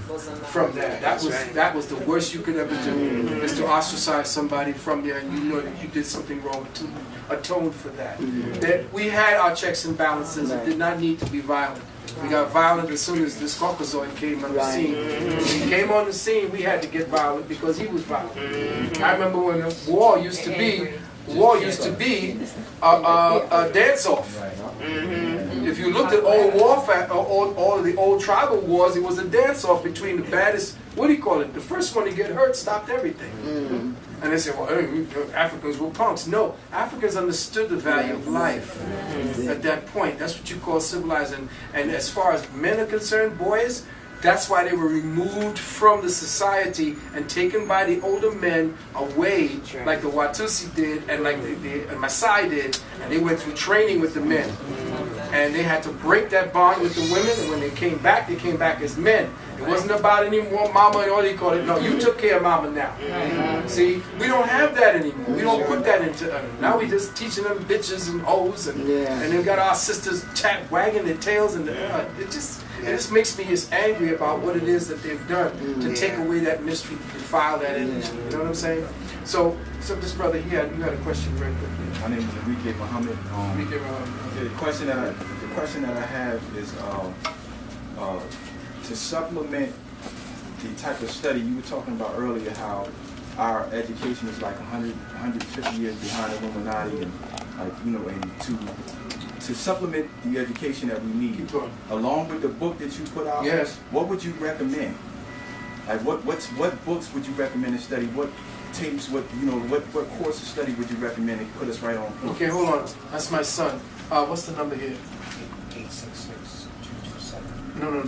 Speaker 2: from that. That was the worst you could ever do, is to ostracize somebody from there and you know that you did something wrong to atone for that. That we had our checks and balances. It did not need to be violent. We got violent as soon as this Caucasoid came on the scene. When he came on the scene, we had to get violent because he was violent. I remember when the war used to be a dance-off. If you looked at old warfare, all of the old tribal wars, it was a dance-off between the baddest, what do you call it? The first one to get hurt stopped everything. And they say, well, hey, Africans were punks. No, Africans understood the value of life at that point. That's what you call civilized. And as far as men are concerned, boys, that's why they were removed from the society and taken by the older men away, like the Watusi did and like the Maasai did. And they went through training with the men. And they had to break that bond with the women. And when they came back as men. It wasn't about any more mama and all they call it. No, you took care of mama now. See, we don't have that anymore. We don't put that into now we just teaching them bitches and hoes and then got our sisters wagging their tails and it just makes me just angry about what it is that they've done to take away that mystery, to defile that energy. You know what I'm saying? So this brother here, you had a question very quickly.
Speaker 9: My name is Enrique Muhammad. The question that I have is
Speaker 12: to supplement the type of study you were talking about earlier, how our education is like 150 years behind the Illuminati, and like, you know, and to supplement the education that we need, along with the book that you put out,
Speaker 2: yes,
Speaker 12: what would you recommend? Like what books would you recommend to study? What tapes? What course of study would you recommend to put us right on?
Speaker 2: Okay, hold on. That's my son. What's the number here?
Speaker 5: 866-227.
Speaker 2: No,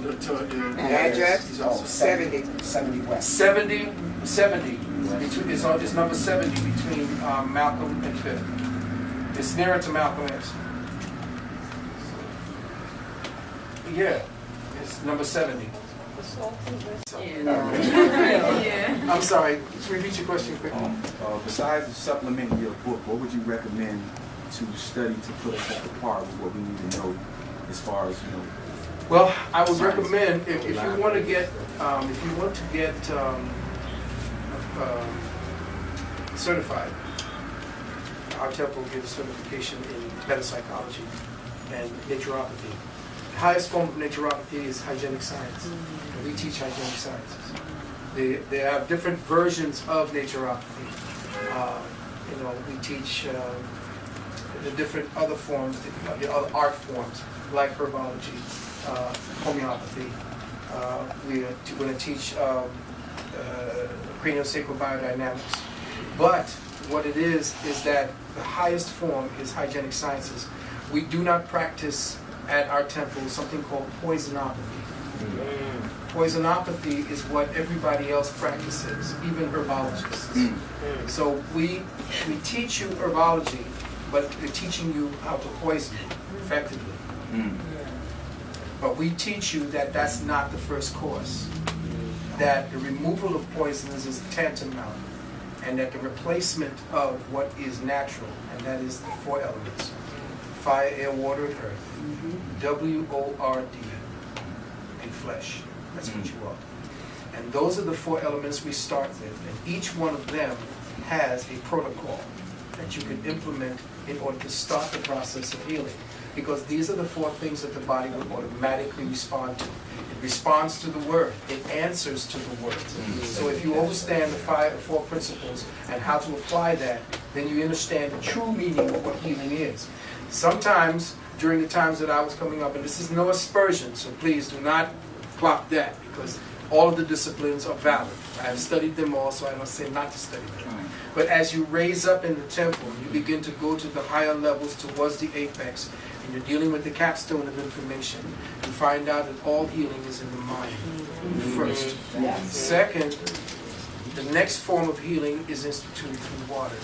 Speaker 6: Address? 70.
Speaker 5: 70 West.
Speaker 2: 70. It's number 70 between Malcolm and Phillip. It's nearer to Malcolm X. Yeah, it's number 70. I'm sorry, repeat your question quickly.
Speaker 12: Besides supplementing your book, what would you recommend to study to put us at the par with what we need to know as far as, you know?
Speaker 2: Well, I would recommend if you want to get certified, our temple gives certification in metapsychology and naturopathy. The highest form of naturopathy is hygienic science. We teach hygienic sciences. They have different versions of naturopathy. We teach the different other forms, the other art forms, like herbology, homeopathy. We're going to teach craniosacral biodynamics. But what it is that the highest form is hygienic sciences. We do not practice at our temple something called poisonopathy. Poisonopathy is what everybody else practices, even herbologists. So we teach you herbology, but we're teaching you how to poison effectively. But we teach you that that's not the first course. That the removal of poisons is tantamount, and that the replacement of what is natural, and that is the 4 elements: fire, air, water, and earth. W-O-R-D, and flesh. That's what you are. And those are the 4 elements we start with, and each one of them has a protocol that you can implement in order to start the process of healing. Because these are the 4 things that the body will automatically respond to. It responds to the word. It answers to the word. So if you understand the 4 principles and how to apply that, then you understand the true meaning of what healing is. Sometimes, during the times that I was coming up, and this is no aspersion, so please do not clock that, because all of the disciplines are valid. I have studied them all, so I don't say not to study them. But as you raise up in the temple, you begin to go to the higher levels towards the apex, and you're dealing with the capstone of information, you find out that all healing is in the mind, first. Second, the next form of healing is instituted through water.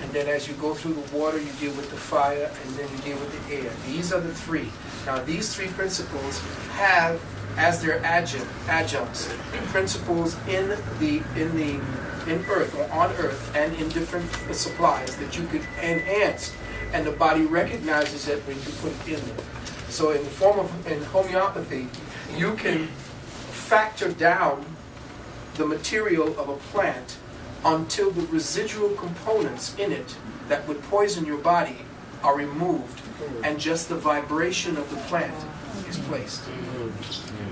Speaker 2: And then as you go through the water, you deal with the fire, and then you deal with the air. These are the 3. Now, these 3 principles have, as their adjuncts, principles in earth, or on earth, and in different supplies that you could enhance, and the body recognizes it when you put it in there. So in the form of in homeopathy, you can factor down the material of a plant until the residual components in it that would poison your body are removed, and just the vibration of the plant is placed.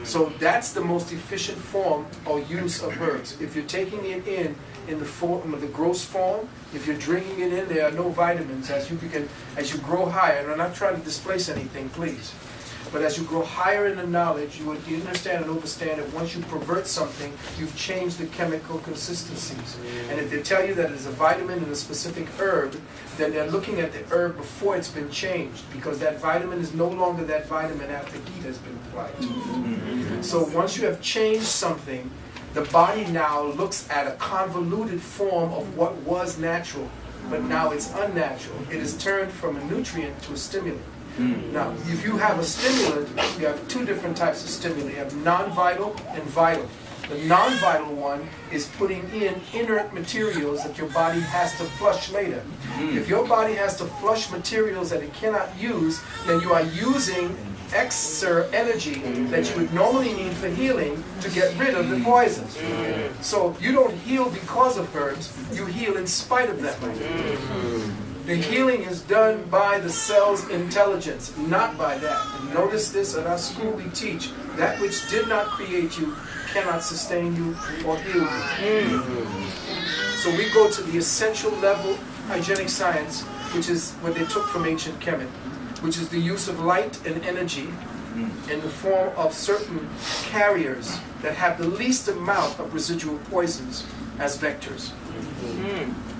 Speaker 2: So that's the most efficient form or use of herbs. If you're taking it in the form of the gross form, if you're drinking it in, there are no vitamins. As you grow higher, and I'm not trying to displace anything, please. But as you grow higher in the knowledge, you understand and understand that once you pervert something, you've changed the chemical consistencies. And if they tell you that it's a vitamin in a specific herb, then they're looking at the herb before it's been changed, because that vitamin is no longer that vitamin after heat has been applied. So once you have changed something, the body now looks at a convoluted form of what was natural, but now it's unnatural. It is turned from a nutrient to a stimulant. Now, if you have a stimulant, you have 2 different types of stimulant. You have non-vital and vital. The non-vital one is putting in inert materials that your body has to flush later. If your body has to flush materials that it cannot use, then you are using extra energy that you would normally need for healing to get rid of the poisons. So you don't heal because of herbs, you heal in spite of them. The healing is done by the cell's intelligence, not by that. Notice this, at our school we teach, that which did not create you cannot sustain you or heal you. So we go to the essential level hygienic science, which is what they took from ancient Kemet, which is the use of light and energy in the form of certain carriers that have the least amount of residual poisons as vectors.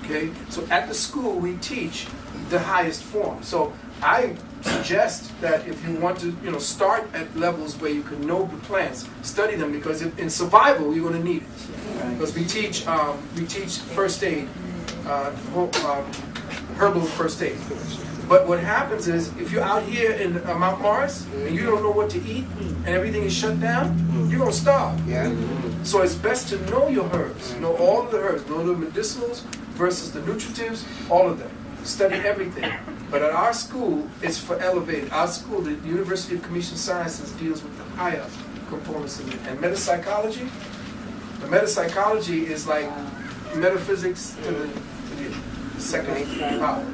Speaker 2: Okay, so at the school we teach the highest form. So I suggest that if you want to, start at levels where you can know the plants, study them, because in survival you're going to need it. Because we teach first aid, herbal first aid. But what happens is, if you're out here in Mount Morris and you don't know what to eat and everything is shut down, you're going to starve. So it's best to know your herbs, know all of the herbs, know the medicinals versus the nutritives, all of them. Study everything. But at our school, it's for elevated. Our school, the University of Kemetian Sciences, deals with the higher components of it. And metapsychology, the metapsychology is like metaphysics to the second power.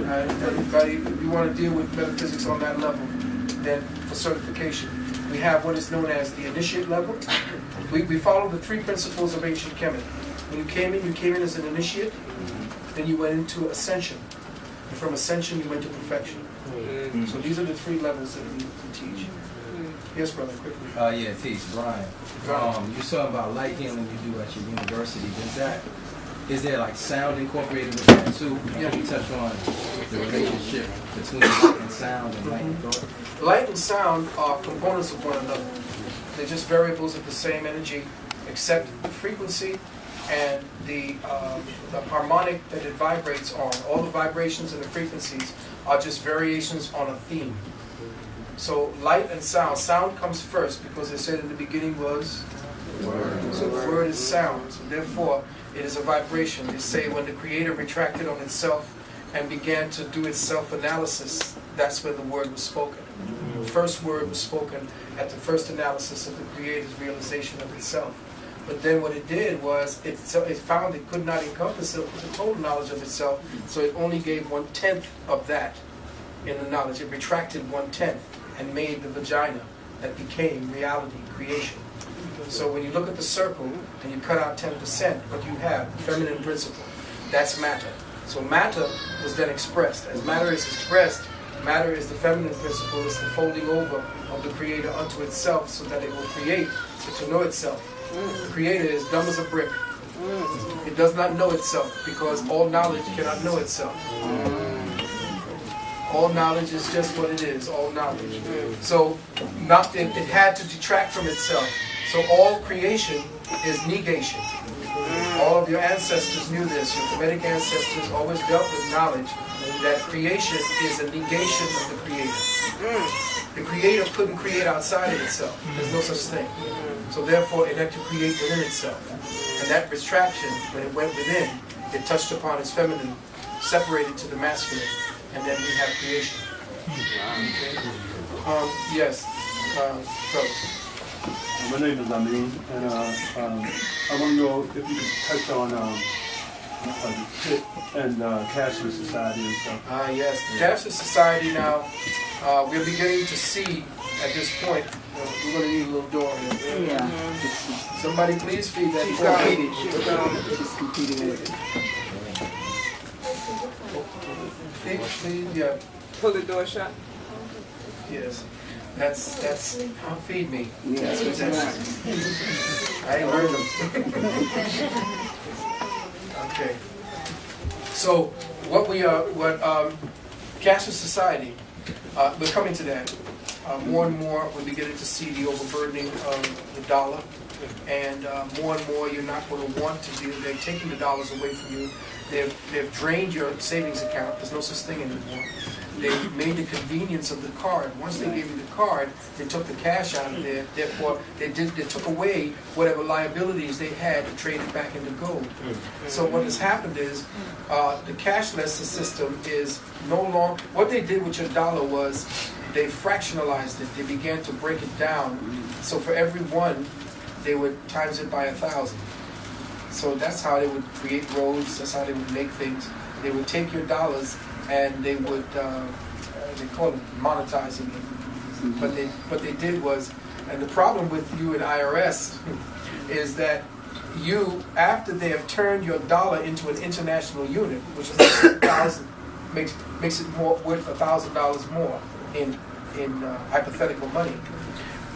Speaker 2: Everybody, if you want to deal with metaphysics on that level, then for certification, we have what is known as the initiate level. We follow the 3 principles of ancient Kemet. When you came in as an initiate, then you went into ascension. And from ascension, you went to perfection. So these are the 3 levels that we teach. Yes, brother, quickly.
Speaker 13: Yeah, peace, Brian. You saw about light healing you do at your university. Is there like sound incorporated with that too? Yeah. You touch on the relationship between light and sound and light and thought.
Speaker 2: Light and sound are components of one another. They're just variables of the same energy, except the frequency and the harmonic that it vibrates on. All the vibrations and the frequencies are just variations on a theme. So light and sound. Sound comes first because they said in the beginning was word. So the word is sound. So therefore, it is a vibration. They say when the Creator retracted on itself and began to do its self-analysis, that's when the word was spoken. The first word was spoken at the first analysis of the Creator's realization of itself. But then what it did was, it found it could not encompass the total knowledge of itself, so it only gave 1/10 of that in the knowledge. It retracted 1/10 and made the vagina that became reality, creation. So when you look at the circle and you cut out 10%, what you have, the feminine principle, that's matter. So matter was then expressed. As matter is expressed, matter is the feminine principle, it's the folding over of the Creator unto itself so that it will create to know itself. The Creator is dumb as a brick. It does not know itself because all knowledge cannot know itself. All knowledge is just what it is, all knowledge. So it had to detract from itself. So all creation is negation. All of your ancestors knew this. Your Kemetic ancestors always dealt with knowledge that creation is a negation of the Creator. The Creator couldn't create outside of itself. There's no such thing. So therefore it had to create within itself. And that retraction, when it went within, it touched upon its feminine, separated to the masculine, and then we have creation. Okay. Yes, fellas.
Speaker 14: My name is Amin, and I want to know if you could touch on the pit and cashless society and stuff.
Speaker 2: Yes, the cashless society now, we're beginning to see at this point, we're going to need a little door here. Yeah. Somebody please feed that.
Speaker 6: She's competing with it.
Speaker 2: Please, yeah.
Speaker 6: Pull the door shut.
Speaker 2: Yes. That's feed me.
Speaker 6: Yeah,
Speaker 2: that's what that is. I ain't learned them. Okay. So what cashless society, we're coming to that. More and more we're beginning to see the overburdening of the dollar, and more and more you're not going to want to deal. They're taking the dollars away from you. They've drained your savings account. There's no such thing anymore. They made the convenience of the card. Once they gave you the card, they took the cash out of there. Therefore, they took away whatever liabilities they had to trade it back into gold. So what has happened is the cashless system is no longer. What they did with your dollar was they fractionalized it. They began to break it down. So for every one, they would times it by 1,000. So that's how they would create roads. That's how they would make things. They would take your dollars and they would, they call it monetizing it. What they did was, and the problem with you and IRS is that you, after they have turned your dollar into an international unit, which is makes it more worth $1,000 more in hypothetical money.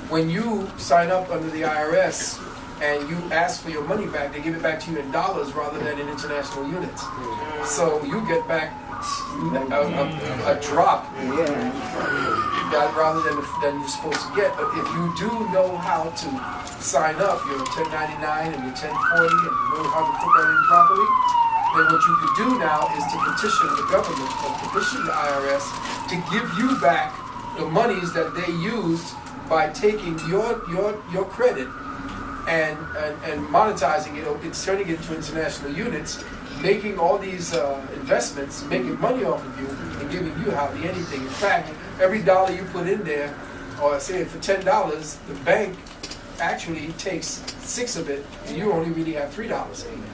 Speaker 2: When you sign up under the IRS and you ask for your money back, they give it back to you in dollars rather than in international units. So you get back a drop rather than you're supposed to get. But if you do know how to sign up your 1099 and your 1040 and know how to put that in properly, then what you could do now is to petition the government or petition the IRS to give you back the monies that they used by taking your credit and monetizing it, or turning it into international units, making all these investments, making money off of you, and giving you hardly anything. In fact, every dollar you put in there, or say for $10, the bank actually takes 6 of it, and you only really have $3 in it.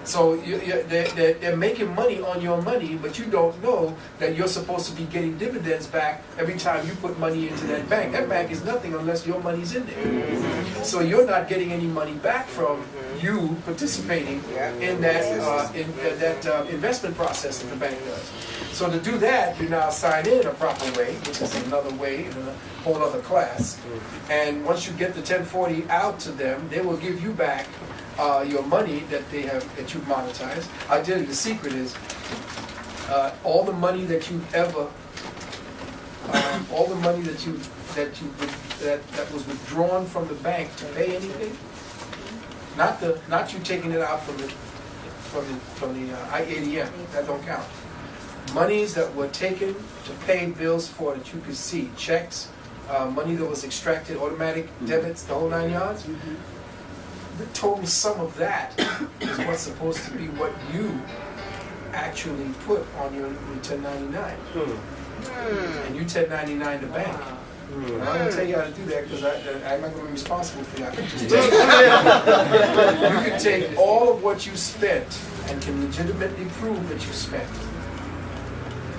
Speaker 2: So they're making money on your money, but you don't know that you're supposed to be getting dividends back every time you put money into that bank. That bank is nothing unless your money's in there. So you're not getting any money back from you participating in that investment process that the bank does. So to do that, you now sign in a proper way, which is another way in a whole other class. And once you get the 1040 out to them, they will give you back your money that you've monetized. I'll tell you the secret is all the money that you've ever, all the money that was withdrawn from the bank to pay anything, not you taking it out from the ATM, that don't count. Monies that were taken to pay bills for that you could see, checks, money that was extracted, automatic debits, the whole 9 yards. The total sum of that is what's supposed to be what you actually put on your 1099. And you 1099 the bank. I'm not going to tell you how to do that because I'm not going to be responsible for that. You can take all of what you spent and can legitimately prove that you spent.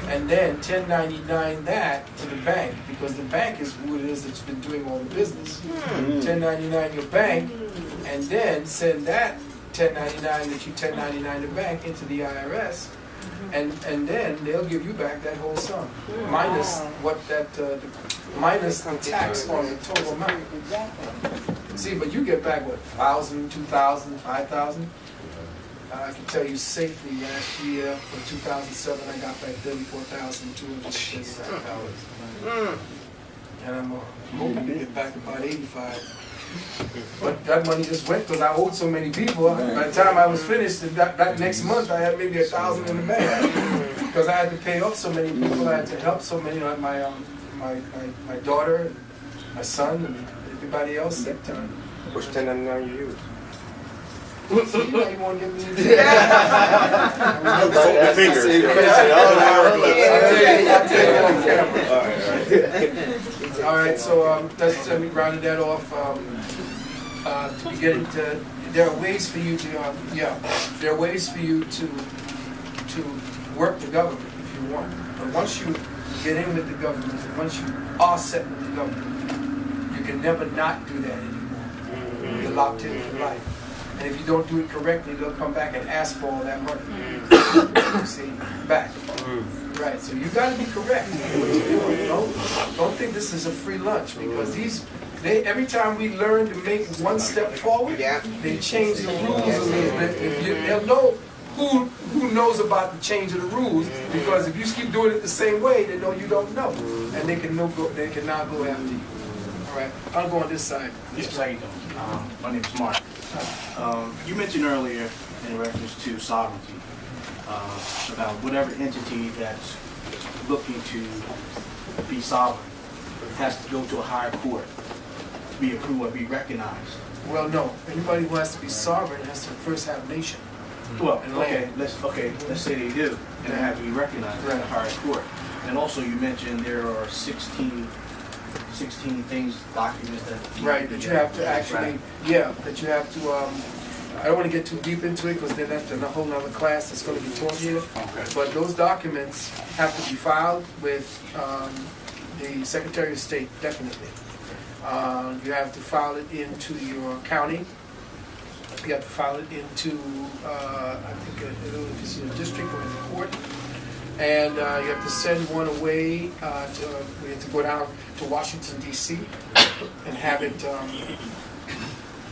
Speaker 2: And then 1099 that to the bank, because the bank is who it is that's been doing all the business. 1099 your bank, and then send that 1099 that you 1099 the bank into the IRS, and then they'll give you back that whole sum, minus what that minus the tax on the total amount. See, but you get back what, 1,000, 2,000, 5,000. I can tell you safely last year, for 2007, I got back $34,239. And I'm hoping to get back about 85. But that money just went because I owed so many people. By the time I was finished, that next month, I had maybe 1,000 in the bank. Because I had to pay off so many people, I had to help so many, like my daughter, my son, and everybody else that time.
Speaker 5: Which 1099 you use?
Speaker 2: So you know you want to give me the
Speaker 5: fingers.
Speaker 2: All right, so let's let me round that off. To begin to, there are ways for you to, there are ways for you to work the government if you want. But once you get in with the government, once you are set with the government, you can never not do that anymore. You're locked in for life. And if you don't do it correctly, they'll come back and ask for all that money. See, back. Right, so you got to be correct in what you're doing. Don't think this is a free lunch, because every time we learn to make one step forward, they change the rules a little bit. They'll know who knows about the change of the rules, because if you keep doing it the same way, they know you don't know, and they can now go after you. All right, I'll go on this side.
Speaker 15: Yes, how you doing? My name is Mark. You mentioned earlier in reference to sovereignty, about whatever entity that's looking to be sovereign has to go to a higher court to be approved or be recognized.
Speaker 2: Well, no. Anybody who has to be sovereign has to first have nation.
Speaker 15: Well, let's say they do, and they have to be recognized in a higher court. And also, you mentioned there are 16 things, documents that
Speaker 2: you have to actually, that you have to, I don't want to get too deep into it because then that's a whole other class that's going to be taught here. Okay. But those documents have to be filed with The Secretary of State, definitely. You have to file it into your county. You have to file it into, I think, if it's in a district or in the court. And you have to send one away. We have to go down to Washington, D.C. and have it,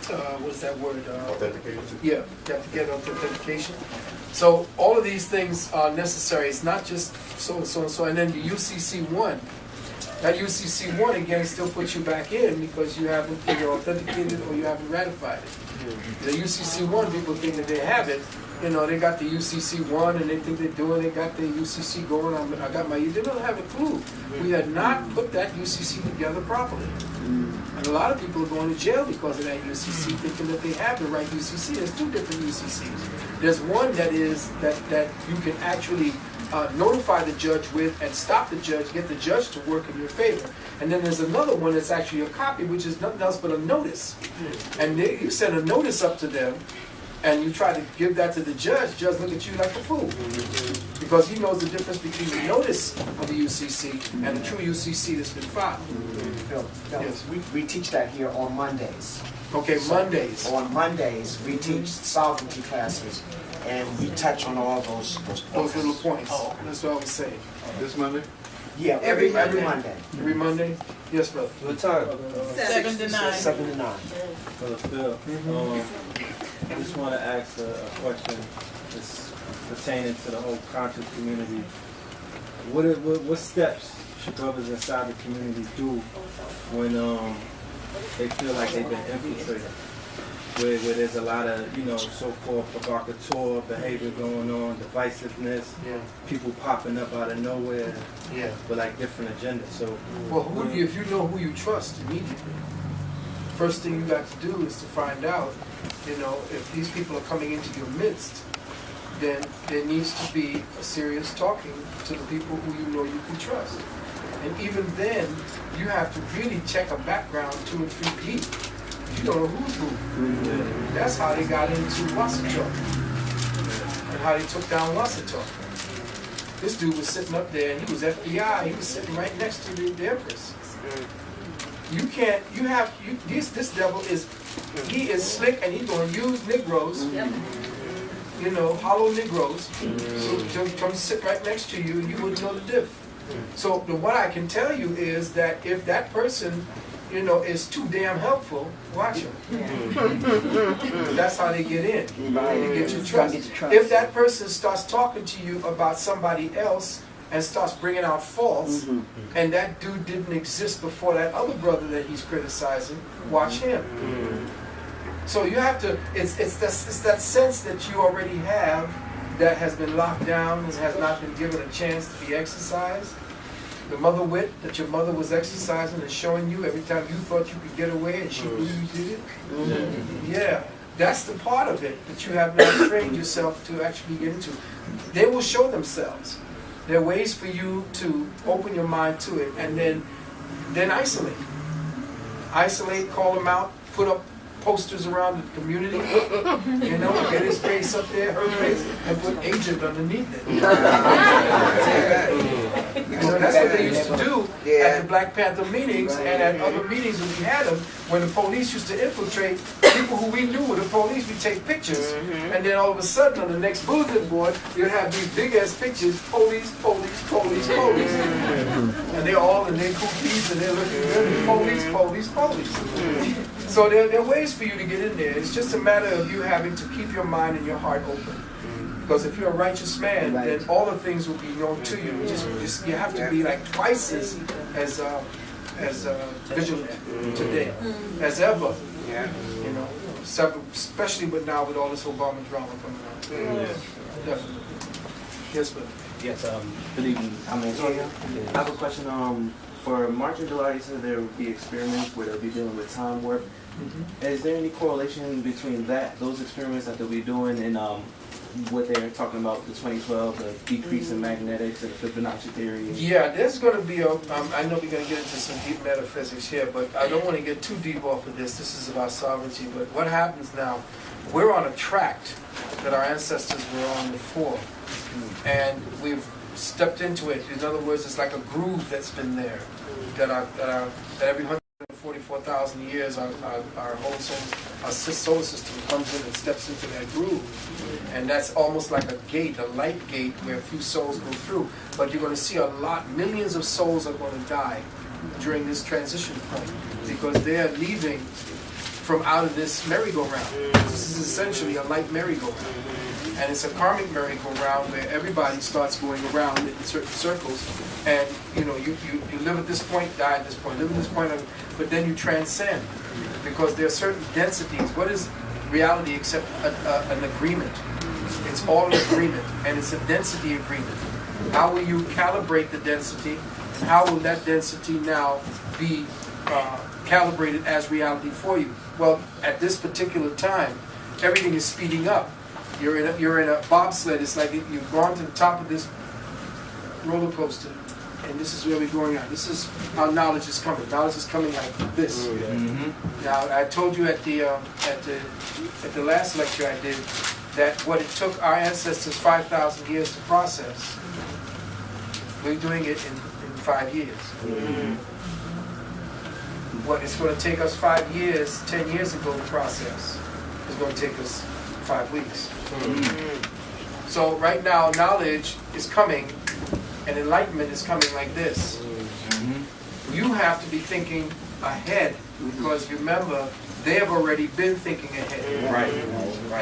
Speaker 2: what is that word?
Speaker 16: Authenticated.
Speaker 2: Yeah, you have to get authentication. So all of these things are necessary. It's not just so and so and so. And then the UCC1. That UCC1 again still puts you back in because you haven't either authenticated or you haven't ratified it. The UCC1, people think that they have it. You know, they got the UCC1 and they think they're doing, they got the UCC going. I got my, they don't have a clue. We had not put that UCC together properly. And a lot of people are going to jail because of that UCC, thinking that they have the right UCC. There's two different UCCs. There's one that is, that you can actually notify the judge with and stop the judge, get the judge to work in your favor. And then there's another one that's actually a copy, which is nothing else but a notice. And you send a notice up to them, and you try to give that to the judge look at you like a fool. Because he knows the difference between the notice of the UCC and the true UCC that's been filed.
Speaker 17: Yes. We teach that here on Mondays.
Speaker 2: Okay, so Mondays.
Speaker 17: On Mondays, we teach sovereignty classes, and we touch on all those
Speaker 2: little points. Oh, that's what I was saying.
Speaker 16: This Monday?
Speaker 17: Yeah, every Monday.
Speaker 2: Every Monday? Yes, brother.
Speaker 5: What time?
Speaker 8: 7 to 9.
Speaker 17: 7 to 9.
Speaker 9: Brother Phil, I just want to ask a question that's pertaining to the whole conscious community. What steps should brothers inside the community do when they feel like they've been infiltrated? Where there's a lot of, you know, so-called provocateur behavior going on, divisiveness, people popping up out of nowhere with like different agendas. So,
Speaker 2: well, if you know who you trust immediately, first thing you got to do is to find out, you know, if these people are coming into your midst, then there needs to be a serious talking to the people who you know you can trust. And even then, you have to really check a background 2 and 3 deep. You don't know who's who. That's how they got into Wasatch and how they took down Wasatch. This dude was sitting up there and he was FBI. He was sitting right next to the Empress. This devil he is slick and he's going to use Negroes, you know, hollow Negroes, to come sit right next to you and you wouldn't know the diff. So what I can tell you is that if that person, you know, is too damn helpful, watch him. That's how they get in. They get your trust. If that person starts talking to you about somebody else and starts bringing out faults, and that dude didn't exist before that other brother that he's criticizing, watch him. So you have to, it's that sense that you already have that has been locked down and has not been given a chance to be exercised. The mother wit that your mother was exercising and showing you every time you thought you could get away and she knew you did it. Yeah, that's the part of it that you have not trained yourself to actually get into. They will show themselves. There are ways for you to open your mind to it and then isolate. Isolate, call them out, put up posters around the community, you know, get his face up there, her face, and put agent underneath it. You know, that's what they used to do at the Black Panther meetings and at other meetings when we had them, when the police used to infiltrate people who we knew were the police. We'd take pictures, and then all of a sudden on the next bulletin board, you'd have these big-ass pictures, police, police, police, police. And they're all in their cookies, and they're looking good, police, police, police. So there are ways for you to get in there. It's just a matter of you having to keep your mind and your heart open. Because if you're a righteous man, then all the things will be known to you. You have to be like twice as vigilant today as ever. You know, especially now with all this Obama drama coming out. Definitely. Yes, but
Speaker 18: yes. Good evening. I'm Azania. I have a question. For March and July, you said there would be experiments where they'll be dealing with time warp. Is there any correlation between those experiments that they'll be doing, and what they're talking about, the 2012, the decrease in magnetics and the Fibonacci theory?
Speaker 2: Yeah, there's going to be I know we're going to get into some deep metaphysics here, but I don't want to get too deep off of this. This is about sovereignty. But what happens now, we're on a tract that our ancestors were on before. And we've stepped into it. In other words, it's like a groove that's been there. That every 144,000 years, our solar system comes in and steps into that groove. And that's almost like a gate, a light gate, where a few souls go through. But you're going to see millions of souls are going to die during this transition point, because they're leaving from out of this merry-go-round. This is essentially a light merry-go-round. And it's a karmic merry-go-round where everybody starts going around in certain circles. And you live at this point, die at this point, live at this point, but then you transcend. Because there are certain densities. What is reality except an agreement? It's all an agreement, and it's a density agreement. How will you calibrate the density? And how will that density now be calibrated as reality for you? Well, at this particular time, everything is speeding up. You're in a bobsled. It's like you've gone to the top of this roller coaster, and this is where we're going on. This is how knowledge is coming. Knowledge is coming like this. Mm-hmm. Now, I told you at the last lecture I did that what it took our ancestors 5,000 years to process, we're doing it in 5 years. Mm-hmm. What it's going to take us 5 years, 10 years ago to process, is going to take us 5 weeks. Mm-hmm. So right now, knowledge is coming, and enlightenment is coming like this. Mm-hmm. You have to be thinking ahead, because remember, they have already been thinking ahead. Right.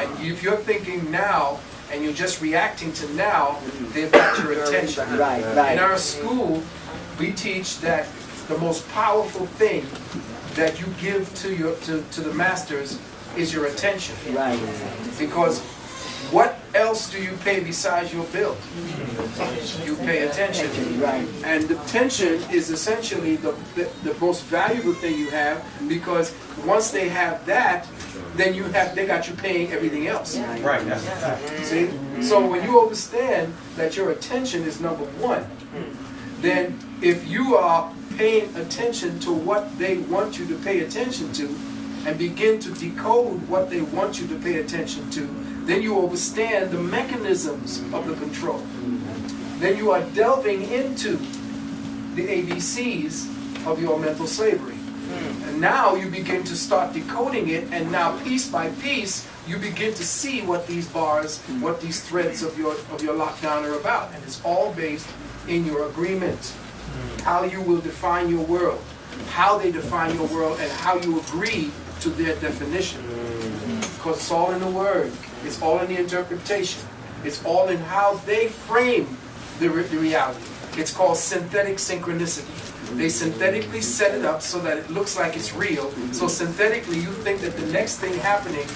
Speaker 2: And if you're thinking now, and you're just reacting to now, they've got your attention. Right. In our school, we teach that the most powerful thing that you give to the masters is your attention. Right. Because what else do you pay besides your bill? You pay attention. Right. And attention is essentially the most valuable thing you have, because once they have that, then they got you paying everything else. Right. That's a fact. See? So when you understand that your attention is number one, then if you are paying attention to what they want you to pay attention to, and begin to decode what they want you to pay attention to, then you understand the mechanisms of the control. Then you are delving into the ABCs of your mental slavery. And now you begin to start decoding it, and now piece by piece, you begin to see what these bars, what these threads of your lockdown are about. And it's all based in your agreement. How you will define your world, how they define your world, and how you agree to their definition. Because it's all in the word. It's all in the interpretation. It's all in how they frame the reality. It's called synthetic synchronicity. They synthetically set it up so that it looks like it's real. So synthetically you think that the next thing happening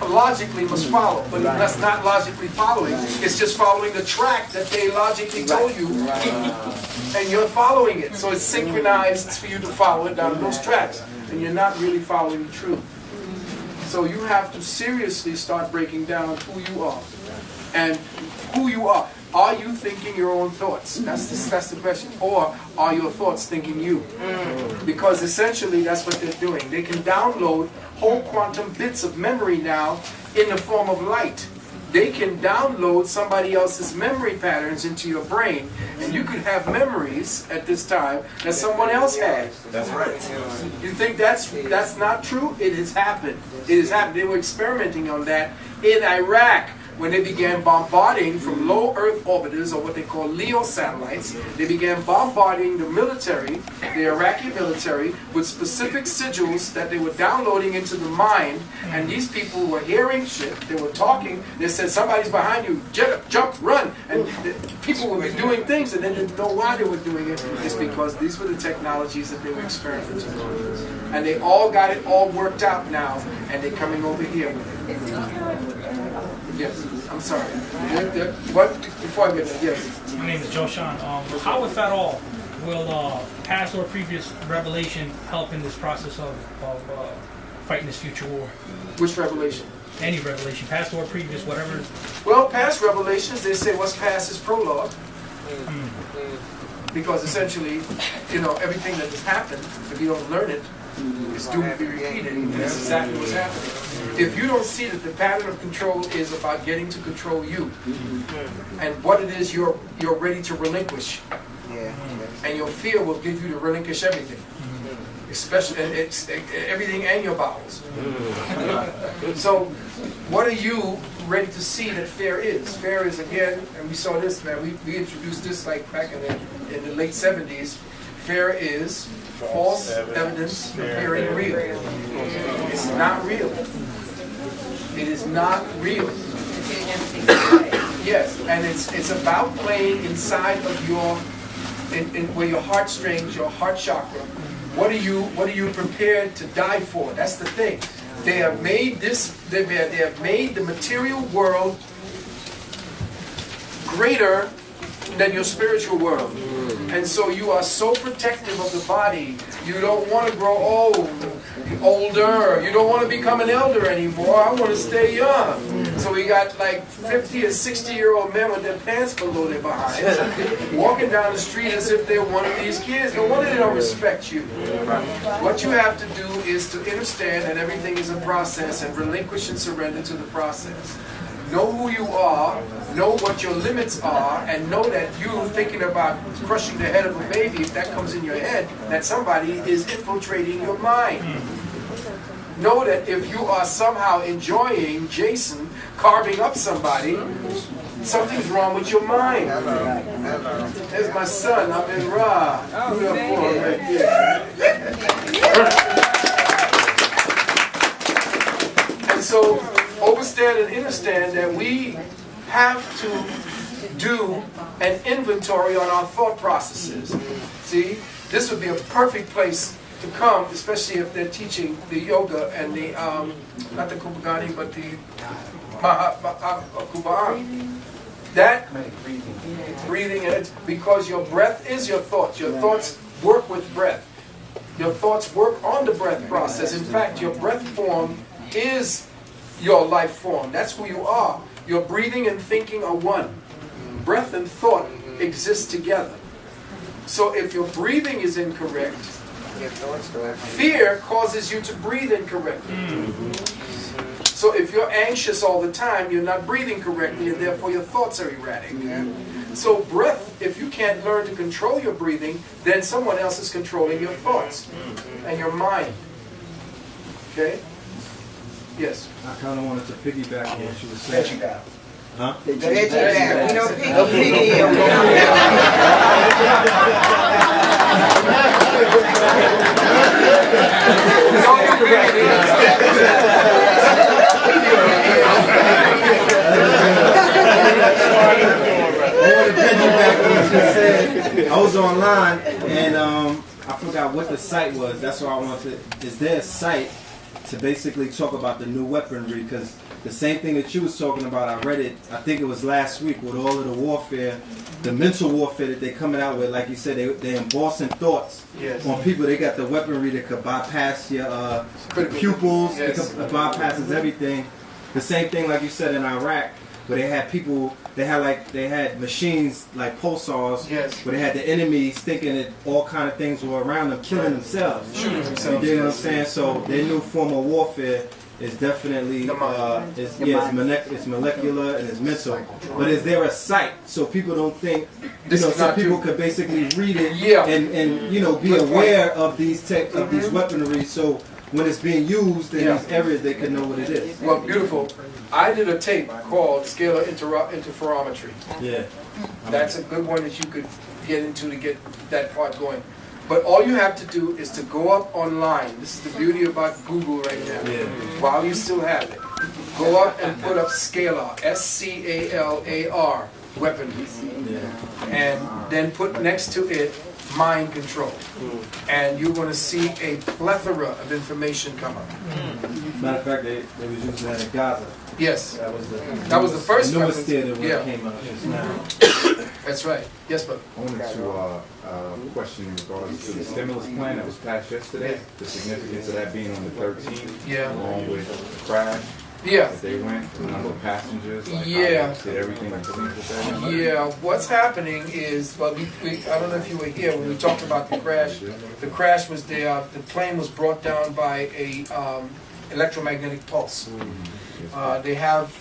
Speaker 2: logically must follow. But that's not logically following. It's just following the track that they logically told you. And you're following it. So it's synchronized for you to follow it down those tracks. And you're not really following the truth. So you have to seriously start breaking down who you are. And who you are. Are you thinking your own thoughts? That's the question. Or are your thoughts thinking you? Because essentially that's what they're doing. They can download whole quantum bits of memory now in the form of light. They can download somebody else's memory patterns into your brain, and you could have memories at this time that someone else had. That's right. You think that's not true? It has happened. It has happened. They were experimenting on that in Iraq when they began bombarding from low Earth orbiters, or what they call LEO satellites. They began bombarding the military, the Iraqi military, with specific sigils that they were downloading into the mind. And these people were hearing shit. They were talking. They said, somebody's behind you. Jump, run. And people would be doing things, and they didn't know why they were doing it. It's because these were the technologies that they were experimenting on. And they all got it all worked out now, and they're coming over here with it. Yes, I'm sorry. What? Before I get there, yes.
Speaker 16: My name is Joe Sean. How, if at all, will past or previous revelation help in this process of fighting this future war?
Speaker 2: Which revelation?
Speaker 16: Any revelation, past or previous, whatever.
Speaker 2: Well, past revelations, they say what's past is prologue. Because essentially, everything that has happened, if you don't learn it, It's doomed to be repeated. And that's exactly what's happening. If you don't see that the pattern of control is about getting to control you, and what it is you're ready to relinquish, and your fear will give you to relinquish everything, especially everything and your bowels. So, what are you ready to see that fear is? Fear is, again, and we saw this, man. We introduced this like back in the late 70s. Fear is false evidence appearing real. It's not real. It is not real. Yes, and it's about playing inside of your, where your heartstrings, your heart chakra. What are you prepared to die for? That's the thing. They have made this. They have made the material world greater than your spiritual world. And so you are so protective of the body. You don't want to grow older. You don't want to become an elder anymore. I want to stay young. So we got like 50 and 60-year-old men with their pants below their behinds, walking down the street as if they're one of these kids. No wonder they don't respect you. What you have to do is to understand that everything is a process and relinquish and surrender to the process. Know who you are, know what your limits are, and know that you thinking about crushing the head of a baby, if that comes in your head, that somebody is infiltrating your mind. Know that if you are somehow enjoying Jason carving up somebody, something's wrong with your mind. There's my son, I'm in Ra. And so, understand and understand that we have to do an inventory on our thought processes. See, this would be a perfect place to come, especially if they're teaching the yoga and the, not the Kubagani, but the Kubaan. That breathing, and it's because your breath is your thoughts. Your thoughts work with breath. Your thoughts work on the breath process. In fact, your breath form is your life form. That's who you are. Your breathing and thinking are one. Breath and thought exist together. So if your breathing is incorrect, fear causes you to breathe incorrectly. So if you're anxious all the time, you're not breathing correctly, and therefore your thoughts are erratic. So breath, if you can't learn to control your breathing, then someone else is controlling your thoughts and your mind. Okay? Yes.
Speaker 12: I kind of wanted to piggyback on what you were saying.
Speaker 6: Veggie down.
Speaker 12: Huh?
Speaker 6: Veggie down. You know, piggy.
Speaker 12: I was online and I forgot what the site was. That's why I wanted to. Is there a site to basically talk about the new weaponry? Because the same thing that you was talking about, I read it, I think it was last week, with all of the warfare, the mental warfare that they're coming out with. Like you said, they're embossing thoughts on people. They got the weaponry that could bypass your pupils, it bypasses everything. The same thing, like you said, in Iraq, where they had people, they had machines like pulsars, where they had the enemies thinking that all kind of things were around them, killing themselves.
Speaker 2: Shooting themselves.
Speaker 12: You know what I'm saying? So their new form of warfare is definitely it's molecular and it's mental. But is there a site so people don't think, so people could basically read it and be aware of these these weaponry, so when it's being used in these areas they can know what it is.
Speaker 2: Well, beautiful. I did a tape called Scalar Interferometry.
Speaker 12: Yeah.
Speaker 2: That's a good one that you could get into to get that part going. But all you have to do is to go up online. This is the beauty about Google right now. While you still have it. Go up and put up Scalar, S-C-A-L-A-R, weaponry. And then put next to it mind control. And you're going to see a plethora of information come up.
Speaker 12: Matter of fact, they was using that in Gaza.
Speaker 2: Yes.
Speaker 12: That
Speaker 2: was the first
Speaker 12: newest theater when it came out.
Speaker 2: That's right. Yes, but
Speaker 19: I wanted to question in regards to the stimulus plan that was passed yesterday, the significance of that being on the 13th, along with the crash.
Speaker 2: Yeah.
Speaker 19: That they went, the number of passengers, like
Speaker 2: Yeah.
Speaker 19: did everything in sync with that?
Speaker 2: Yeah, what's happening is, well, I don't know if you were here when we talked about the crash. The crash was the plane was brought down by a electromagnetic pulse. They have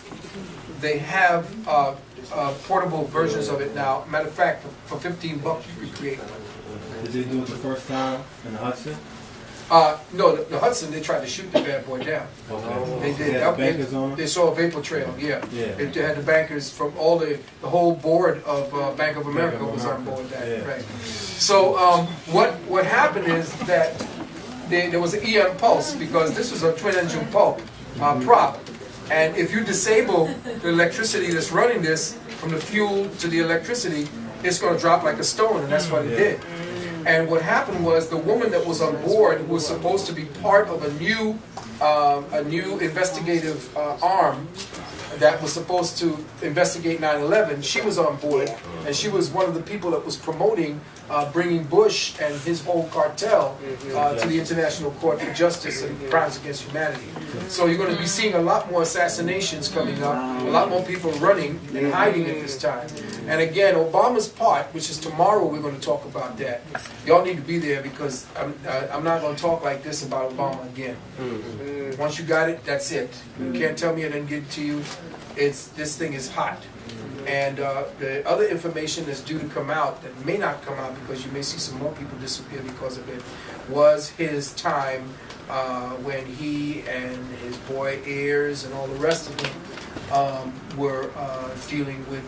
Speaker 2: portable versions of it now. Matter of fact, for $15 you can create one.
Speaker 9: Did they do it the first time in the Hudson?
Speaker 2: No, the Hudson, they tried to shoot the bad boy down. They did.
Speaker 9: They had bankers on it?
Speaker 2: They saw a vapor trail, yeah. They had the bankers from the whole board of Bank of America was on board that, right. So what happened is that there was an EM pulse because this was a twin-engine prop. And if you disable the electricity that's running this from the fuel to the electricity, it's going to drop like a stone, and that's what it did. And what happened was the woman that was on board, who was supposed to be part of a new investigative arm that was supposed to investigate 9/11, she was on board, and she was one of the people that was promoting bringing Bush and his whole cartel to the International Court for Justice and Crimes Against Humanity. So you're going to be seeing a lot more assassinations coming up, a lot more people running and hiding at this time. And again, Obama's part, which is tomorrow, we're going to talk about that. Y'all need to be there because I'm not going to talk like this about Obama again. Once you got it, that's it. You can't tell me I didn't get it to you. This thing is hot. And the other information that's due to come out that may not come out because you may see some more people disappear because of it was his time when he and his boy Ayers and all the rest of them were dealing with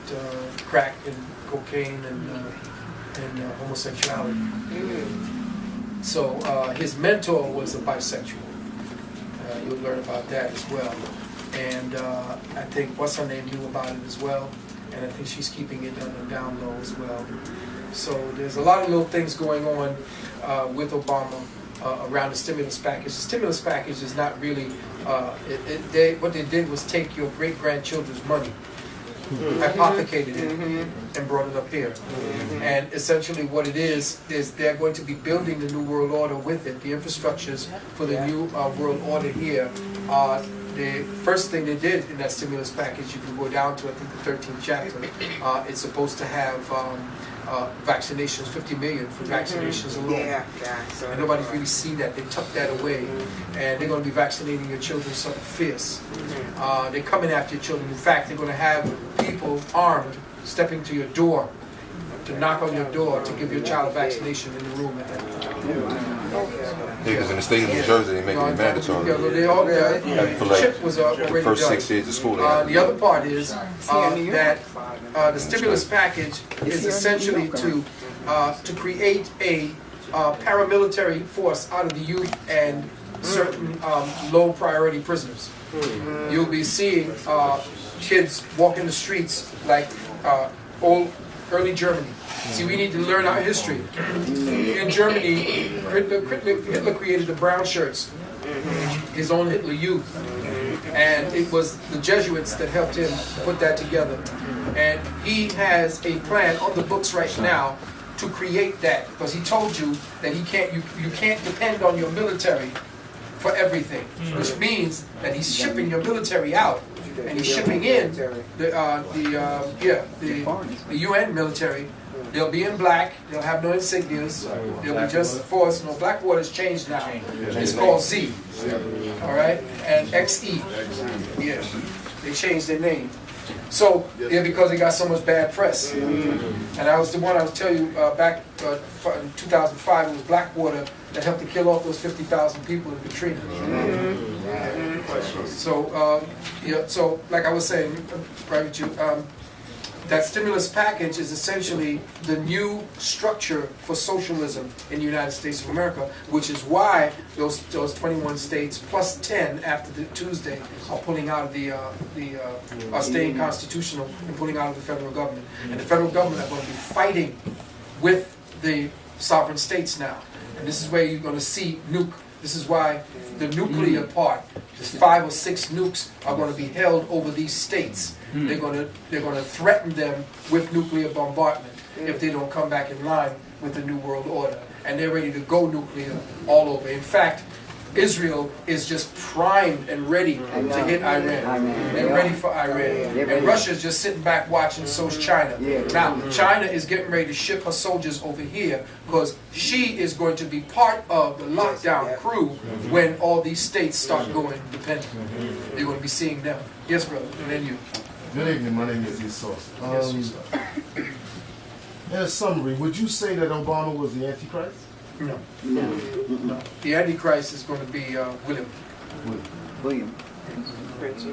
Speaker 2: crack and cocaine and homosexuality. So his mentor was a bisexual. You'll learn about that as well. And I think what's her name knew about it as well. And I think she's keeping it on the down low as well. So there's a lot of little things going on with Obama around the stimulus package. The stimulus package is not really, what they did was take your great-grandchildren's money, hypothecated it, and brought it up here. And essentially what it is they're going to be building the New World Order with it. The infrastructures for the New World Order here are the first thing they did in that stimulus package. You can go down to, I think, the 13th chapter. It's supposed to have vaccinations, 50 million for vaccinations alone. And nobody's really seen that. They tucked that away. And they're going to be vaccinating your children something fierce. They're coming after your children. In fact, they're going to have people armed stepping to your door, to knock on your door, to give your child a vaccination in the room at that time.
Speaker 20: Because in the state of New Jersey, they make it mandatory.
Speaker 2: The chip was already
Speaker 20: the first
Speaker 2: done.
Speaker 20: 6 years of school.
Speaker 2: The other part is that the stimulus package is essentially to create a paramilitary force out of the youth and certain low priority prisoners. You'll be seeing kids walking the streets like early Germany. See, we need to learn our history. In Germany, Hitler created the brown shirts, his own Hitler Youth. And it was the Jesuits that helped him put that together. And he has a plan on the books right now to create that, because he told you that you can't depend on your military for everything, which means that he's shipping your military out. And he's shipping in the UN military. They'll be in black. They'll have no insignias. They'll be just force. No, Blackwater's changed now. It's called Z. All right, and XE. Yeah, they changed their name. So because they got so much bad press. And I was the one I was telling you back in 2005. It was Blackwater that helped to kill off those 50,000 people in Katrina. So so like I was saying, that stimulus package is essentially the new structure for socialism in the United States of America, which is why those 21 states plus 10 after the Tuesday are pulling out of are staying constitutional and pulling out of the federal government. And the federal government are going to be fighting with the sovereign states now. And this is where you're going to see This is why the nuclear part, the 5 or 6 nukes are going to be held over these states. They're going to threaten them with nuclear bombardment if they don't come back in line with the New World Order. And they're ready to go nuclear all over. In fact, Israel is just primed and ready to hit Iran. They're ready for Iran. And Russia's just sitting back watching, so's China. Now, China is getting ready to ship her soldiers over here because she is going to be part of the lockdown crew when all these states start going independent. You're going to be seeing them. Yes, brother. And then you.
Speaker 7: Good evening. My name is Esau. In a summary, would you say that Obama was the Antichrist?
Speaker 2: No. The Antichrist is going to be William. Prince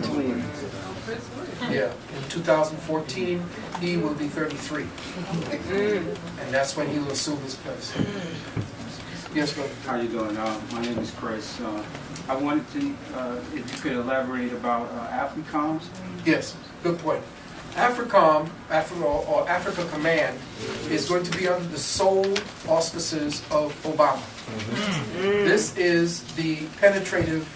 Speaker 2: William. Yeah. In 2014, he will be 33. And that's when he will assume his place. Yes, brother.
Speaker 21: How you doing? My name is Chris. I wanted to, if you could elaborate about AFRICOMs.
Speaker 2: Yes, good point. AFRICOM, or Africa Command, is going to be under the sole auspices of Obama. This is the penetrative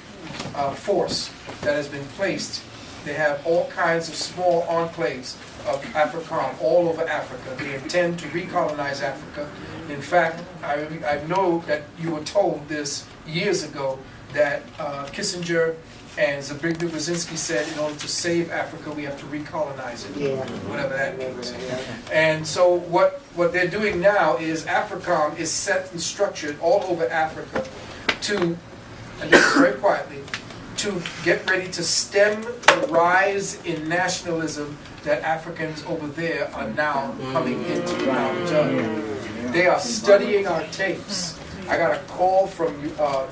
Speaker 2: force that has been placed. They have all kinds of small enclaves of AFRICOM all over Africa. They intend to recolonize Africa. In fact, I know that you were told this years ago that Kissinger and Zbigniew Brzezinski said in order to save Africa, we have to recolonize it, whatever that means. And so what they're doing now is AFRICOM is set and structured all over Africa to, and this is very quietly, to get ready to stem the rise in nationalism that Africans over there are now coming into the knowledge of. They are studying our tapes. I got a call from a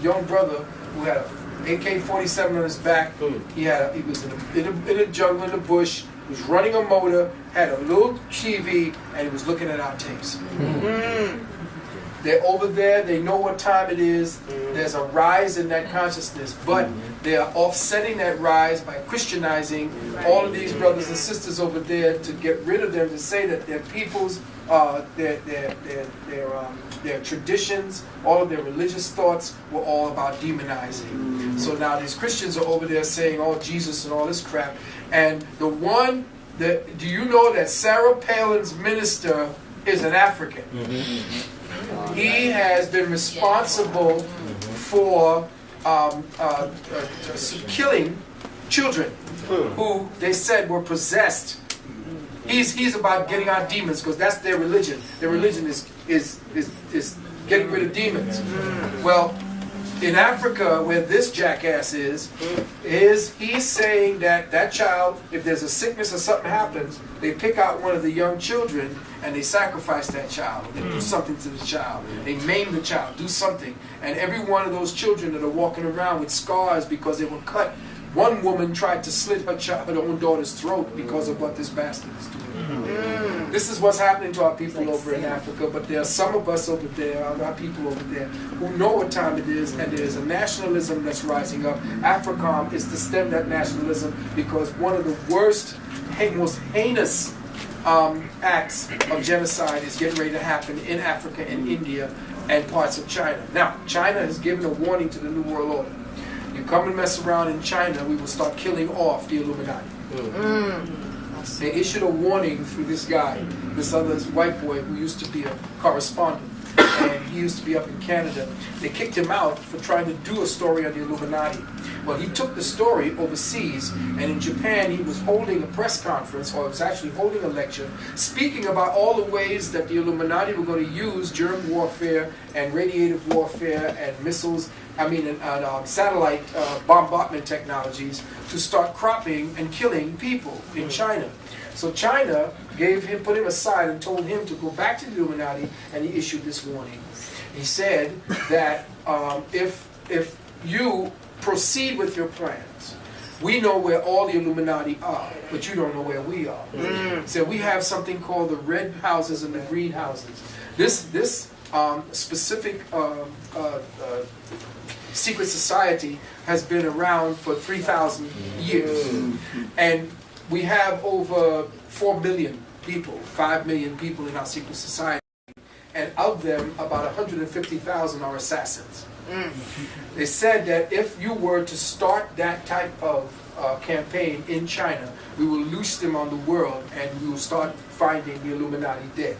Speaker 2: young brother who had a AK-47 on his back. He was in a jungle in the bush. He was running a motor, had a little TV, and he was looking at our tapes. They're over there. They know what time it is. There's a rise in that consciousness, but they are offsetting that rise by Christianizing all of these brothers and sisters over there to get rid of them, to say that their peoples, their traditions, all of their religious thoughts were all about demonizing. So now these Christians are over there saying, "Oh, Jesus" and all this crap. And the one that, do you know that Sarah Palin's minister is an African? He has been responsible for killing children who they said were possessed. He's about getting out demons because that's their religion. Their religion is getting rid of demons. Well, in Africa, where this jackass is he's saying that child, if there's a sickness or something happens, they pick out one of the young children and they sacrifice that child. They do something to the child. They maim the child, do something. And every one of those children that are walking around with scars because they were cut. One woman tried to slit her own daughter's throat because of what this bastard is doing. This is what's happening to our people over in Africa, but there are some of us over there, our people over there, who know what time it is, and there is a nationalism that's rising up. AFRICOM is to stem that nationalism because one of the worst, most heinous acts of genocide is getting ready to happen in Africa and India and parts of China. Now, China has given a warning to the New World Order. You come and mess around in China, we will start killing off the Illuminati. They issued a warning through this guy, this white boy who used to be a correspondent, and he used to be up in Canada. They kicked him out for trying to do a story on the Illuminati. Well, he took the story overseas, and in Japan he was holding a press conference, or was actually holding a lecture, speaking about all the ways that the Illuminati were going to use germ warfare and radiative warfare and missiles, and satellite bombardment technologies to start cropping and killing people in China. So China put him aside and told him to go back to the Illuminati, and he issued this warning. He said that if you proceed with your plans, we know where all the Illuminati are, but you don't know where we are. He said we have something called the red houses and the green houses. This specific secret society has been around for 3,000 years. And we have over 4 million people, 5 million people in our secret society. And of them, about 150,000 are assassins. They said that if you were to start that type of campaign in China, we will loose them on the world, and we will start finding the Illuminati dead.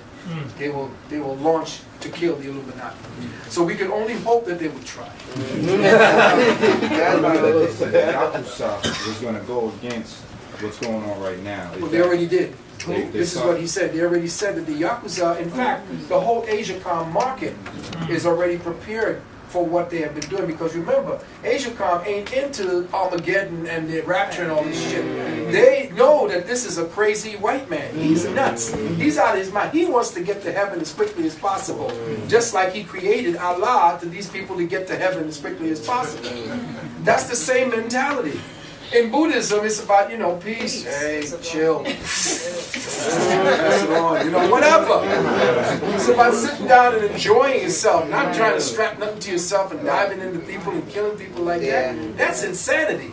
Speaker 2: They will launch to kill the Illuminati. So we can only hope that they would try.
Speaker 19: Yakuza was going to go against what's going on right now.
Speaker 2: Well, they already did. This is what he said. They already said that the Yakuza, in fact, the whole AsiaCom market is already prepared for what they have been doing. Because remember, AsiaCom ain't into Armageddon and the rapture and all this shit. They know that this is a crazy white man. He's nuts. He's out of his mind. He wants to get to heaven as quickly as possible. Just like he created Allah to these people to get to heaven as quickly as possible. That's the same mentality. In Buddhism, it's about, you know, peace. Hey, chill. Pass it on. You know, whatever. It's about sitting down and enjoying yourself, not trying to strap nothing to yourself and diving into people and killing people like that. That's insanity.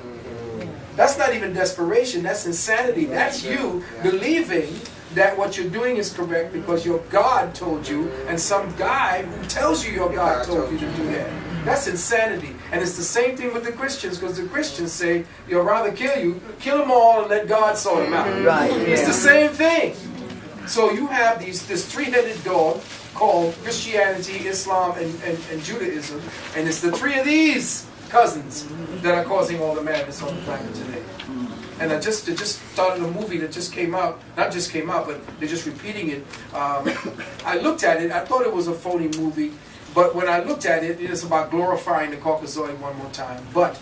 Speaker 2: That's not even desperation. That's insanity. That's you believing that what you're doing is correct because your God told you, and some guy who tells you your God told you to do that. That's insanity. And it's the same thing with the Christians, because the Christians say, you'll rather kill them all and let God sort them out.
Speaker 6: Right.
Speaker 2: It's the same thing. So you have this three-headed dog called Christianity, Islam, and Judaism, and it's the three of these cousins that are causing all the madness on the planet today. And it just started a movie that just came out, not just came out, but they're just repeating it. I looked at it, I thought it was a phony movie, but when I looked at it, it's about glorifying the Caucasoid one more time. But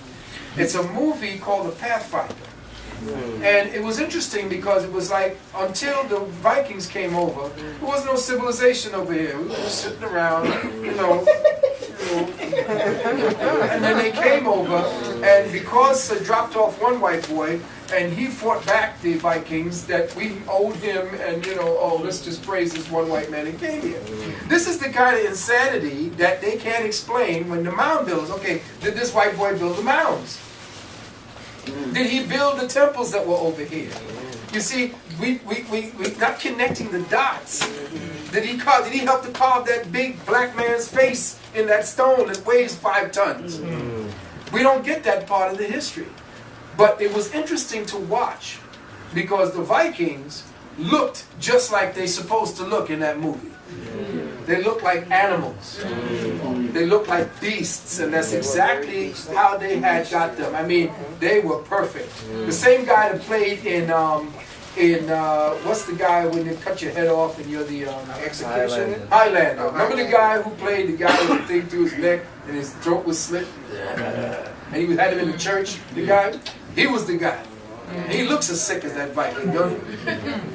Speaker 2: it's a movie called The Pathfinder. And it was interesting because it was like, until the Vikings came over, there was no civilization over here. We were just sitting around, you know. And then they came over, and because they dropped off one white boy, and he fought back the Vikings, that we owed him, and you know, oh, let's just praise this one white man who came here. This is the kind of insanity that they can't explain when the mound builders, okay, did this white boy build the mounds? Did he build the temples that were over here? You see, we not connecting the dots. Did he help to carve that big black man's face in that stone that weighs 5 tons? We don't get that part of the history. But it was interesting to watch because the Vikings looked just like they're supposed to look in that movie. They look like animals. They look like beasts, and that's exactly how they had got them. I mean, they were perfect. The same guy that played in what's the guy when they cut your head off and you're the executioner? Highlander. Remember the guy who played the guy with the thing through his neck and his throat was slit? And he had him in the church, the guy? He was the guy. He looks as sick as that Viking, don't he?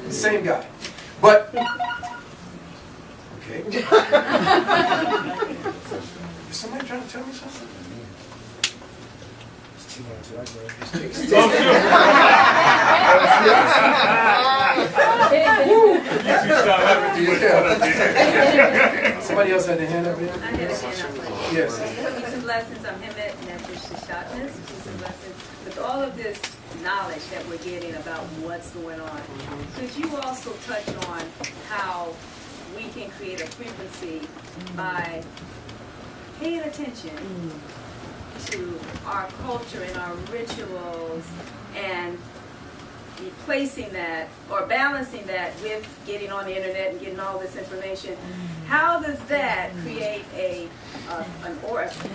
Speaker 2: The same guy. But okay. Is somebody trying to tell me something? Somebody else had their hand up here?
Speaker 3: I had a hand up.
Speaker 2: Yes.
Speaker 3: Peace and blessings. I'm Hemet Nefesh. Peace and blessings. With all of this knowledge that we're getting about what's going on, could you also touch on how we can create a frequency by paying attention to our culture and our rituals and replacing that or balancing that with getting on the internet and getting all this information? How does that create a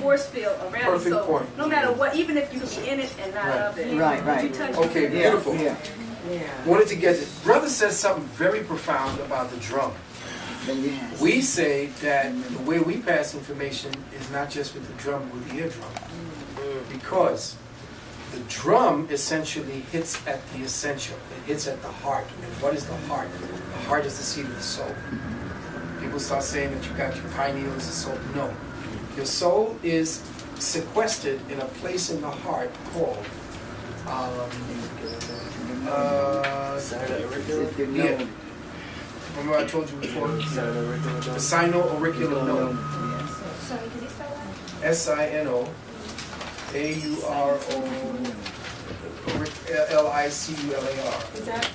Speaker 3: force field around it? So no matter what, even if you can be in it and not of it,
Speaker 6: Right.
Speaker 3: you touch
Speaker 2: Okay,
Speaker 3: it?
Speaker 2: beautiful. Wanted to get it. Brother says something very profound about the drum.
Speaker 6: Yes.
Speaker 2: We say that the way we pass information is not just with the drum, but with the eardrum. Because the drum essentially hits at the essential. It hits at the heart. And what is the heart? The heart is the seat of the soul. People start saying that you got your pineal as a soul. No. Your soul is sequestered in a place in the heart called remember I told you before? The sino-auricular node.
Speaker 3: Sorry, can you spell that?
Speaker 2: S-I-N-O-A-U-R-O-L-I-C-U-L-A-R.
Speaker 3: Is that?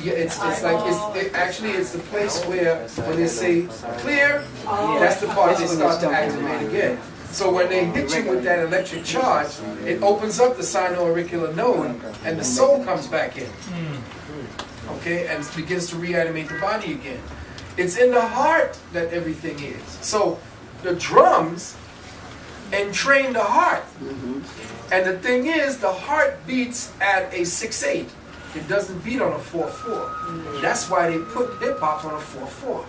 Speaker 2: Yeah, it's the place where when they say clear, that's the part they start to activate again. So when they hit you with that electric charge, it opens up the sino-auricular node, and the soul comes back in. Okay, and begins to reanimate the body again. It's in the heart that everything is. So the drums entrain the heart. And the thing is, the heart beats at a 6/8. It doesn't beat on a 4/4. That's why they put hip-hop on a 4/4.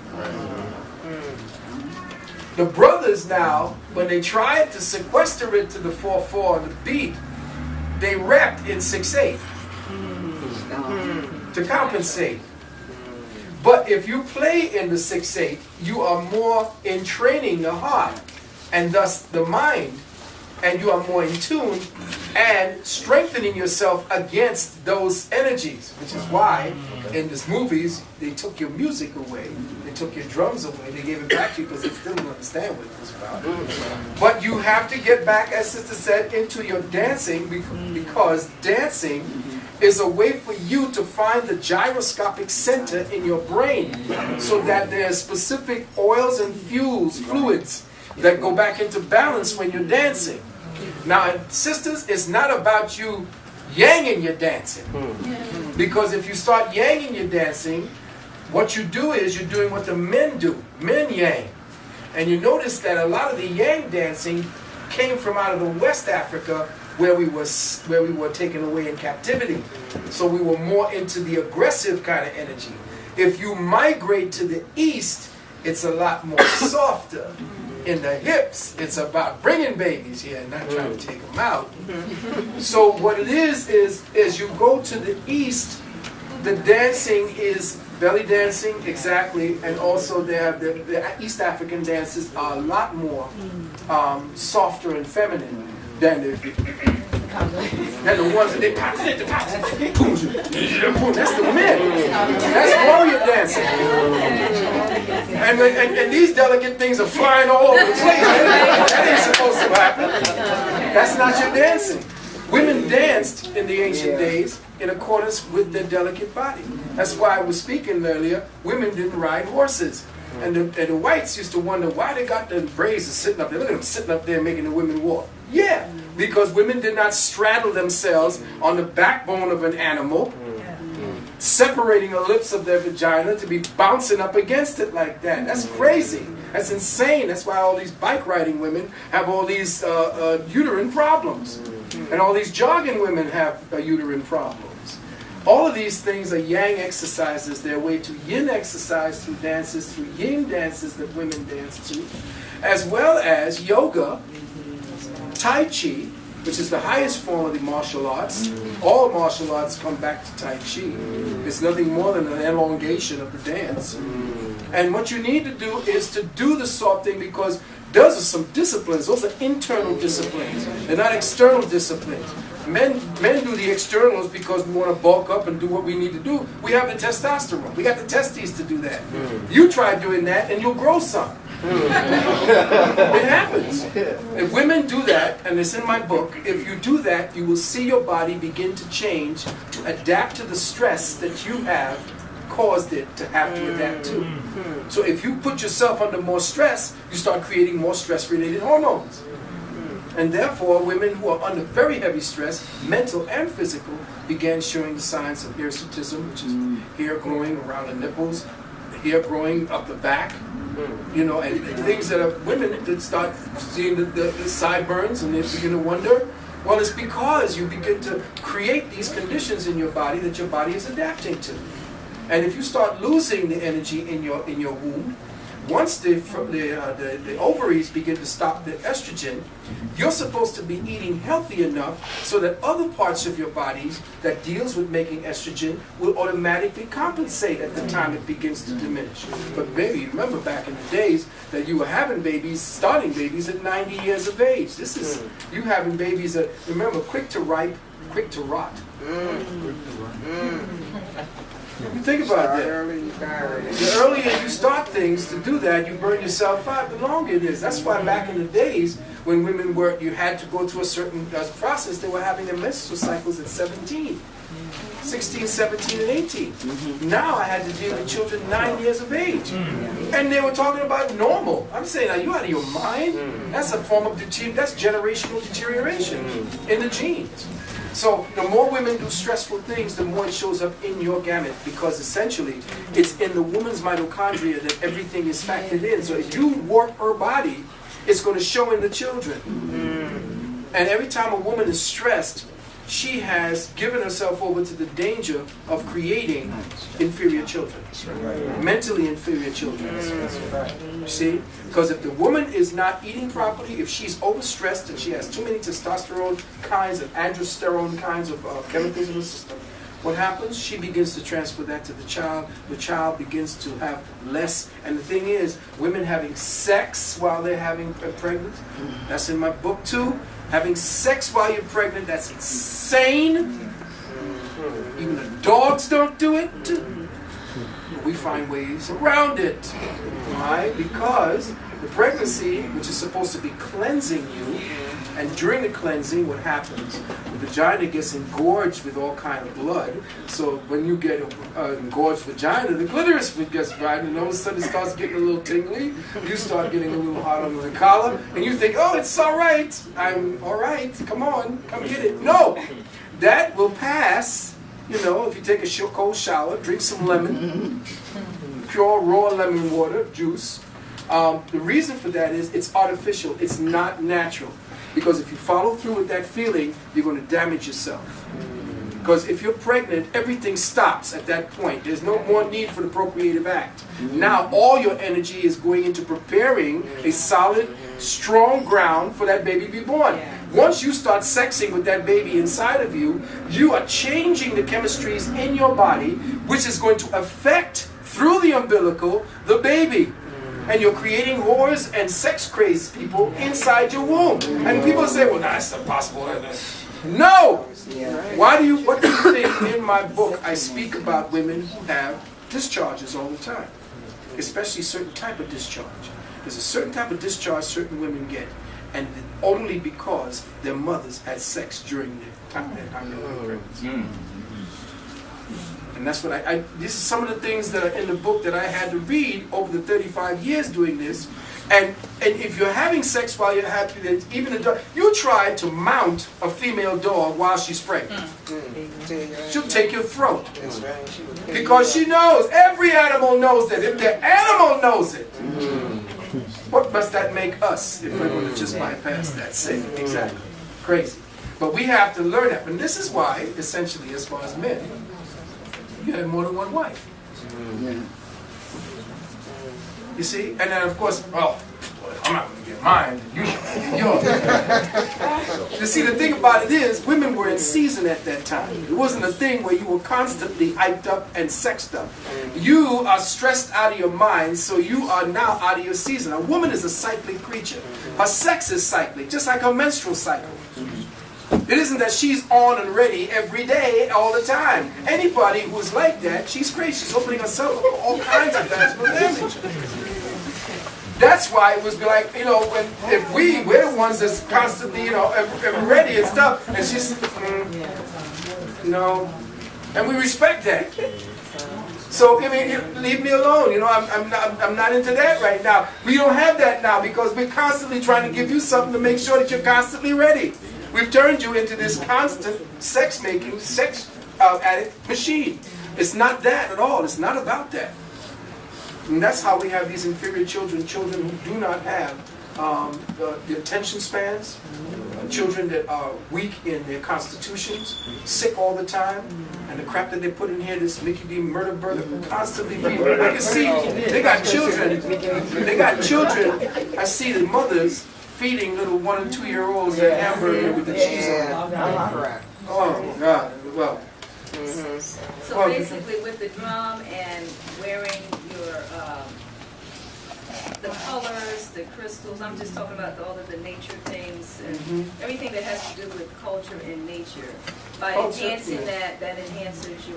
Speaker 2: The brothers now, when they tried to sequester it to the 4/4 and the beat, they rapped in 6/8 to compensate. But if you play in the 6/8, you are more entraining the heart and thus the mind, and you are more in tune and strengthening yourself against those energies, which is why in these movies they took your music away, they took your drums away, they gave it back to you because they still don't understand what it was about. But you have to get back, as Sister said, into your dancing, because dancing is a way for you to find the gyroscopic center in your brain, so that there are specific oils and fluids that go back into balance when you're dancing. Now, sisters, it's not about you yanging your dancing. Because if you start yanging your dancing, what you do is you're doing what the men do. Men yang. And you notice that a lot of the yang dancing came from out of the West Africa, where we were taken away in captivity. So we were more into the aggressive kind of energy. If you migrate to the East, it's a lot more softer. In the hips, it's about bringing babies here and not trying to take them out. So what it is you go to the East, the dancing is belly dancing, exactly, and also they have the East African dances are a lot more softer and feminine than the ones that they that's the men. That's warrior dancing. And these delicate things are flying all over the place. That ain't supposed to happen. That's not your dancing. Women danced in the ancient days in accordance with their delicate body. That's why I was speaking earlier, women didn't ride horses. And the whites used to wonder why they got the braids sitting up there. Look at them sitting up there making the women walk. Yeah, because women did not straddle themselves on the backbone of an animal, separating the lips of their vagina to be bouncing up against it like that. That's crazy. That's insane. That's why all these bike riding women have all these uterine problems. And all these jogging women have uterine problems. All of these things are yang exercises. They're a way to yin exercise through dances, through yin dances that women dance to, as well as yoga, Tai Chi, which is the highest form of the martial arts. All martial arts come back to Tai Chi. It's nothing more than an elongation of the dance. And what you need to do is to do the soft thing, because those are some disciplines. Those are internal disciplines. They're not external disciplines. Men do the externals because we want to bulk up and do what we need to do. We have the testosterone. We got the testes to do that. You try doing that and you'll grow some. It happens. If women do that, and it's in my book, if you do that, you will see your body begin to change to adapt to the stress that you have caused it to have to adapt to. So if you put yourself under more stress, you start creating more stress-related hormones. And therefore, women who are under very heavy stress, mental and physical, began showing the signs of hirsutism, which is hair growing around the nipples, hair growing up the back, you know, and things that are women that start seeing the sideburns, and they begin to wonder. Well, it's because you begin to create these conditions in your body that your body is adapting to. And if you start losing the energy in your womb, once the ovaries begin to stop the estrogen, you're supposed to be eating healthy enough so that other parts of your bodies that deals with making estrogen will automatically compensate at the time it begins to diminish. But baby, remember back in the days that you were having babies, starting babies at 90 years of age. This is you having babies that, remember, quick to ripe, quick to rot. You think about that. The earlier you start things to do that, you burn yourself out, the longer it is. That's why back in the days, when women were, you had to go through a certain process, they were having their menstrual cycles at 17. 16, 17, and 18. Now I had to deal with children 9 years of age. And they were talking about normal. I'm saying, are you out of your mind? That's a form of that's generational deterioration in the genes. So the more women do stressful things, the more it shows up in your gamete, because essentially it's in the woman's mitochondria that everything is factored in. So if you warp her body, it's going to show in the children. And every time a woman is stressed, she has given herself over to the danger of creating inferior children, mentally inferior children. You see? Because if the woman is not eating properly, if she's overstressed and she has too many testosterone kinds and androsterone kinds of chemicals in the system, what happens? She begins to transfer that to the child. The child begins to have less. And the thing is, women having sex while they're pregnant, that's in my book too. Having sex while you're pregnant, that's insane. Even the dogs don't do it. We find ways around it. Why? Because the pregnancy, which is supposed to be cleansing you, and during the cleansing, what happens? The vagina gets engorged with all kind of blood. So when you get an engorged vagina, the clitoris gets right, and all of a sudden it starts getting a little tingly. You start getting a little hot under the collar, and you think, oh, it's all right. I'm all right. Come on, come get it. No, that will pass. You know, if you take a cold shower, drink some lemon, pure raw lemon water, juice. The reason for that is it's artificial. It's not natural. Because if you follow through with that feeling, you're going to damage yourself. Because if you're pregnant, everything stops at that point. There's no more need for the procreative act. Now all your energy is going into preparing a solid, strong ground for that baby to be born. Once you start sexing with that baby inside of you, you are changing the chemistries in your body, which is going to affect, through the umbilical, the baby. And you're creating whores and sex-crazed people inside your womb. And people say, well, that's impossible. No! What do you think in my book I speak about women who have discharges all the time? Especially certain type of discharge. There's a certain type of discharge certain women get. And only because their mothers had sex during their time they were pregnant. And that's what these are some of the things that are in the book that I had to read over the 35 years doing this. And if you're having sex while you're happy, even a dog, you try to mount a female dog while she's pregnant. She'll take your throat. Because she knows, every animal knows that. If the animal knows it, what must that make us if we're going to just bypass that sin? Exactly. Crazy. But we have to learn that. And this is why, essentially, as far as men, you have more than one wife. You see? And then, of course, well, I'm not going to get mine. You see, the thing about it is, women were in season at that time. It wasn't a thing where you were constantly hyped up and sexed up. You are stressed out of your mind, so you are now out of your season. A woman is a cyclic creature. Her sex is cyclic, just like her menstrual cycle. It isn't that she's on and ready every day, all the time. Anybody who's like that, she's crazy. She's opening herself up for all kinds of vaginal damage. That's why it was like, you know, if we're the ones that's constantly, you know, ready and stuff, and she's, you know, and we respect that. So, I mean, leave me alone. You know, I'm not into that right now. We don't have that now because we're constantly trying to give you something to make sure that you're constantly ready. We've turned you into this constant sex-making, sex-addict machine. It's not that at all. It's not about that. And that's how we have these inferior children who do not have the attention spans, children that are weak in their constitutions, sick all the time, and the crap that they put in here, this Mickey D. murder burger, constantly feeding. I can see they got children. They got children. I see the mothers feeding little 1 and 2 year olds that hamburger with the cheese on it. Oh God! Well.
Speaker 3: So basically, with the drum and wearing your the colors, the crystals. I'm just talking about all of the nature things and everything that has to do with culture and nature. By enhancing that enhances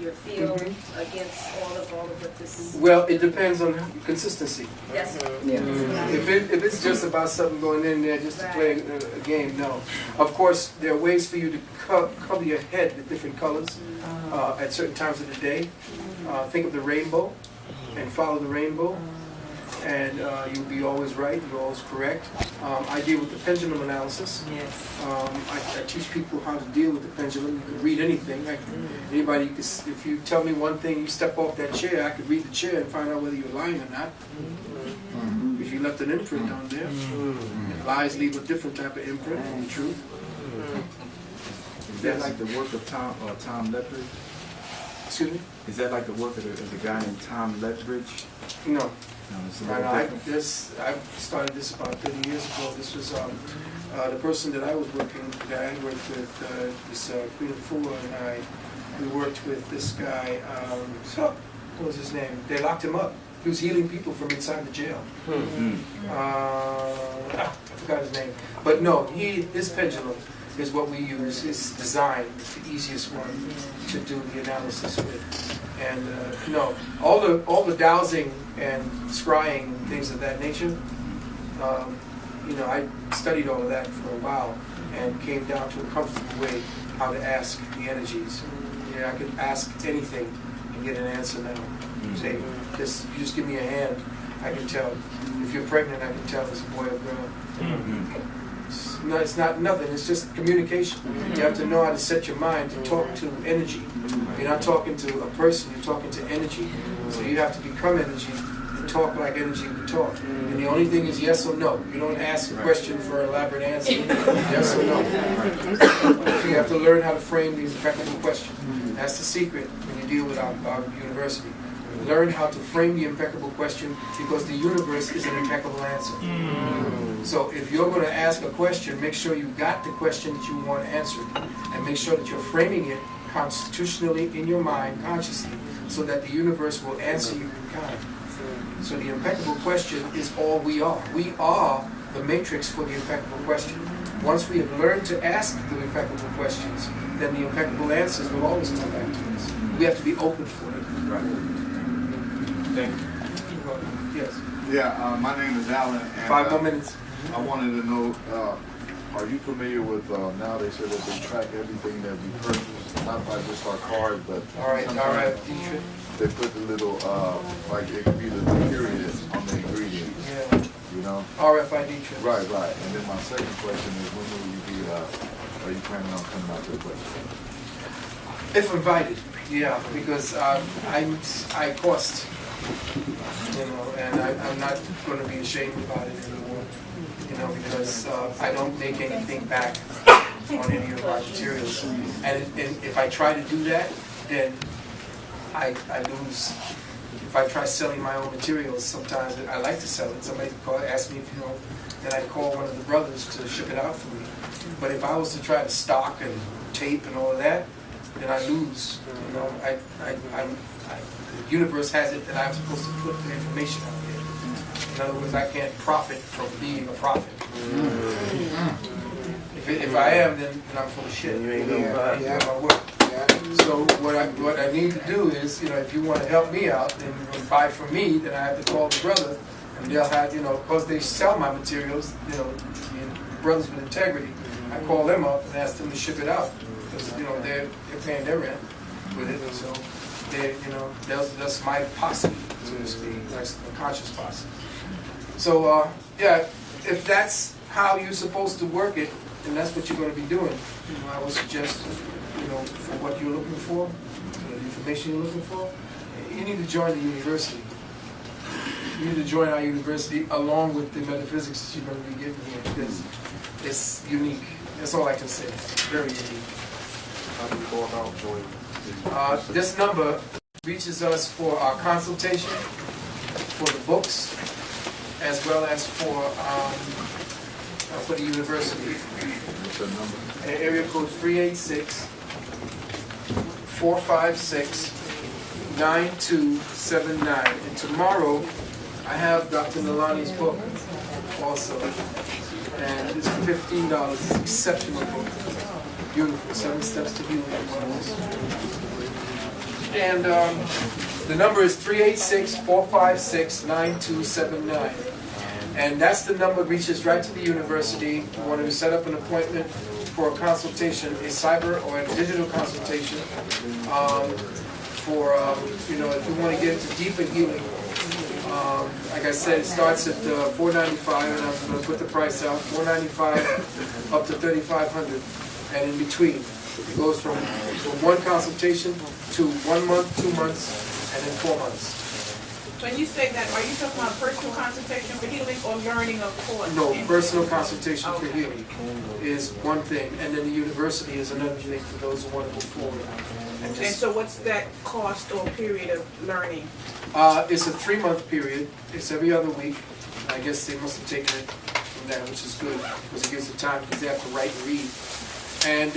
Speaker 3: your field against all of what this?
Speaker 2: Well, it depends on consistency.
Speaker 3: Yes.
Speaker 2: If it's just about something going in there just to play a game, no. Of course, there are ways for you to cover your head with different colors at certain times of the day. Think of the rainbow and follow the rainbow, and you'll be always right, you're always correct. I deal with the pendulum analysis.
Speaker 3: Yes.
Speaker 2: I teach people how to deal with the pendulum. You can read anything. Anybody, if you tell me one thing, you step off that chair, I could read the chair and find out whether you're lying or not. Because you left an imprint on there. And lies leave a different type of imprint from the truth.
Speaker 12: Is that like the work of Tom Lethbridge?
Speaker 2: Excuse me?
Speaker 12: Is that like the work of the guy named Tom Lethbridge?
Speaker 2: No.
Speaker 12: No, it's a
Speaker 2: No,
Speaker 12: little
Speaker 2: I
Speaker 12: different.
Speaker 2: started this about 30 years ago. This was the person that I was working, that I worked with, this Queen of Four, and we worked with this guy, what was his name? They locked him up. He was healing people from inside the jail. I forgot his name. But no, his pendulum is what we use. It's designed. It's the easiest one to do the analysis with. And no, all the dowsing and scrying and things of that nature, I studied all of that for a while and came down to a comfortable way how to ask the energies. I could ask anything and get an answer now. Say, you just give me a hand, I can tell. If you're pregnant, I can tell it's a boy or girl. No, it's not nothing. It's just communication. You have to know how to set your mind to talk to energy. You're not talking to a person. You're talking to energy. So you have to become energy and talk like energy would talk. And the only thing is yes or no. You don't ask a question for an elaborate answer. Yes or no. So you have to learn how to frame these impeccable questions. That's the secret when you deal with our university. Learn how to frame the impeccable question, because the universe is an impeccable answer. So if you're going to ask a question, make sure you got the question that you want answered, and make sure that you're framing it constitutionally in your mind, consciously, so that the universe will answer you in kind. So the impeccable question is all we are. We are the matrix for the impeccable question. Once we have learned to ask the impeccable questions, then the impeccable answers will always come back to us. We have to be open for it.
Speaker 19: Right. Thank you.
Speaker 2: Yes.
Speaker 10: Yeah, my name is Alan. And,
Speaker 2: 5 more minutes.
Speaker 10: I wanted to know, are you familiar with, now they say that they track everything that we purchase, not by just our card, but sometimes they put the little, like it could be the period on the ingredients.
Speaker 2: Yeah.
Speaker 10: You know?
Speaker 2: RFID trips.
Speaker 10: Right. And then my second question is, when will you be, are you planning on coming out to the place?
Speaker 2: If invited, yeah, because I cost, and I'm not going to be ashamed about it anymore, because I don't make anything back on any of our materials. And if I try to do that, then I lose. If I try selling my own materials, sometimes I like to sell it. Somebody ask me if then I call one of the brothers to ship it out for me. But if I was to try to stock and tape and all of that, then I lose. The universe has it that I'm supposed to put the information out there. In other words, I can't profit from being a prophet. If I am, then I'm full of shit. You ain't gonna work. So what I need to do is, if you want to help me out and buy from me, then I have to call the brother, and they'll have, because they sell my materials, brothers with integrity. I call them up and ask them to ship it out, because they're paying their rent with it. So that's my posse, so to speak. That's a conscious posse. So if that's how you're supposed to work it, then that's what you're going to be doing. I would suggest, for what you're looking for, the information you're looking for, you need to join the university. You need to join our university along with the metaphysics that you're going to be getting here, because it's unique. That's all I can say. Very unique.
Speaker 10: How do you go about joining?
Speaker 2: This number reaches us for our consultation, for the books, as well as for the university.
Speaker 10: What's that number?
Speaker 2: Area code 386-456-9279. And tomorrow I have Dr. Nalani's book also. And it's $15. It's an exceptional book. Beautiful. 7 Steps to Healing. And the number is 386-456-9279. And that's the number that reaches right to the university. You want to set up an appointment for a consultation, a cyber or a digital consultation. You know, if you want to get into deeper healing. Like I said, it starts at $495, and I'm going to put the price out, $495 up to $3,500, and in between. It goes from one consultation to 1 month, 2 months, and then 4 months.
Speaker 8: When you say that, are you talking about personal consultation for healing or learning of course?
Speaker 2: No, personal consultation for healing is one thing, and then the university is another thing for those who want to move forward.
Speaker 8: And so what's that cost or period of learning?
Speaker 2: It's a 3-month period. It's every other week. I guess they must have taken it from that, which is good, because it gives them time, because they have to write and read. And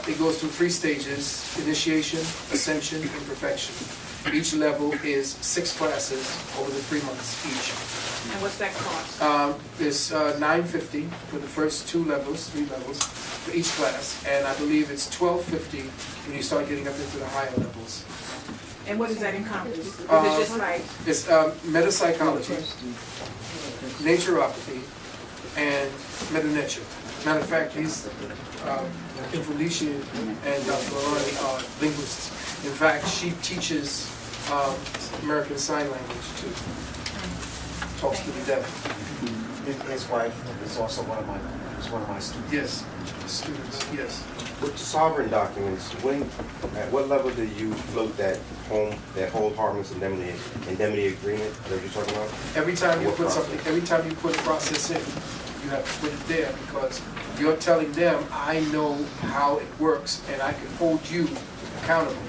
Speaker 2: it goes through 3 stages: initiation, ascension, and perfection. Each level is 6 classes over the 3 months each.
Speaker 8: And what's that cost?
Speaker 2: It's $950 for the first 2 levels, 3 levels, for each class. And I believe it's $1250 when you start getting up into the higher levels.
Speaker 8: And what does that encompass? Is it just like...
Speaker 2: It's metapsychology, naturopathy, and meta-nature. Matter of fact, these Felicia and Dr. Alani are linguists. In fact, she teaches American Sign Language too. Talks to the deaf.
Speaker 17: His wife is also one of my students.
Speaker 2: Yes, students. Yes.
Speaker 20: With the sovereign documents, at what level do you float that whole harmless indemnity agreement that you're talking about?
Speaker 2: Every time you put something, every time you put a process in, you have to put it there, because you're telling them, I know how it works, and I can hold you accountable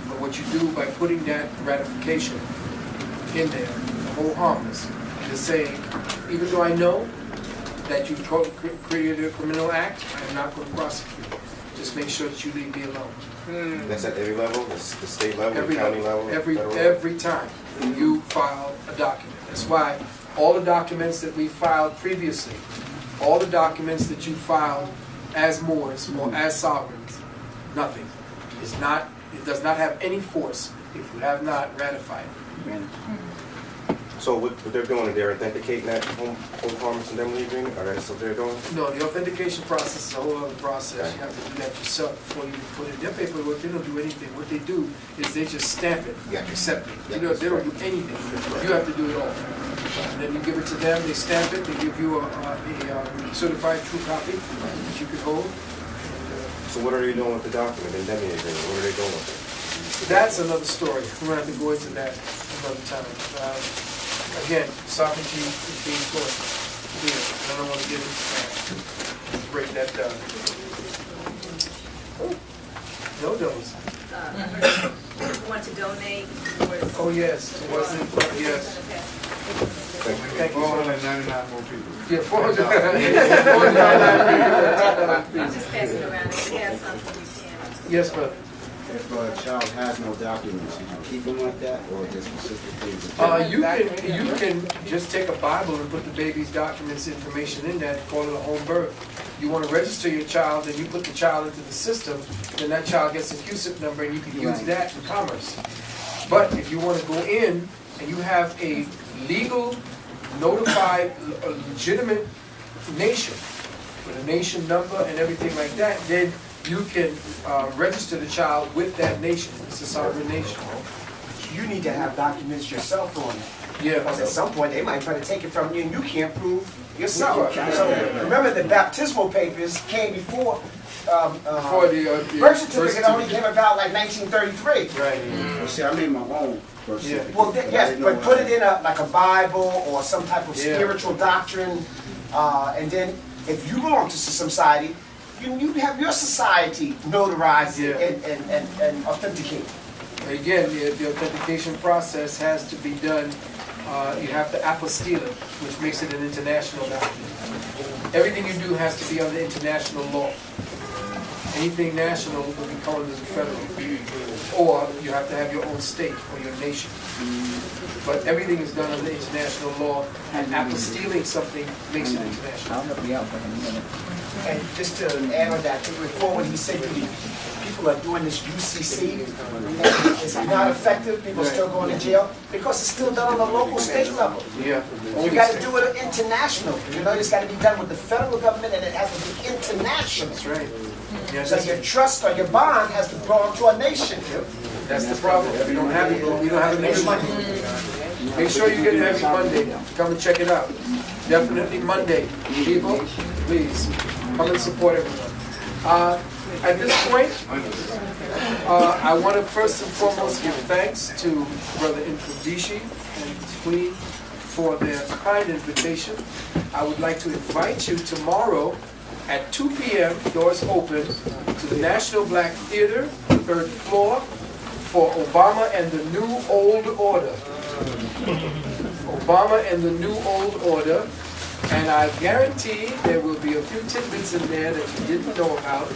Speaker 2: for what you do by putting that ratification in there, the whole harmless. To say, even though I know that you created a criminal act, I am not going to prosecute. Just make sure that you leave me alone.
Speaker 20: That's at every level, the state level,
Speaker 2: every
Speaker 20: the county level,
Speaker 2: every time you file a document. That's why all the documents that we filed previously, all the documents that you filed as Moors or as sovereigns, nothing. It does not have any force if you have not ratified it.
Speaker 20: So what they're doing, they're authenticating that home harmless indemnity agreement? Or that's what they're doing?
Speaker 2: No, the authentication process is a whole other process. You have to do that yourself before you put it. Their paperwork, they don't do anything. What they do is they just stamp it, accept it. They don't do anything. You have to do it all. And then you give it to them, they stamp it, they give you a certified true copy that you can hold.
Speaker 20: So what are they doing with the document, the indemnity agreement? What are they doing with it?
Speaker 2: That's another story. We're going to have to go into that another time. Again, sovereignty is being taught here. I don't want to get into that. Break that down. No dose.
Speaker 3: Want to donate?
Speaker 2: Oh yes, was it? Yes. Thank you.
Speaker 10: 499 more people.
Speaker 2: Yeah, 499 people.
Speaker 3: Just pass it around. If you have something, you can.
Speaker 2: Yes, brother.
Speaker 11: If a child has no documents, you keep them like that, or just specific things?
Speaker 2: You can just take a Bible and put the baby's documents information in that, call it a home birth. You want to register your child, and you put the child into the system, then that child gets a QSIP number, and you can use that in commerce. But if you want to go in and you have a legal, notified, legitimate nation with a nation number and everything like that, then you can register the child with that nation. It's a sovereign nation.
Speaker 17: You need to have documents yourself on it.
Speaker 2: Yeah.
Speaker 17: Because at some point they might try to take it from you and you can't prove yourself. So remember, the baptismal papers came before the birth certificate only came about like 1933.
Speaker 2: Right.
Speaker 11: Well, see, I made my own birth certificate.
Speaker 17: Well, yes, but put it in like a Bible or some type of spiritual doctrine, and then if you belong to society, you have your society notarize it and authenticate it.
Speaker 2: Again, the authentication process has to be done. You have to apostille it, which makes it an international document. Everything you do has to be under international law. Anything national will be called as a federal. Or you have to have your own state or your nation. But everything is done under international law, and apostilling something makes it international.
Speaker 17: I'll help you out for a minute. And just to add on that, before when he said people people are doing this UCC. It's not effective. People are still going to jail because it's still done on the local, state level.
Speaker 2: Yeah.
Speaker 17: You got to do it international. You know, it's got to be done with the federal government, and it has to be international.
Speaker 2: That's right. Yeah,
Speaker 17: so your trust or your bond has to belong to a nation.
Speaker 2: That's the problem. We don't have it. We don't have a nation. Make sure you get it every Monday. Come and check it out. Definitely Monday. People, please come and support everyone. At this point, I want to first and foremost give thanks to Brother Introvici and Queen for their kind invitation. I would like to invite you tomorrow at 2 p.m., doors open, to the National Black Theater, 3rd floor, for Obama and the New Old Order. Obama and the New Old Order. And I guarantee there will be a few tidbits in there that you didn't know about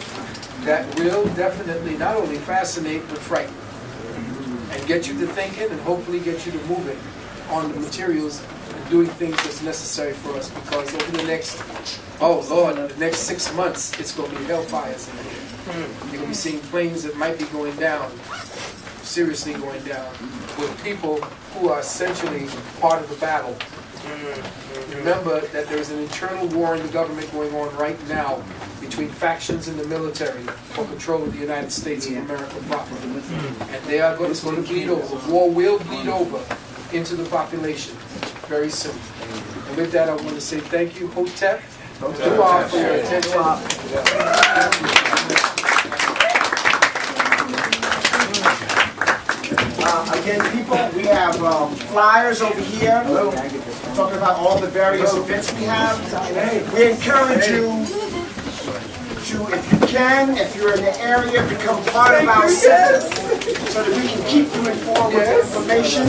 Speaker 2: that will definitely not only fascinate but frighten and get you to thinking and hopefully get you to moving on the materials and doing things that's necessary for us, because over the next, oh Lord, the next 6 months, it's going to be hellfires in here. You're going to be seeing planes that might be going down, seriously going down, with people who are essentially part of the battle. Remember that there is an internal war in the government going on right now between factions in the military for control of the United States of America proper. And they are going, it's going to bleed over. War will bleed over into the population very soon. And with that, I want to say thank you, Hotep, to all for your attention.
Speaker 17: Again, people, we have flyers over here talking about all the various events we have. We encourage you to, if you can, if you're in the area, become part of our center so that we can keep you informed with information.